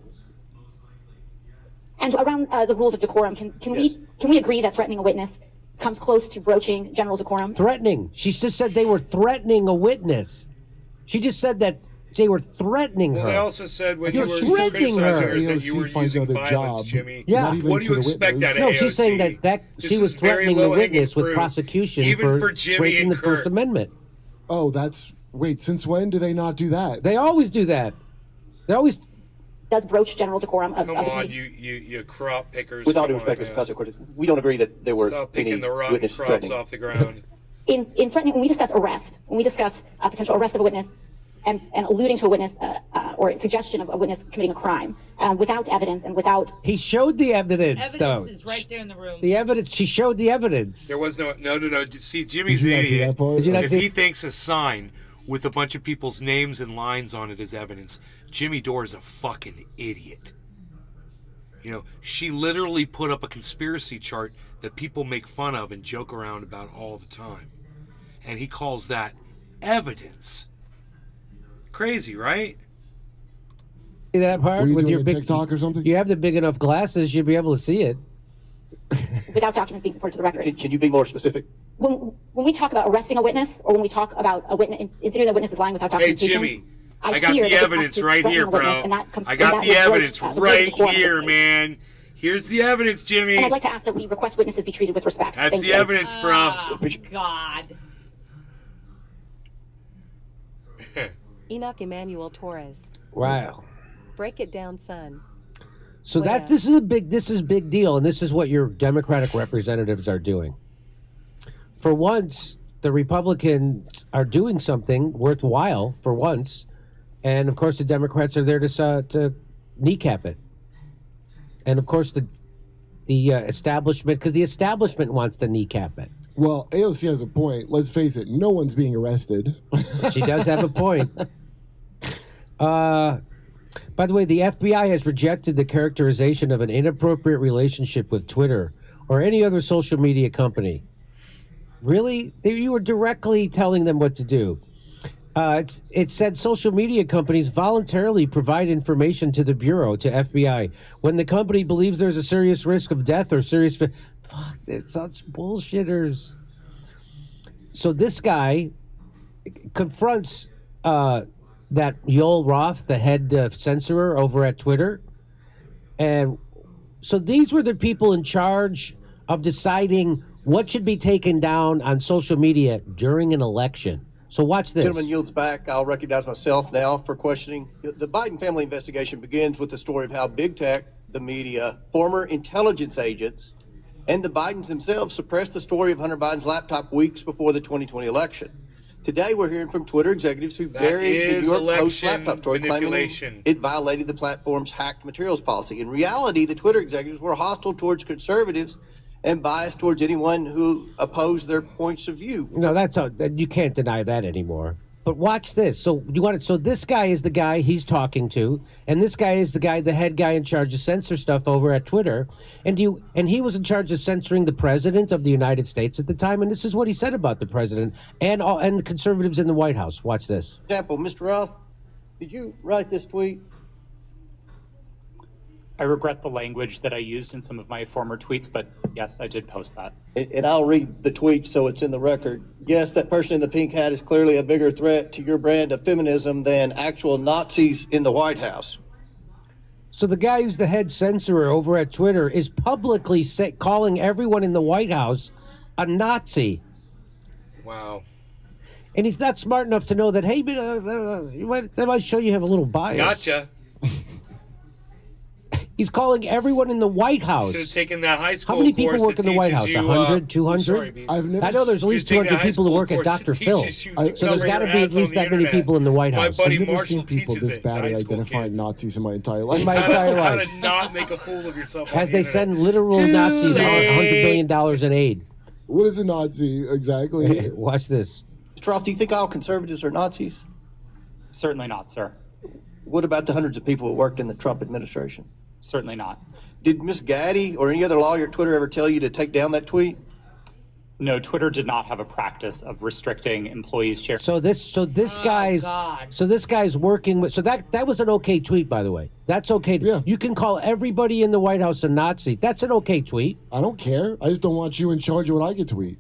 And around the rules of decorum, can we agree that threatening a witness comes close to broaching general decorum? Threatening. She just said they were threatening a witness. She just said that They were threatening her. They also said when You're you were threatening criticizing her. her that you were using violence, Jimmy. Yeah. What do you expect out of No, AOC? she's saying that This she was is very threatening the low-hanging witness with fruit, prosecution even for Jimmy breaking and the First Kurt. Amendment. Oh, wait, since when do they not do that? They always do that. They always does broach general decorum of Come the on, committee. you crop pickers. With all Come due respect, on, Mr. man. Consequences, we don't agree that there were Stop any picking the rotten witnesses crops threatening. off the ground. In threatening, when we discuss arrest, when we discuss a potential arrest of a witness and alluding to a witness or suggestion of a witness committing a crime without evidence and without... He showed the evidence, Evidence though. is right there in the room. The evidence. She showed the evidence. There was no. See, Jimmy's Did an you not see idiot. that part? Did you not If see he it? thinks a sign with a bunch of people's names and lines on it as evidence, Jimmy Dore's a fucking idiot. She literally put up a conspiracy chart that people make fun of and joke around about all the time. And he calls that evidence. Crazy, right? See that part Were you with doing your a big TikTok or something? You have the big enough glasses, you'll be able to see it. without documents being supported to the record. Can you be more specific? When we talk about arresting a witness, or when we talk about a witness, insinuating that witness is lying without Hey, documentation, Jimmy, I got fear the that this evidence constitutes right here, threatening a witness, bro. and that comes- I and got that the would evidence broach, the right decorum of the here, case. man. Here's the evidence, Jimmy. And I'd like to ask that we request witnesses be treated with respect. That's Thank the you. evidence, bro. Oh, God. Enoch Emmanuel Torres. Wow. Break it down, son. So What this is a big deal, and this is what your Democratic representatives are doing. For once, the Republicans are doing something worthwhile for once, and of course the Democrats are there to kneecap it. And of course the establishment, because the establishment wants to kneecap it. Well, AOC has a point. Let's face it, no one's being arrested. She does have a point. By the way, the FBI has rejected the characterization of an inappropriate relationship with Twitter or any other social media company. Really? You were directly telling them what to do. It said social media companies voluntarily provide information to the Bureau, to FBI, when the company believes there's a serious risk of death or serious... Fuck, they're such bullshitters. So this guy confronts that Yoel Roth, the head censorer over at Twitter. And so these were the people in charge of deciding what should be taken down on social media during an election. So watch this. Gentleman yields back. I'll recognize myself now for questioning. The Biden family investigation begins with the story of how big tech, the media, former intelligence agents, and the Bidens themselves suppressed the story of Hunter Biden's laptop weeks before the 2020 election. Today, we're hearing from Twitter executives who buried the New York Post laptop story, claiming it violated the platform's hacked materials policy. In reality, the Twitter executives were hostile towards conservatives and biased towards anyone who opposed their points of view. No, you can't deny that anymore. But watch this. So this guy is the guy he's talking to, and this guy is the head guy in charge of censor stuff over at Twitter, and he was in charge of censoring the president of the United States at the time, and this is what he said about the president and the conservatives in the White House. Watch this. For example, Mr. Roth, did you write this tweet? I regret the language that I used in some of my former tweets, but yes, I did post that. And I'll read the tweet so it's in the record. Yes, that person in the pink hat is clearly a bigger threat to your brand of feminism than actual Nazis in the White House. So the guy who's the head censorer over at Twitter is publicly calling everyone in the White House a Nazi. Wow. And he's not smart enough to know that, hey, that might show you have a little bias. Gotcha. He's calling everyone in the White House. Should have taken that high school How many course people work that in the White teaches House? you, 100, 200? sorry, I know there's at least 200 people who work at Dr. Phil. So there's got to be at least that many people in the White House. My buddy I've never Marshall seen people teaches this it. bad at High school identifying kids. Nazis in my entire life. How to not make a fool of yourself. As they send literal Nazis $100 million in aid. What is a Nazi exactly? Watch this. Mr. Roth, do you think all conservatives are Nazis? Certainly not, sir. What about the hundreds of people who worked in the Trump administration? Certainly not. Did Ms. Gaddy or any other lawyer at Twitter ever tell you to take down that tweet? No, Twitter did not have a practice of restricting employees' sharing. So this guy's working with. So that was an okay tweet, by the way. That's okay. Yeah. You can call everybody in the White House a Nazi. That's an okay tweet. I don't care. I just don't want you in charge of what I get to eat.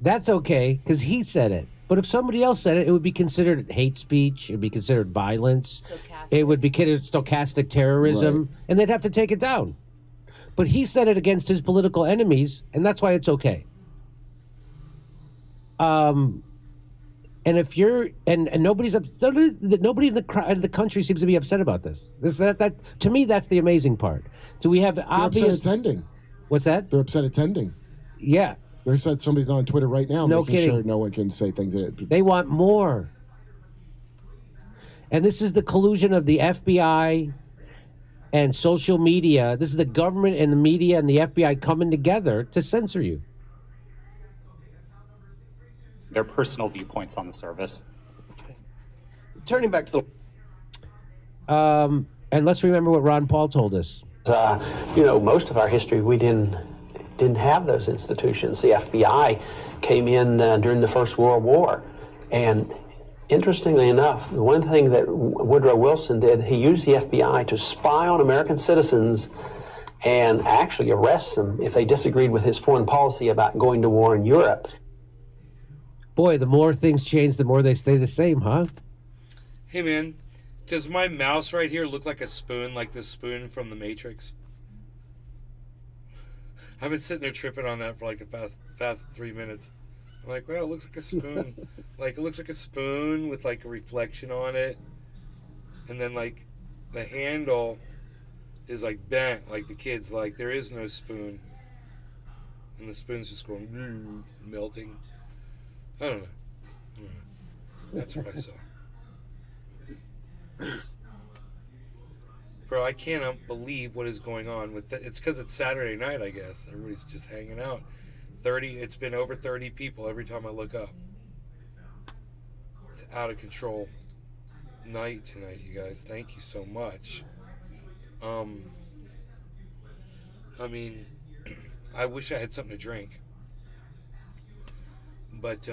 That's okay because he said it. But if somebody else said it, it would be considered hate speech. It would be considered violence. It would be considered stochastic terrorism, and they'd have to take it down. But he said it against his political enemies, and that's why it's okay. And if you're and nobody's nobody in the country seems to be upset about this. That to me, that's the amazing part. So we have obvious upset attending. What's that? They're upset attending. Yeah. They said somebody's on Twitter right now making kidding. sure no one can say things. They want more. And this is the collusion of the FBI and social media. This is the government and the media and the FBI coming together to censor you. Their personal viewpoints on the service. Turning back to the... And let's remember what Ron Paul told us. Most of our history, we didn't have those institutions. The FBI came in during the First World War. And interestingly enough, one thing that Woodrow Wilson did, he used the FBI to spy on American citizens and actually arrest them if they disagreed with his foreign policy about going to war in Europe. Boy, the more things change, the more they stay the same, huh? Hey, man, does my mouse right here look like a spoon, like the spoon from The Matrix? I've been sitting there tripping on that for like the past 3 minutes. I'm like, well, it looks like a spoon. Like, it looks like a spoon with like a reflection on it. And then like the handle is like bent, like the kids, like there is no spoon. And the spoon's just going melting. I don't know. That's what I saw. Bro, I cannot believe what is going on with it's because it's Saturday night, I guess. Everybody's just hanging out. It's been over 30 people every time I look up. It's out of control night tonight, you guys. Thank you so much. I mean, I wish I had something to drink. But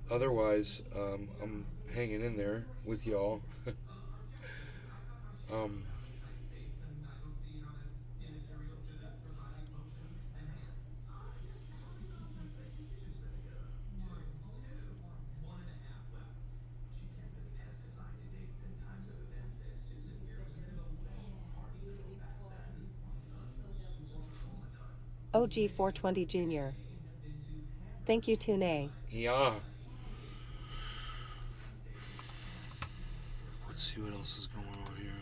otherwise, I'm hanging in there with y'all. OG 420 Jr. Thank you, Tune. Yeah. Let's see what else is going on here.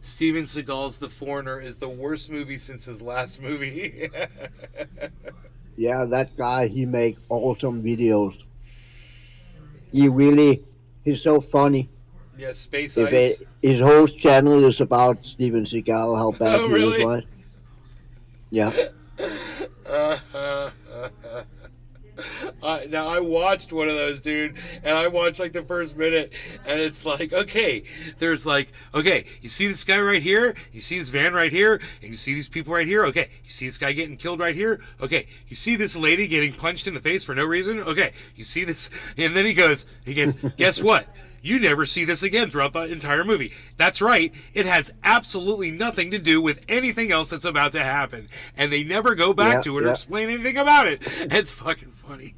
Steven Seagal's The Foreigner is the worst movie since his last movie. Yeah, that guy, he make awesome videos. He's so funny. Yeah, Space Ice. His whole channel is about Steven Seagal, how bad he is, right? Yeah. Now I watched one of those, dude, and I watched like the first minute, and it's like, okay, there's like, okay, you see this guy right here, you see this van right here, and you see these people right here, okay, you see this guy getting killed right here, okay, you see this lady getting punched in the face for no reason, okay, you see this, and then he goes, guess what? You never see this again throughout the entire movie. That's right. It has absolutely nothing to do with anything else that's about to happen. And they never go back to it or explain anything about it. It's fucking funny.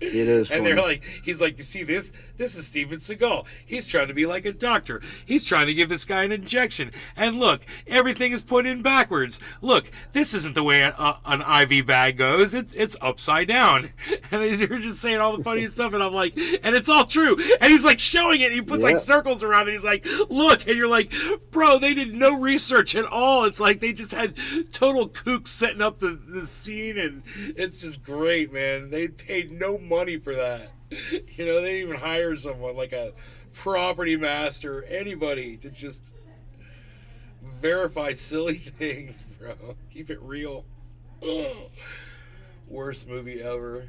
It is And funny. they're like, he's like, you see this? This is Steven Seagal. He's trying to be like a doctor. He's trying to give this guy an injection. And look, everything is put in backwards. Look, this isn't the way an IV bag goes. It's upside down. And they're just saying all the funniest stuff. And I'm like, and it's all true. And he's like showing it. And he puts like circles around it. He's like, look. And you're like, bro, they did no research at all. It's like they just had total kooks setting up the scene. And it's just great, man. They paid no money for that. You know, they didn't even hire someone like a property master, anybody to just verify silly things, bro. Keep it real. Worst movie ever.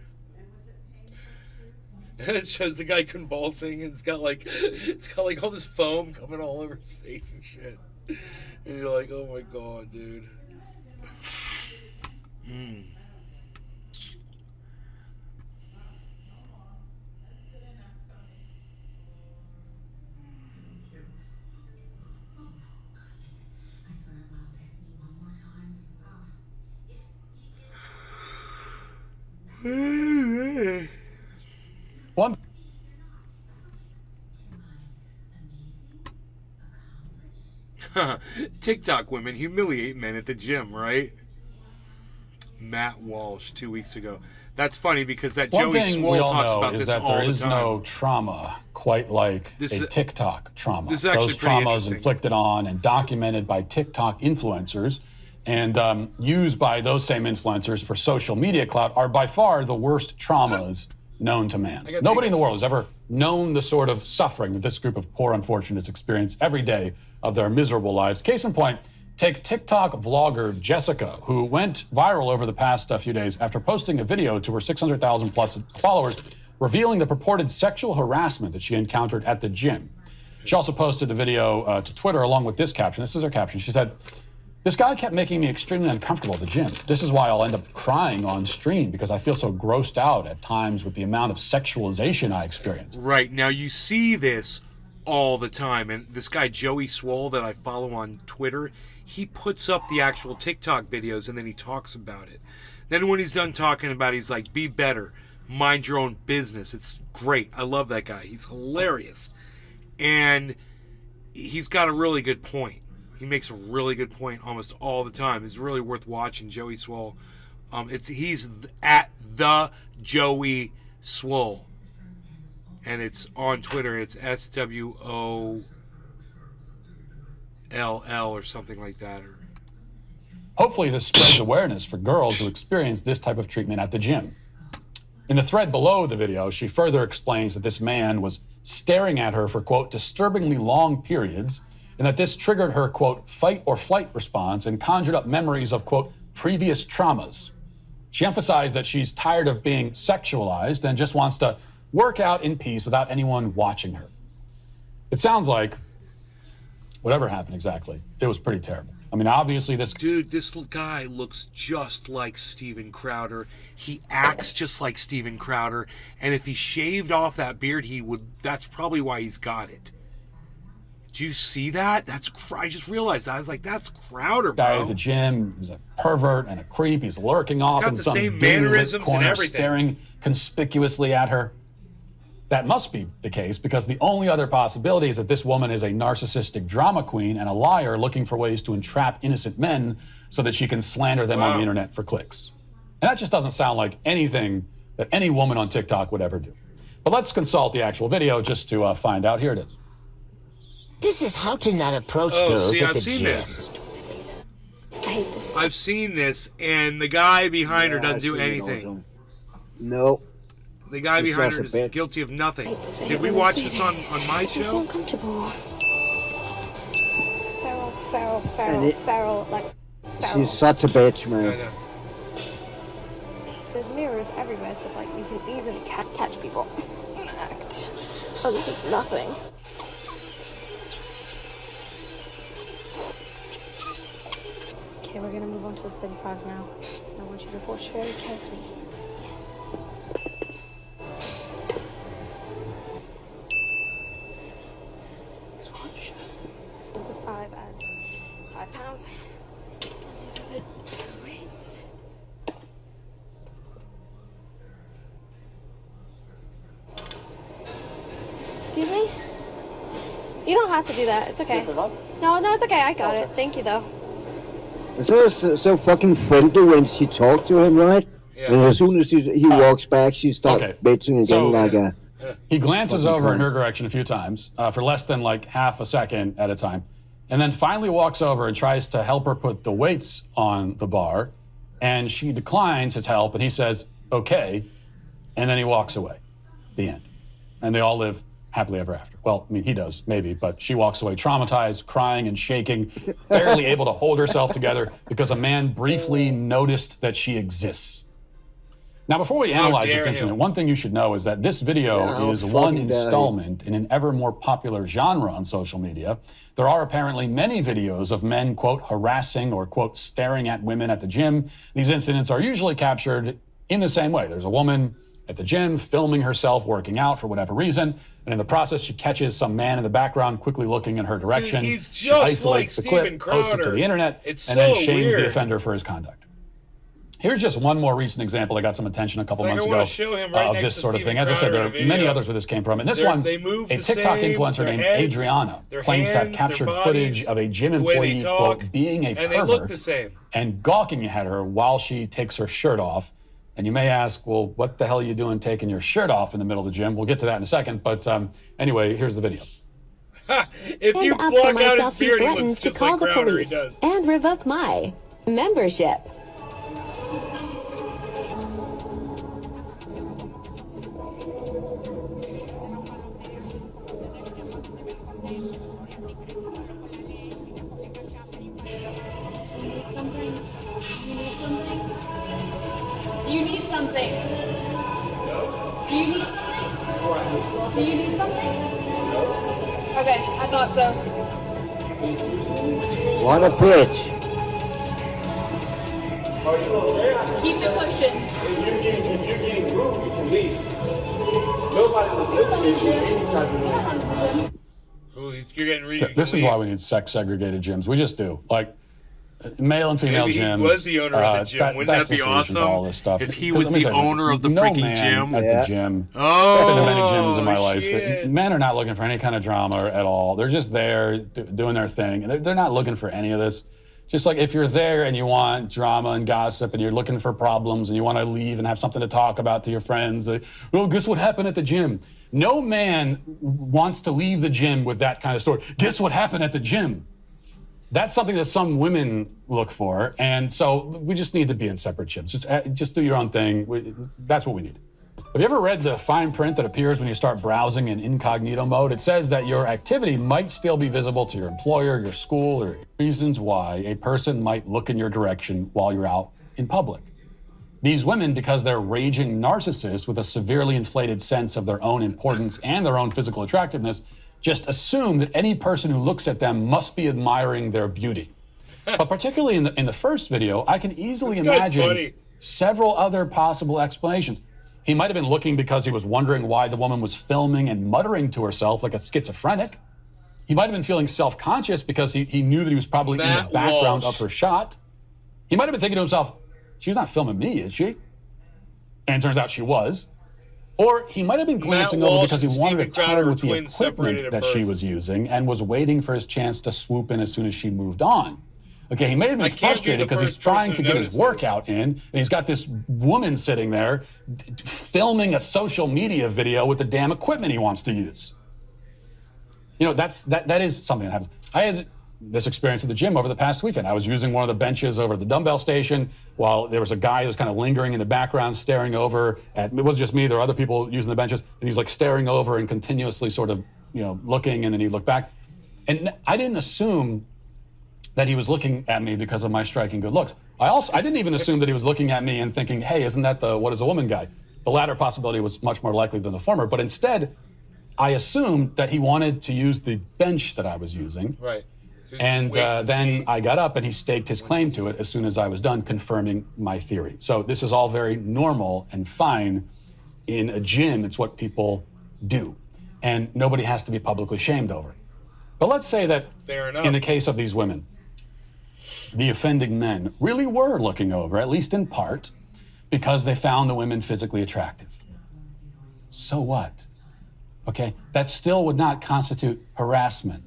And it shows the guy convulsing, and it's got like all this foam coming all over his face and shit. And you're like, oh my god, dude. One. TikTok women humiliate men at the gym, right? Matt Walsh 2 weeks ago. That's funny because that One Joey thing we Swole all talks know about is this that all there the is time. no trauma quite like This a is- TikTok trauma. this is actually Those pretty traumas interesting. inflicted on and documented by TikTok influencers and used by those same influencers for social media clout are by far the worst traumas known to man. Nobody in the world has ever known the sort of suffering that this group of poor unfortunates experience every day of their miserable lives. Case in point, take TikTok vlogger Jessica, who went viral over the past few days after posting a video to her 600,000 plus followers revealing the purported sexual harassment that she encountered at the gym. She also posted the video to Twitter along with this caption. This is her caption. She said, "This guy kept making me extremely uncomfortable at the gym. This is why I'll end up crying on stream because I feel so grossed out at times with the amount of sexualization I experience." Right. Now you see this all the time. And this guy, Joey Swole, that I follow on Twitter, he puts up the actual TikTok videos and then he talks about it. Then when he's done talking about it, he's like, be better. Mind your own business. It's great. I love that guy. He's hilarious. And he's got a really good point. He makes a really good point almost all the time. It's really worth watching, Joey Swole. He's at the Joey Swole. And it's on Twitter. It's SWOLL or something like that. Hopefully this spreads awareness for girls who experience this type of treatment at the gym. In the thread below the video, she further explains that this man was staring at her for, quote, disturbingly long periods, and that this triggered her, quote, fight or flight response and conjured up memories of, quote, previous traumas. She emphasized that she's tired of being sexualized and just wants to work out in peace without anyone watching her. It sounds like whatever happened exactly, it was pretty terrible. I mean, obviously this guy looks just like Steven Crowder. He acts just like Steven Crowder. And if he shaved off that beard, that's probably why he's got it. Do you see that? I just realized that. I was like, that's Crowder, bro. guy at the gym is a pervert and a creep. He's lurking off got in the some same dude in the mannerisms and corner, everything. staring conspicuously at her. That must be the case because the only other possibility is that this woman is a narcissistic drama queen and a liar looking for ways to entrap innocent men so that she can slander them on the internet for clicks. And that just doesn't sound like anything that any woman on TikTok would ever do. But let's consult the actual video just to find out. Here it is. This is how to not approach girls see, at I've the seen gym. this. I hate this. I've seen this, and the guy behind her doesn't I've do seen it anything. also. Nope. The guy He's behind just her a is bitch. guilty of nothing. I Did hate we when I watch see this on this. my This is so show? uncomfortable. And Feral, like She's such a bitch, man. There's mirrors everywhere, so it's like you can easily catch people in an act. Oh, this is nothing. Okay, we're gonna move on to the 35s now. I want you to watch very carefully. Just watch. Use the 5 as £5. These are the weights. Excuse me? You don't have to do that. It's okay. No, it's okay. I got it. Thank you, though. It's so fucking friendly when she talked to him, right? Yeah. And as soon as he walks back, she starts bitching again like a... He glances over in her direction a few times for less than like half a second at a time, and then finally walks over and tries to help her put the weights on the bar, and she declines his help, and he says, okay, and then he walks away. The end. And they all live happily ever after. Well, I mean, he does, maybe, but she walks away traumatized, crying and shaking, barely able to hold herself together because a man briefly noticed that she exists. Now, before we analyze this incident, one thing you should know is that this video is one installment in an ever more popular genre on social media. There are apparently many videos of men, quote, harassing or, quote, staring at women at the gym. These incidents are usually captured in the same way. There's a woman at the gym filming herself working out for whatever reason, and in the process, she catches some man in the background quickly looking in her direction. Dude, he's she just isolates like the clip, Steven posts it to Crowder. the internet, It's and so then shames weird. the offender for his conduct. Here's just one more recent example that got some attention a couple It's like months I wanna ago show him right of next this to sort of Steven thing. As I said, Crowder there in are a many video. others where this came from. And this They one, move a the TikTok same, influencer their named heads, Adriana their claims to have hands, their captured bodies, footage of a gym the way they employee, talk, quote, being a and they look pervert the same. and gawking at her while she takes her shirt off. And you may ask, well, what the hell are you doing taking your shirt off in the middle of the gym? We'll get to that in a second. But anyway, here's the video. If you After block out his myself, he beard, he threatens looks to just call like the Crowder. He police does. and revoke my membership. Do you need something? No. Do you need something? Do you need something? Okay, I thought so. What a bitch. Keep it pushing. If you're getting rude, you can leave. Nobody was looking at you anytime. Ooh, you're getting ready. This is why we need sex-segregated gyms. We just do. Like, male and female Maybe gyms. he was the owner of the gym. Wouldn't that's that be the solution to awesome all this stuff. if he Because was let me the tell you, owner of the no freaking man gym? at the gym. Oh, I've been to many gyms in my life. shit. Men are not looking for any kind of drama at all. They're just there doing their thing. They're not looking for any of this. Just like if you're there and you want drama and gossip and you're looking for problems and you want to leave and have something to talk about to your friends, well, guess what happened at the gym? No man wants to leave the gym with that kind of story. Guess what happened at the gym? That's something that some women look for, and so we just need to be in separate gyms. Just do your own thing. That's what we need. Have you ever read the fine print that appears when you start browsing in incognito mode? It says that your activity might still be visible to your employer, your school, or reasons why a person might look in your direction while you're out in public. These women, because they're raging narcissists with a severely inflated sense of their own importance and their own physical attractiveness, just assume that any person who looks at them must be admiring their beauty. But particularly in the first video, I can easily imagine several other possible explanations. He might have been looking because he was wondering why the woman was filming and muttering to herself like a schizophrenic. He might have been feeling self-conscious because he knew that he was probably in the background of her shot. He might have been thinking to himself, she's not filming me, is she? And it turns out she was. Or he might have been glancing over because he wanted to turn with the equipment that she was using and was waiting for his chance to swoop in as soon as she moved on. Okay, he may have been frustrated because he's trying to get his workout in, and he's got this woman sitting there filming a social media video with the damn equipment he wants to use. You know, that is something that happens. I had this experience at the gym over the past weekend. I was using one of the benches over at the dumbbell station while there was a guy who was kind of lingering in the background, staring over at, it wasn't just me, there were other people using the benches, and he was like staring over and continuously sort of, you know, looking, and then he'd look back. And I didn't assume that he was looking at me because of my striking good looks. I didn't even assume that he was looking at me and thinking, hey, isn't that the what is a woman guy? The latter possibility was much more likely than the former, but instead, I assumed that he wanted to use the bench that I was using. Right. And then I got up and he staked his claim to it as soon as I was done, confirming my theory. So this is all very normal and fine. In a gym, it's what people do. And nobody has to be publicly shamed over it. But let's say that in the case of these women, the offending men really were looking over, at least in part, because they found the women physically attractive. So what? Okay, that still would not constitute harassment,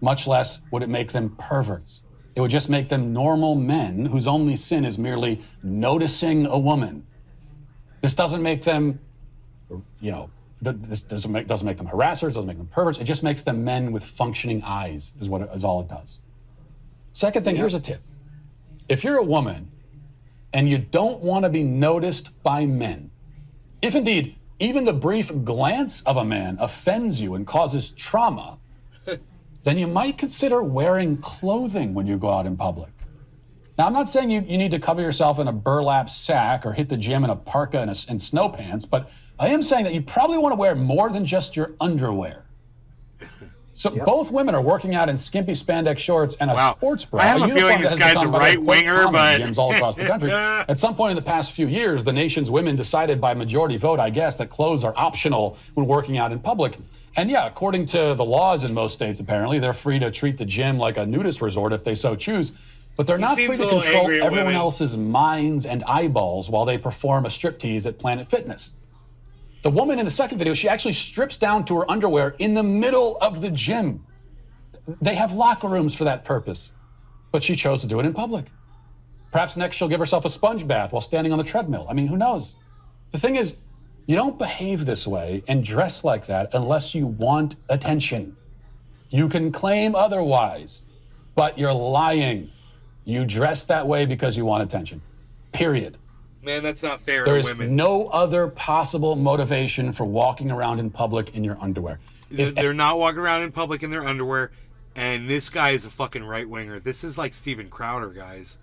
much less would it make them perverts. It would just make them normal men whose only sin is merely noticing a woman. This doesn't make them, this doesn't make them harassers, doesn't make them perverts. It just makes them men with functioning eyes, is all it does. Second thing, here's a tip. If you're a woman and you don't want to be noticed by men, if indeed even the brief glance of a man offends you and causes trauma, then you might consider wearing clothing when you go out in public. Now, I'm not saying you need to cover yourself in a burlap sack or hit the gym in a parka and snow pants, but I am saying that you probably want to wear more than just your underwear. So both women are working out in skimpy spandex shorts and a sports bra. I have a feeling this guy's a right-winger, but... gyms all across the country. At some point in the past few years, the nation's women decided by majority vote, I guess, that clothes are optional when working out in public. And yeah, according to the laws in most states, apparently, they're free to treat the gym like a nudist resort if they so choose. But they're not free to control everyone else's minds and eyeballs while they perform a striptease at Planet Fitness. The woman in the second video, she actually strips down to her underwear in the middle of the gym. They have locker rooms for that purpose, but she chose to do it in public. Perhaps next she'll give herself a sponge bath while standing on the treadmill. I mean, who knows? The thing is, you don't behave this way and dress like that unless you want attention. You can claim otherwise, but you're lying. You dress that way because you want attention. Period. Man, that's not fair to women. There is no other possible motivation for walking around in public in your underwear. They're not walking around in public in their underwear, and this guy is a fucking right-winger. This is like Steven Crowder, guys.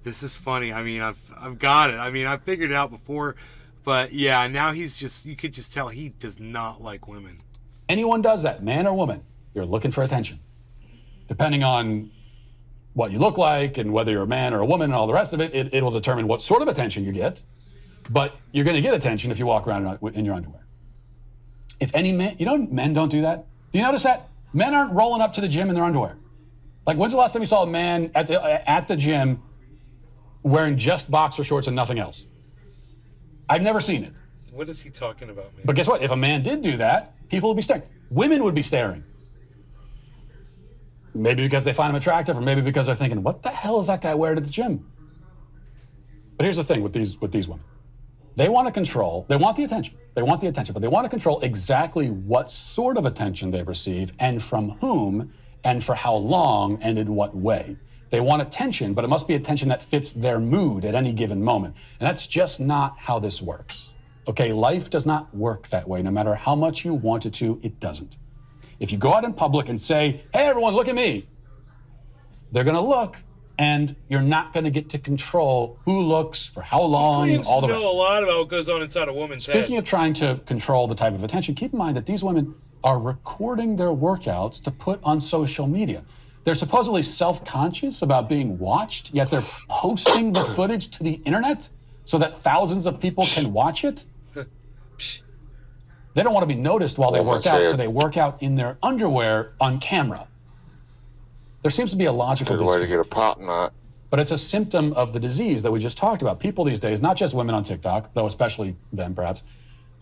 This is funny. I mean, I've got it. I mean, I've figured it out before, but yeah, now he's just, you could just tell he does not like women. Anyone does that, man or woman, you're looking for attention. Depending on what you look like and whether you're a man or a woman and all the rest of it, it will determine what sort of attention you get. But you're going to get attention if you walk around in your underwear. If any man, men don't do that. Do you notice that? Men aren't rolling up to the gym in their underwear. Like, when's the last time you saw a man at the gym wearing just boxer shorts and nothing else? I've never seen it. What is he talking about, man? But guess what? If a man did do that, people would be staring. Women would be staring. Maybe because they find him attractive, or maybe because they're thinking, what the hell is that guy wearing at the gym? But here's the thing with these women. They want to control, they want the attention, but they want to control exactly what sort of attention they receive and from whom and for how long and in what way. They want attention, but it must be attention that fits their mood at any given moment. And that's just not how this works. Okay, life does not work that way. No matter how much you want it to, it doesn't. If you go out in public and say, hey, everyone, look at me, they're going to look, and you're not going to get to control who looks, for how long, all the rest. Know a lot about what goes on inside a woman's head. Speaking of trying to control the type of attention, keep in mind that these women are recording their workouts to put on social media. They're supposedly self-conscious about being watched, yet they're posting the footage to the internet so that thousands of people can watch it. They don't want to be noticed while they work out, so they work out in their underwear on camera. There seems to be a logical way to get a pop knot. But it's a symptom of the disease that we just talked about. People these days, not just women on TikTok, though especially them perhaps,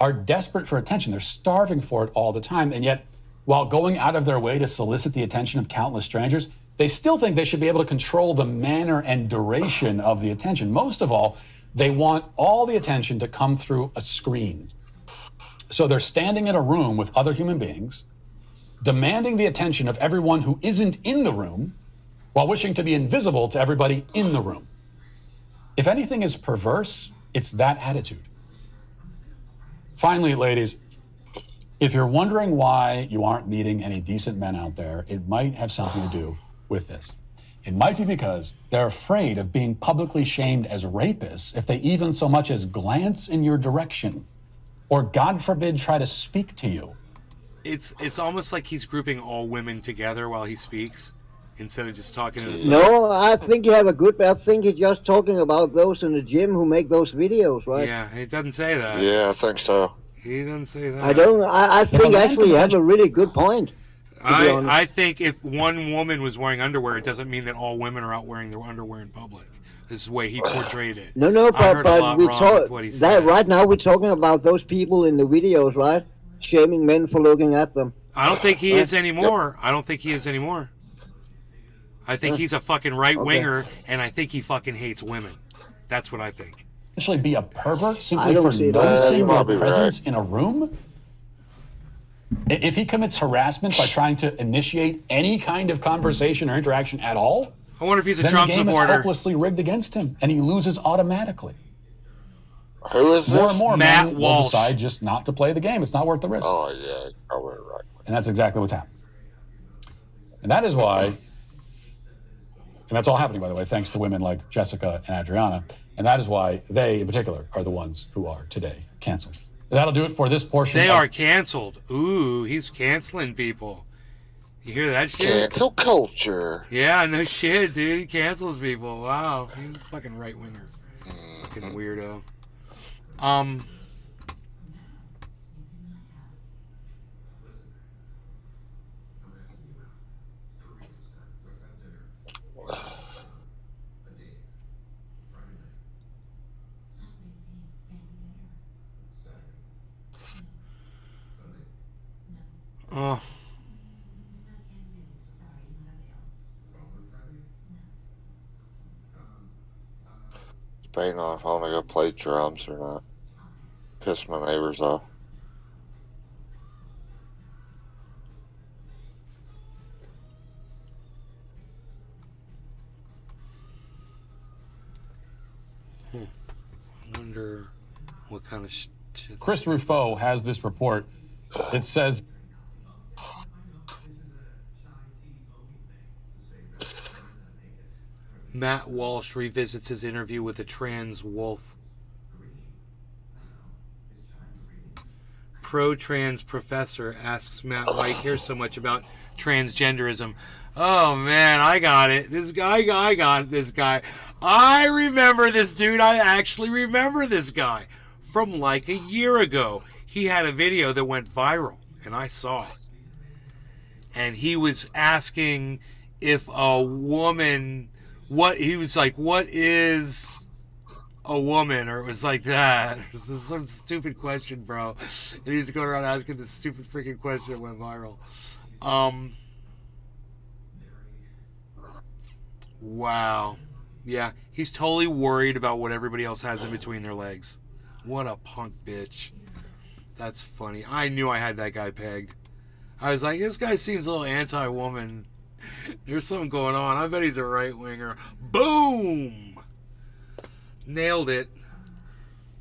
are desperate for attention. They're starving for it all the time. And yet, while going out of their way to solicit the attention of countless strangers, they still think they should be able to control the manner and duration of the attention. Most of all, they want all the attention to come through a screen. So they're standing in a room with other human beings, demanding the attention of everyone who isn't in the room, while wishing to be invisible to everybody in the room. If anything is perverse, it's that attitude. Finally, ladies, if you're wondering why you aren't meeting any decent men out there, it might have something to do with this. It might be because they're afraid of being publicly shamed as rapists if they even so much as glance in your direction, or God forbid, try to speak to you. It's almost like he's grouping all women together while he speaks, instead of just talking to himself. No, I think you have a good... I think you're just talking about those in the gym who make those videos, right? Yeah, it doesn't say that. Yeah, I think so. He doesn't say that. I think actually you have a really good point. I think if one woman was wearing underwear, it doesn't mean that all women are out wearing their underwear in public. This is the way he portrayed it. No, but we talk that right now. We're talking about those people in the videos, right? shaming men for looking at them. I don't think he is anymore. I don't think he is anymore. I think he's a fucking right winger, and I think he fucking hates women. That's what I think. Actually, be a pervert simply for noticing their presence in a room. If he commits harassment by trying to initiate any kind of conversation or interaction at all, I wonder if he's a then Trump the game supporter. is hopelessly rigged against him, and he loses automatically. Who is this? More and more Matt men will Walsh. decide just not to play the game. It's not worth the risk. Oh, yeah. Probably right. And that's exactly what's happening. And that is why, and that's all happening, by the way, thanks to women like Jessica and Adriana. And that is why they, in particular, are the ones who are today canceled. That'll do it for this portion. They are canceled. Ooh, he's canceling people. You hear that shit? Cancel culture. Yeah, no shit, dude. He cancels people. Wow. He's a fucking right winger. Fucking weirdo. Oh. Debating on if I want to go play drums or not. Piss my neighbors off. I wonder what kind of shit. Chris Rufo has this report that says Matt Walsh revisits his interview with a trans wolf. Pro-trans professor asks Matt why he cares so much about transgenderism. Oh man, I got it. I got this guy. I remember this dude. I actually remember this guy from like a year ago. He had a video that went viral, and I saw it. And he was asking if a woman, what is a woman? Or it was like that. It was some stupid question, bro. And he was going around asking this stupid freaking question that went viral. Wow. Yeah, he's totally worried about what everybody else has in between their legs. What a punk bitch. That's funny. I knew I had that guy pegged. I was like, this guy seems a little anti-woman. There's something going on. I bet he's a right-winger. Boom! Nailed it.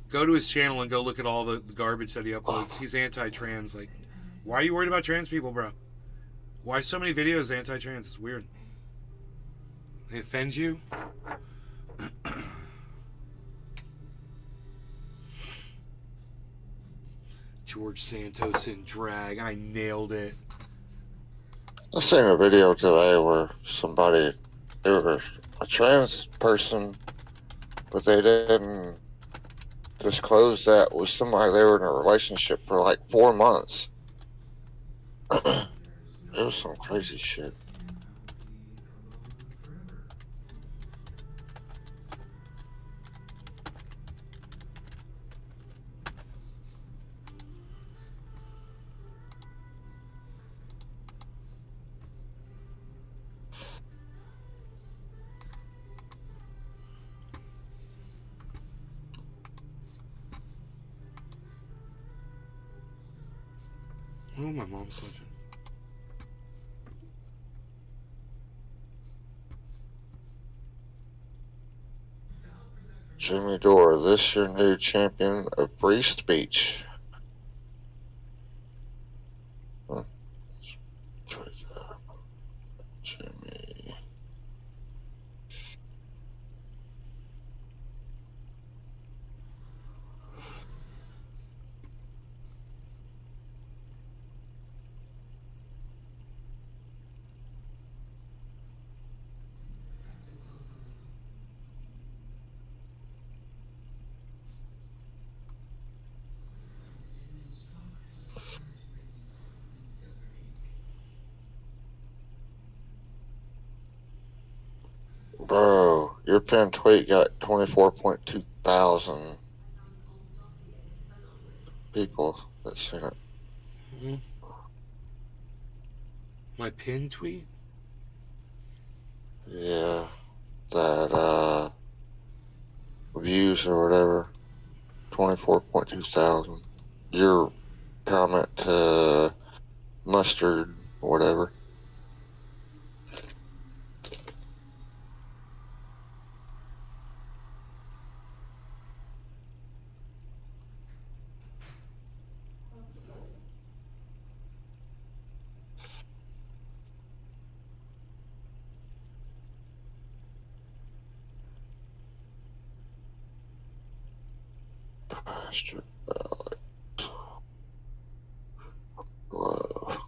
Go to his channel and go look at all the garbage that he uploads. He's anti-trans. Like, why are you worried about trans people, bro? Why so many videos anti-trans? It's weird. They offend you? George Santos in drag. I nailed it. I seen a video today where they were a trans person, but they didn't disclose that with somebody they were in a relationship for like 4 months. It was some crazy shit. Oh, my mom's watching. Jimmy Dore, this your new champion of free speech. Huh. Jimmy. Bro, your pinned tweet got 24.2 thousand people that seen it. Mm-hmm. My pin tweet? Yeah. That, views or whatever. 24.2 thousand. Your comment to Mustard, whatever. Pasture Valley. Love.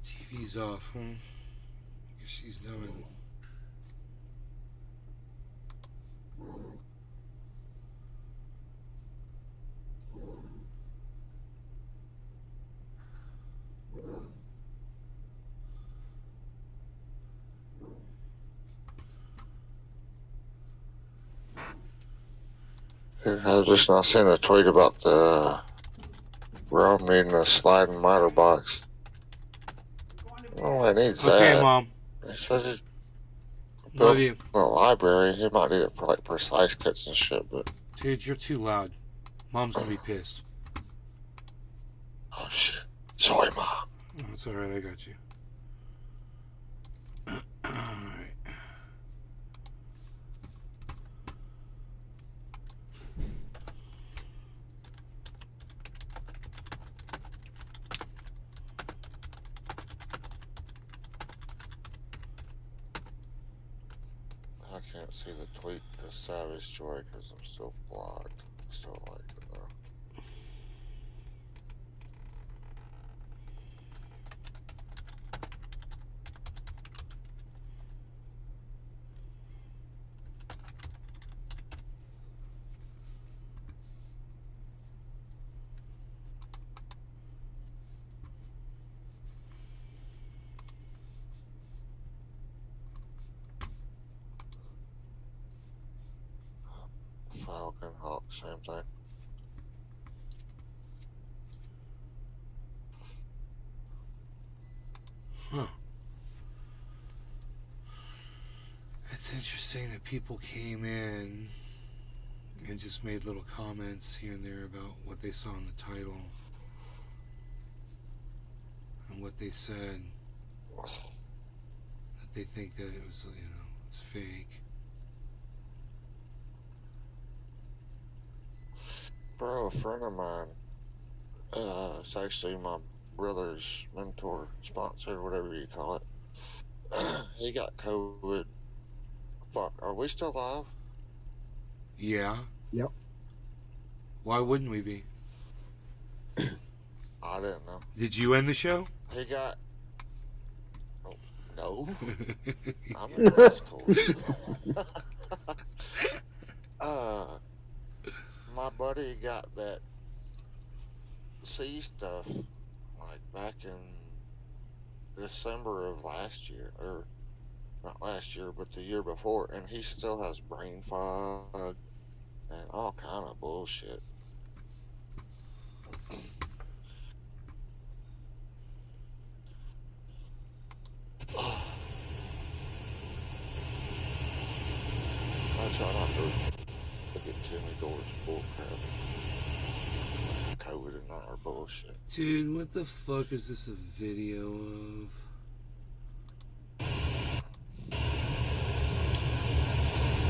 TV's off, huh? Guess she's done. I just not seen a tweet about the Romney and the sliding miter box. Oh, I need that. Okay, Mom. He says he's Love you. in a library. He might need it for like precise cuts and shit, but. Dude, you're too loud. Mom's gonna be pissed. Oh shit. Sorry, Mom. Oh, it's alright, I got you. Alright. I can't see the tweet to Savage Joy because I'm still blocked. Still like it though. Falcon Hawk, same thing. Huh. It's interesting that people came in and just made little comments here and there about what they saw in the title and what they said. That they think that it was, you know, it's fake. Bro, a friend of mine, it's actually my brother's mentor, sponsor, whatever you call it. He got COVID. Fuck, are we still live? Yeah. Yep. Why wouldn't we be? I didn't know. Did you end the show? He got. Oh, no. I'm in high school. My buddy got that C stuff like back in December of last year, or not last year, but the year before, and he still has brain fog and all kind of bullshit. I try not to look at Jimmy Dore's bullcrap. COVID and our bullshit. Dude, what the fuck is this a video of?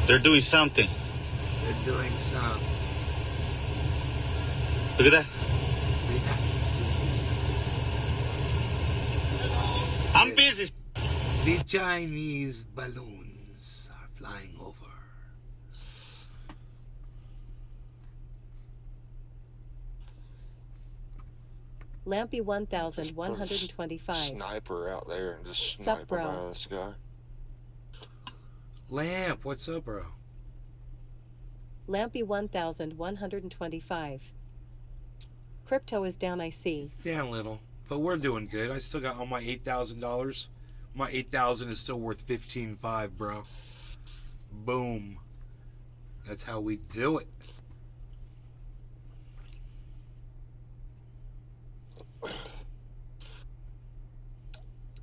They're doing something. They're doing something. Look at that. Look at that. Look at this. I'm busy. The Chinese balloons are flying over. Lampy 1125. Sniper out there and just snipe him out of the sky. Lamp, what's up, bro? Lampy 1125. Crypto is down, I see. It's down a little, but we're doing good. I still got all my $8,000. My $8,000 is still worth $15,500, bro. Boom. That's how we do it.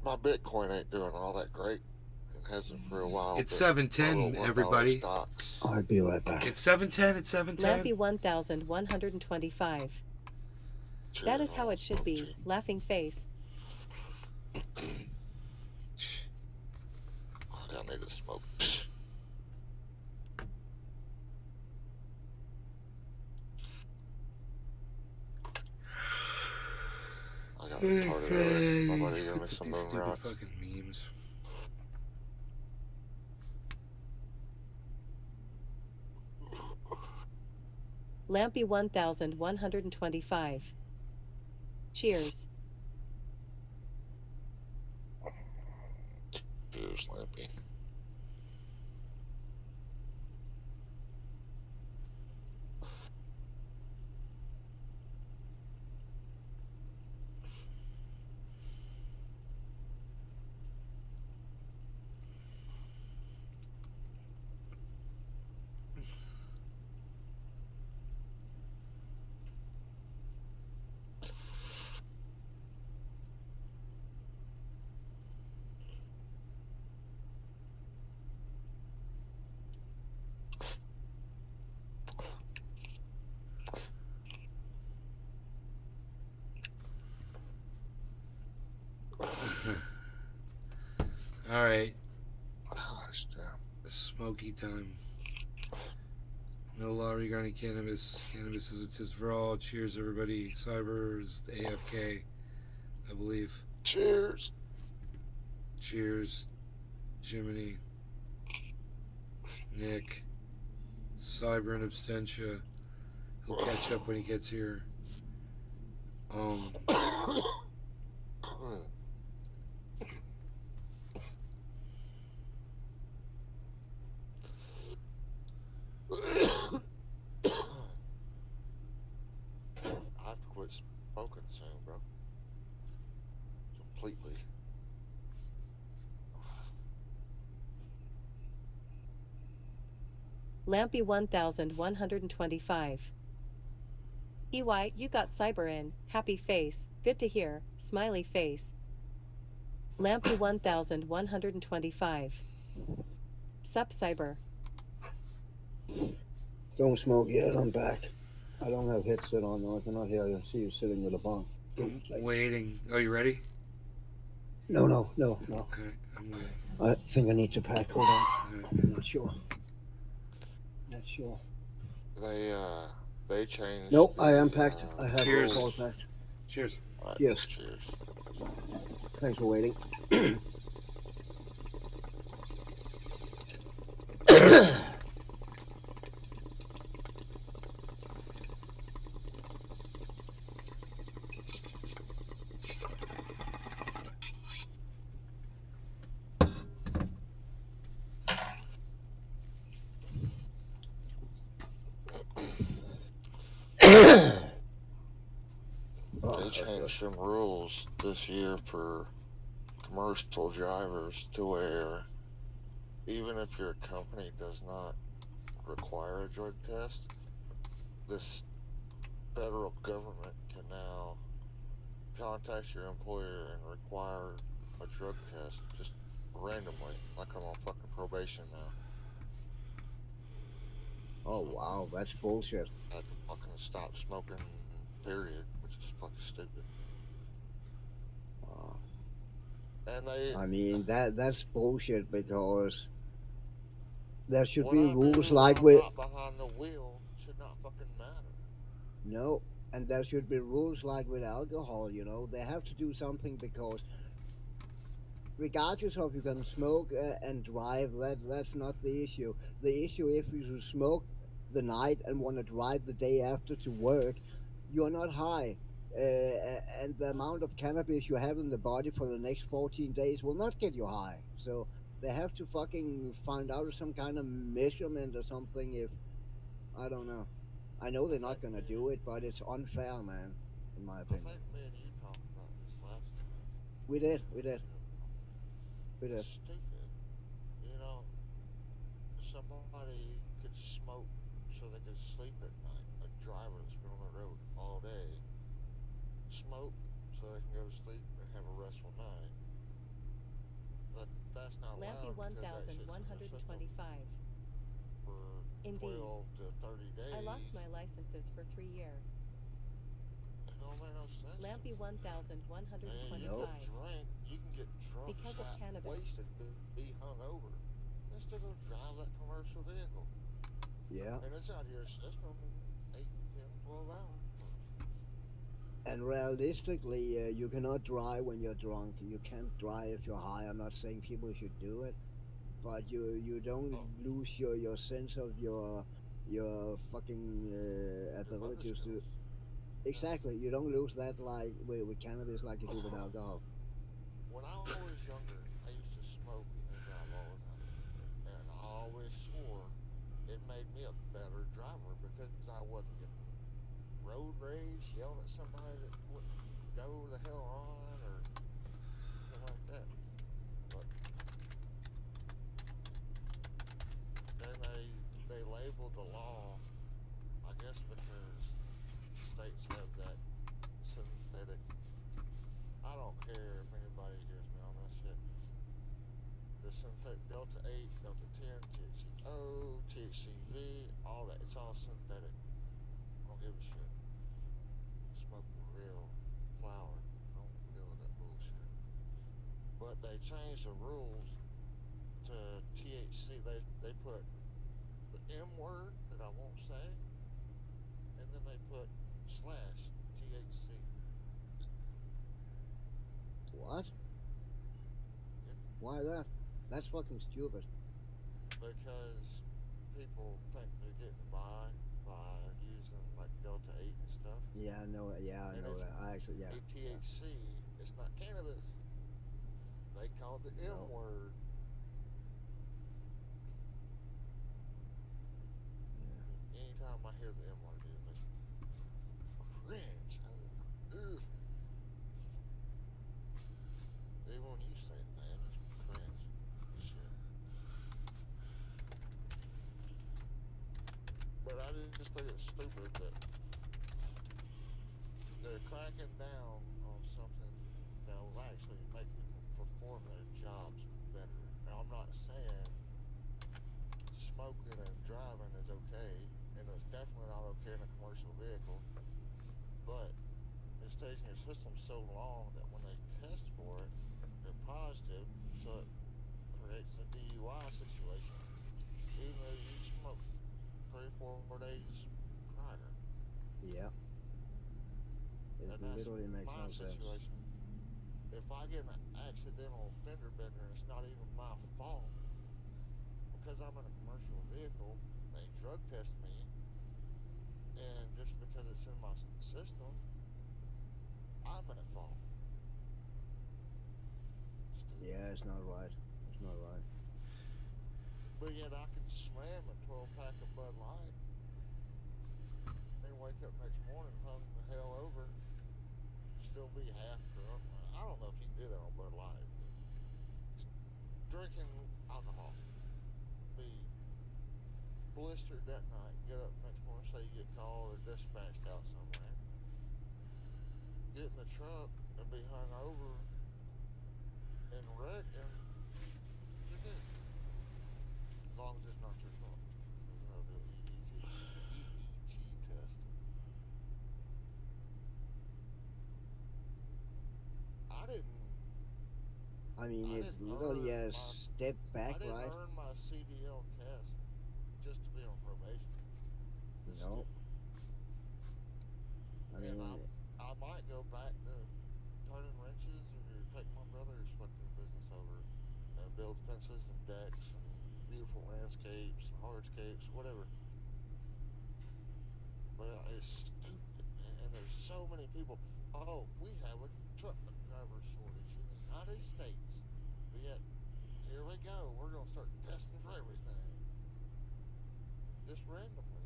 My Bitcoin ain't doing all that great. It hasn't for a while. It's 710, everybody. I'll be right back. It's 710. It's 710. Lampy 1125. That is how it should be. Laughing face. I need to smoke. I got retarded earlier. My buddy gave me some moon rock. Fucking memes. Lampy 1125. Cheers. Cheers, Lampy. All right. Smoky time. No law regarding cannabis. Cannabis is a test for all. Cheers, everybody. Cyber is the AFK, I believe. Cheers. Cheers. Jiminy. Nick. Cyber and Abstentia. He'll catch up when he gets here. I have to quit smoking soon, bro. Completely. Lampy 1125. EY, you got cyber in. Happy face. Good to hear. Smiley face. Lampy 1125. Sup, cyber. Don't smoke yet. I'm back. I don't have headset on though. I cannot hear you. I see you sitting with a bong. I'm waiting. Are you ready? No. Okay, I'm waiting. I think I need to pack. Hold on. I'm not sure. They changed. Nope, I am packed. I have Cheers. all packed. Cheers. Yes. Cheers. Thanks for waiting. They changed some rules this year for commercial drivers to where even if your company does not require a drug test, this federal government can now contact your employer and require a drug test just randomly, like I'm on fucking probation now. Oh wow, that's bullshit. I had to fucking stop smoking, period, which is fucking stupid. And I mean that's bullshit because there should be rules like with behind the wheel should not fucking matter. no, and there should be rules like with alcohol. You know, they have to do something because regardless of you can smoke and drive, that's not the issue. The issue if you smoke the night and want to drive the day after to work, you're not high. And the amount of cannabis you have in the body for the next 14 days will not get you high. So they have to fucking find out some kind of measurement or something. If I don't know, I know they're not gonna do it, but it's unfair, man, in my opinion. I think me and you talked about this last time. We did. We did. It's stupid. You know, somebody could smoke so they could sleep at night. A driver that's been on the road all day, smoke so they can go to sleep and have a restful night. But that's not Lampy allowed because that shit's in the system 1125. for Indeed. 12 to 30 days. I lost my licenses for 3 years. It don't make no sense. Lampy 1125. Man, you can drink, you can get drunk, Because of fat, cannabis. wasted, be hungover. And still go drive that commercial vehicle. Yeah. And it's out of your system 8, 10, 12 hours. And realistically, you cannot drive when you're drunk. You can't drive if you're high. I'm not saying people should do it, but you don't lose your sense of your fucking abilities to. Exactly, you don't lose that like with cannabis like you do with alcohol. When I was younger, I used to smoke and drive all the time, and I always swore it made me a better driver because I wasn't getting road rage, yelling at somebody that wouldn't go the hell on or something like that. But then they labeled the law, I guess because states have that synthetic. I don't care if anybody hears me on this shit. The synthetic Delta 8, Delta 10, THCO, THCV, all that. It's all synthetic. I don't give a shit. Smoke real flower. I don't deal with that bullshit. But they changed the rules to THC. They put the M word that I won't say, and then they put / THC. What? Yeah. Why that? That's fucking stupid. Because people think they're getting by using like Delta 8 and stuff. Yeah, I know that. Yeah, I know that. I actually, yeah. THC, it's not cannabis. They call it the M word. Yeah. Anytime I hear the M word, it makes me cringe. Ugh. Even when you say it, man, it's cringe. Shit. But I just think it's stupid that they're cracking down on something that will actually make people perform their jobs better. Now, I'm not saying smoking and driving is okay, and it's definitely not okay in a commercial vehicle, but it stays in your system so long that when they test for it, they're positive, so it creates a DUI situation, even though you smoked 3 or 4 days prior. Yeah. It literally makes no sense. If I get an accidental fender bender, it's not even my fault. Because I'm in a commercial vehicle, they drug test me, and just because it's in my system, I'm at fault. Stupid. Yeah, it's not right. It's not right. But yet I can slam a 12-pack of Bud Light and wake up next morning hung the hell over, still be half drunk. I don't know if you can do that on Bud Light. Drinking alcohol, be blistered that night, get up next morning, say you get called or dispatched out somewhere, get in the truck and be hung over and wreck, and you're good. As long as it's not your fault. They'll do EEG test. I didn't. I mean, it's literally a step back, right? I didn't earn my CDL test just to be on probation. No. I mean, I might go back to turning wrenches or take my brother's fucking business over build fences and decks and beautiful landscapes, hardscapes, whatever. But it's stupid, man. And there's so many people. Oh, we have a truck driver shortage in the United States. But yet, here we go. We're going to start testing for everything. Just randomly.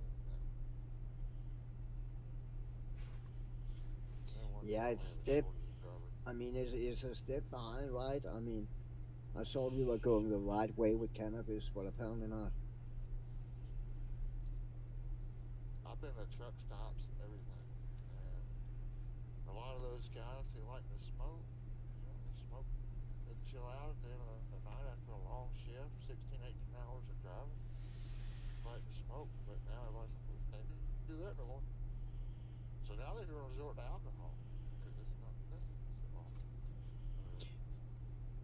Yeah, it's a step behind, right? I mean, I thought we were going the right way with cannabis, but apparently not. I've been to truck stops and everything, and a lot of those guys who like to smoke, they smoke, they chill out at the end of the night after a long shift, 16, 18 hours of driving. They like to smoke, but now everybody's like, we can't do that no more. So now they're going to resort to alcohol. It's not necessary.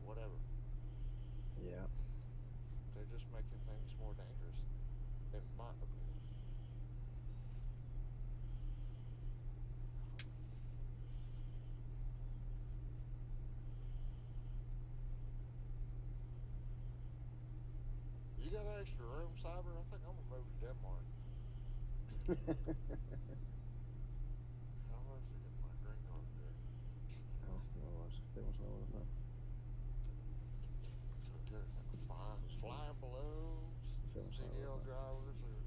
Whatever. Yeah. They're just making things more dangerous, in my opinion. You got an extra room, Cyber? I think I'm gonna move to Denmark. How much to get my green card there? Oh, there was no one. Flying balloons, CDL drivers are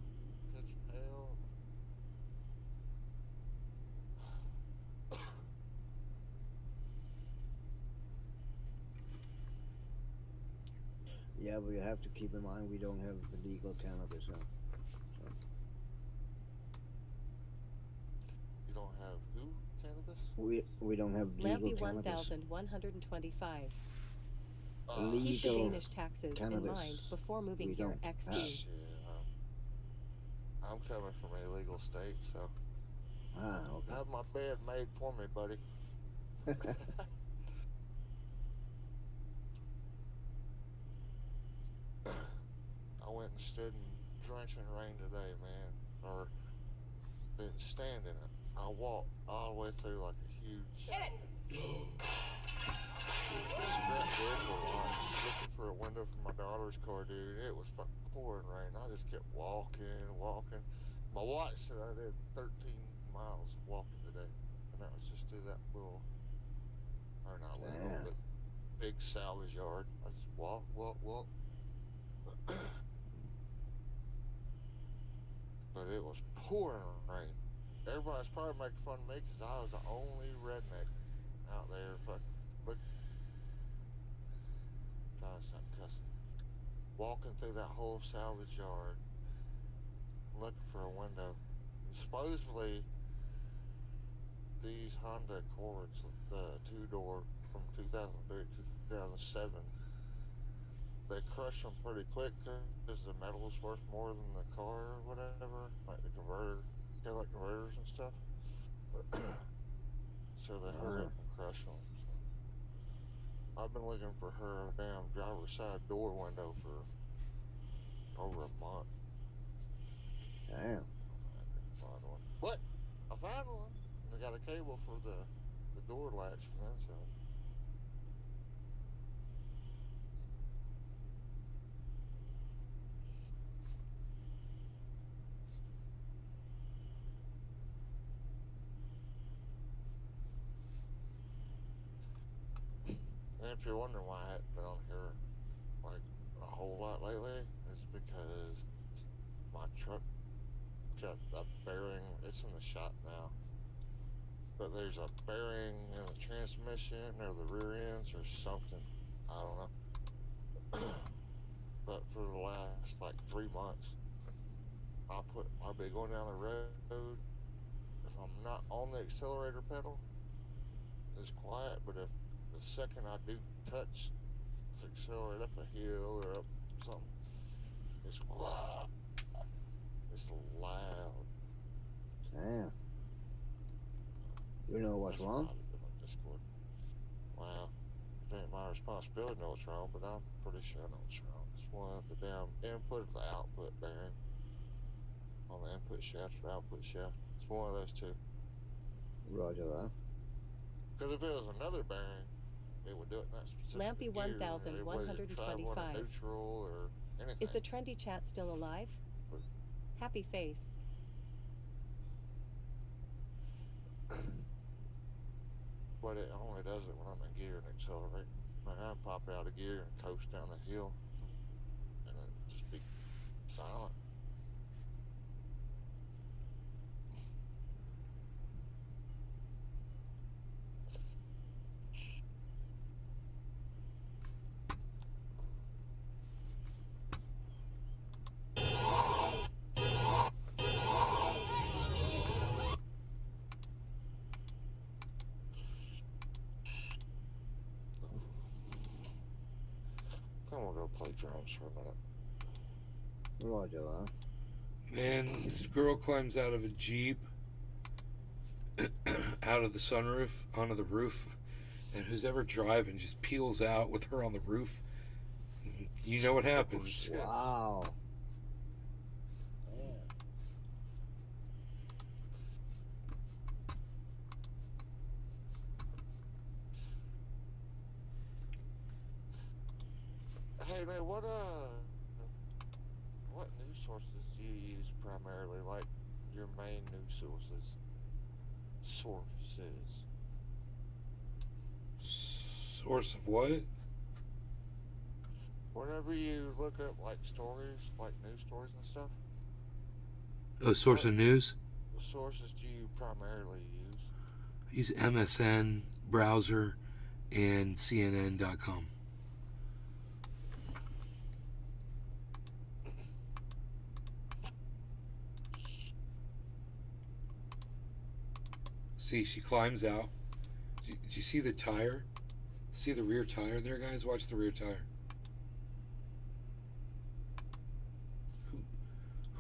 catching hell. Yeah, but you have to keep in mind we don't have legal cannabis now. So. You don't have who cannabis? We don't have legal Lampy cannabis. 1125. Legal Keep the Danish taxes cannabis. in mind before moving here. XD. I'm coming from a legal state, so okay. Have my bed made for me, buddy. I went and stood in drenching rain today, man, or didn't stand in it. I walked all the way through like a huge scrap vehicle lot, looking for a window for my daughter's car, dude. It was fucking pouring rain. I just kept walking. My watch said I did 13 miles walking today, and that was just through that little, or not little, but big salvage yard. I just walk. But it was pouring rain. Everybody's probably making fun of me because I was the only redneck out there fucking trying to stop cussing. Walking through that whole salvage yard, looking for a window. And supposedly, these Honda Accords, the two-door from 2003 to 2007, they crush them pretty quick because the metal is worth more than the car or whatever, like the converter, like converters and stuff. So they hurry up and crush them. So I've been looking for her damn driver's side door window for over a month. Damn. But I found one. They got a cable for the door latch from the inside. And if you're wondering why I haven't been on here like a whole lot lately, it's because my truck got a bearing. It's in the shop now, but there's a bearing in the transmission or the rear ends or something. I don't know. But for the last like 3 months, I'll be going down the road. If I'm not on the accelerator pedal, it's quiet. But if the second I do touch to accelerate up a hill or up something, it's loud. It's loud. Damn. You know what's wrong? Discord. Wow. It ain't my responsibility to know what's wrong, but I'm pretty sure I know what's wrong. It's one of the damn input of the output bearing on the input shaft or output shaft. It's one of those two. Roger that. Because if it was another bearing, it would do it in that specific Lampy gear. It wouldn't travel in a 1125 neutral or anything. Is the trendy chat still alive? Happy face. But it only does it when I'm in gear and accelerate. Like I pop out of gear and coast down the hill and then just be silent. I'm gonna go play drums for a minute. Roger that. Man, this girl climbs out of a Jeep, out of the sunroof, onto the roof, and who's ever driving just peels out with her on the roof. You know what happens. Wow. Hey man, what news sources do you use primarily? Like your main news sources? Source of what? Whenever you look up like stories, like news stories and stuff. Oh, source of news? What sources do you primarily use? I use MSN, browser, and CNN.com. See, she climbs out. Did you see the tire? See the rear tire there, guys? Watch the rear tire.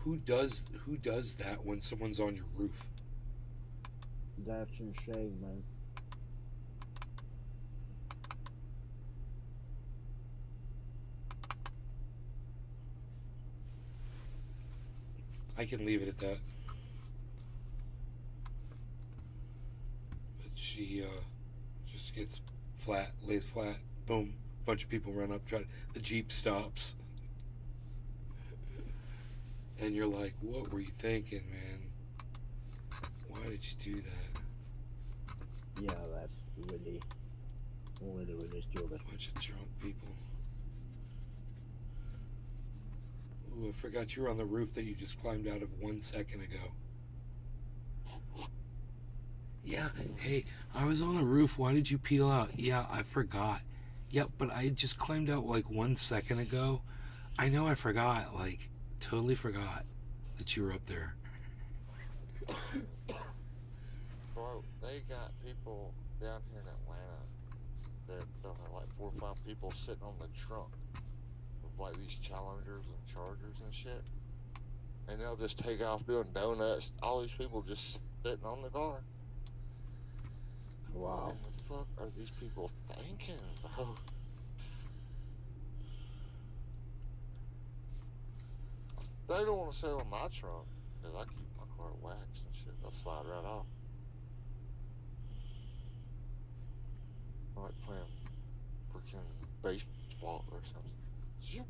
Who does that when someone's on your roof? That's insane, man. I can leave it at that. But she just gets flat, lays flat, boom, bunch of people run up, the Jeep stops. And you're like, what were you thinking, man? Why did you do that? Yeah, that's really stupid. Bunch of drunk people. Ooh, I forgot you were on the roof that you just climbed out of 1 second ago. Yeah, hey, I was on a roof. Why did you peel out? Yeah, I forgot. Yeah, but I just climbed out like 1 second ago. I know I forgot, like, totally forgot that you were up there. Bro, they got people down here in Atlanta that have like 4 or 5 people sitting on the trunk with like these Challengers and Chargers and shit. And they'll just take off doing donuts. All these people just sitting on the car. Wow. What the fuck are these people thinking, bro? They don't want to sit on my trunk because I keep my car waxed and shit. They'll slide right off. I like playing freaking baseball or something. Zoop.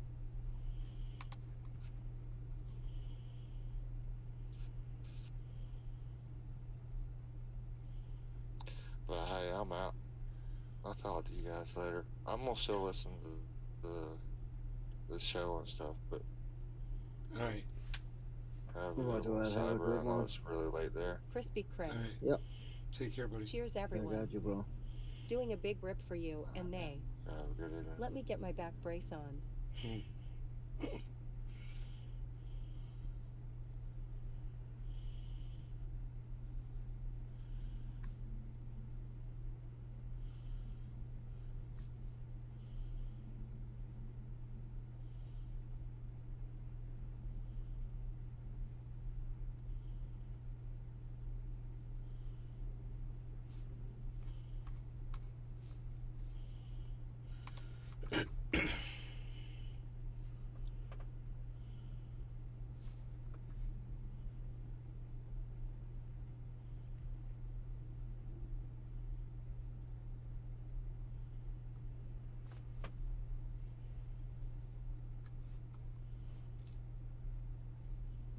But hey, I'm out. I'll talk to you guys later. I'm gonna still listen to the show and stuff, but all right. Have a good one, Cyber. I know it's really late there. Crispy Chris. All right. Yep. Take care, buddy. Cheers, everyone. I got you, bro. Doing a big rip for you, and nay. Have a good evening. Let me get my back brace on.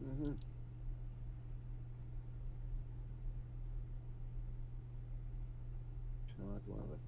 Mm-hmm. I love it.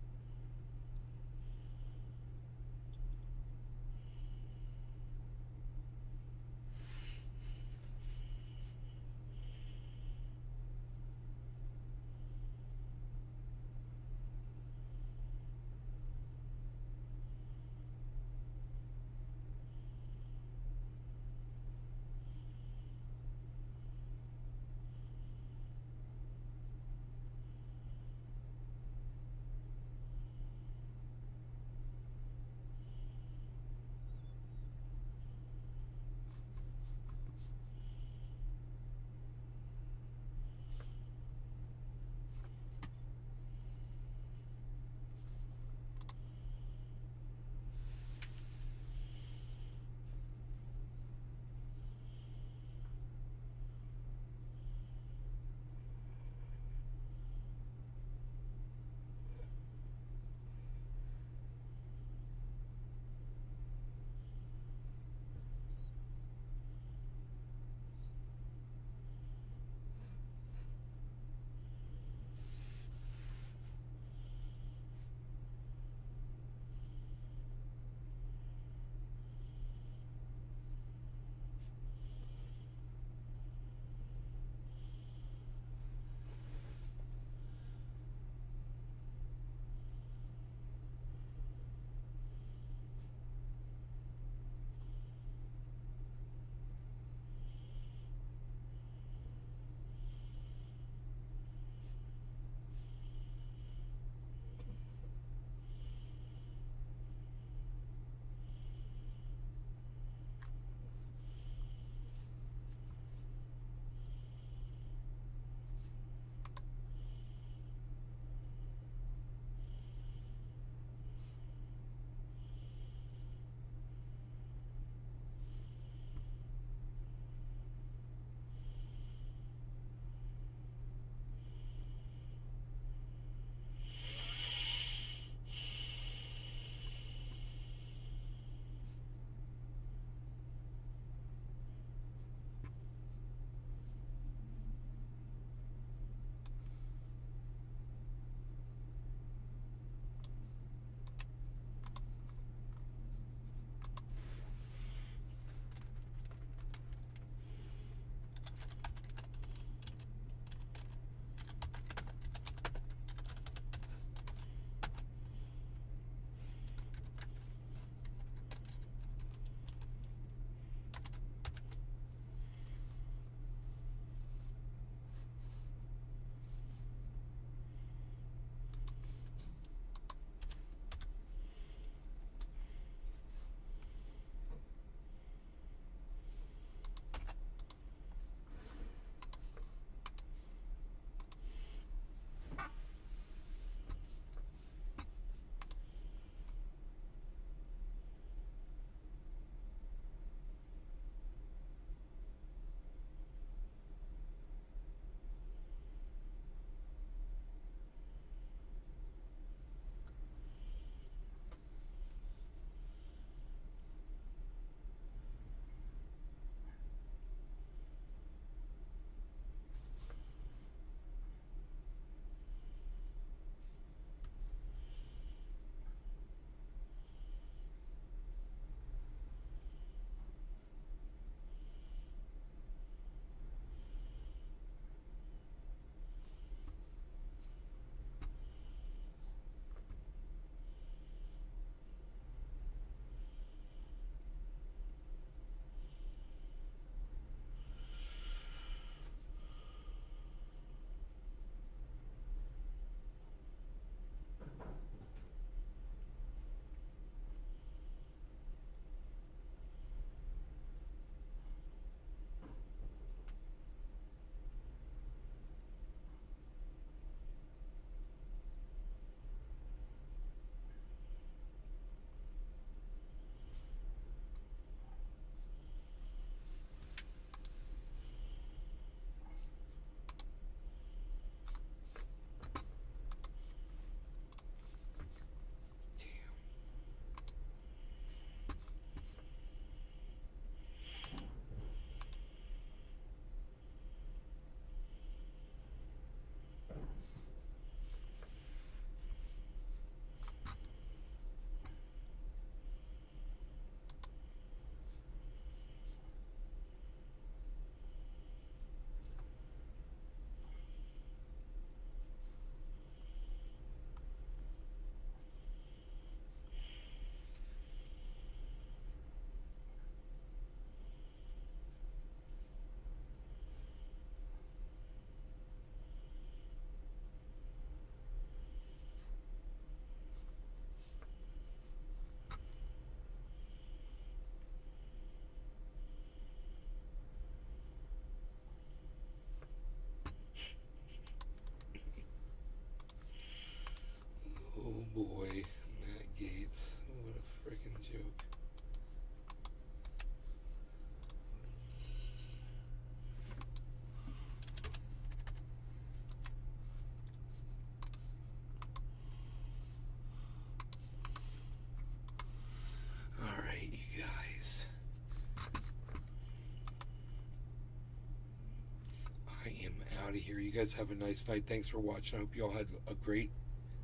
out of here. You guys have a nice night. Thanks for watching. I hope you all had a great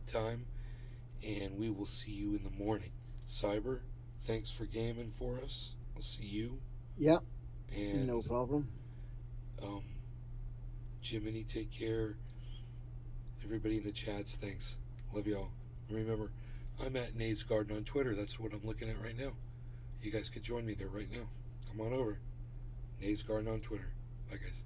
time, and we will see you in the morning. Cyber, thanks for gaming for us. I'll see you. Yeah. And no problem. Jiminy, take care. Everybody in the chats, thanks. Love y'all. Remember, I'm at Nate's Garden on Twitter. That's what I'm looking at right now. You guys could join me there right now. Come on over. Nate's Garden on Twitter. Bye, guys.